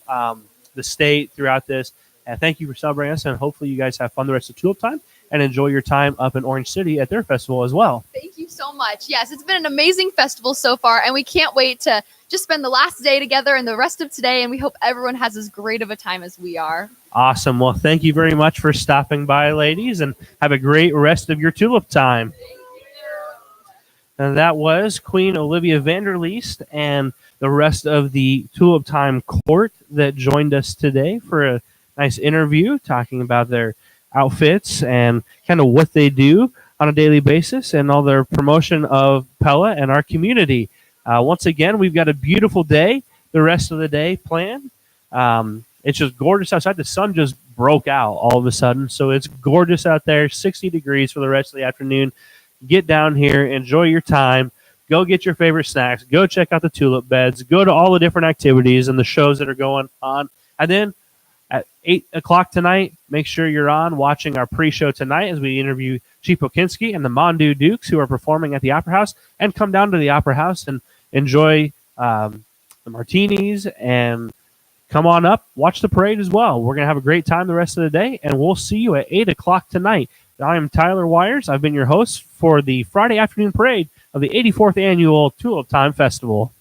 the state throughout this. And thank you for celebrating us, and hopefully you guys have fun the rest of Tulip Time and enjoy your time up in Orange City at their festival as well. Thank you so much. Yes, it's been an amazing festival so far, and we can't wait to just spend the last day together and the rest of today, and we hope everyone has as great of a time as we are. Awesome. Well, thank you very much for stopping by, ladies, and have a great rest of your Tulip Time. And that was Queen Olivia Vanderleest and the rest of the Tulip Time court that joined us today for a nice interview talking about their outfits and kind of what they do on a daily basis and all their promotion of Pella and our community. Once again, we've got a beautiful day the rest of the day planned. It's just gorgeous outside. The sun just broke out all of a sudden, so it's gorgeous out there, 60 degrees for the rest of the afternoon. Get down here, enjoy your time, go get your favorite snacks, go check out the tulip beds, go to all the different activities and the shows that are going on. And then at 8 o'clock tonight, make sure you're on watching our pre-show tonight as we interview Chief Okinski and the Mondu Dukes, who are performing at the Opera House, and come down to the Opera House and enjoy the martinis and come on up, watch the parade as well. We're going to have a great time the rest of the day, and we'll see you at 8 o'clock tonight. I am Tyler Wires. I've been your host for the Friday afternoon parade of the 84th annual Tulip Time Festival.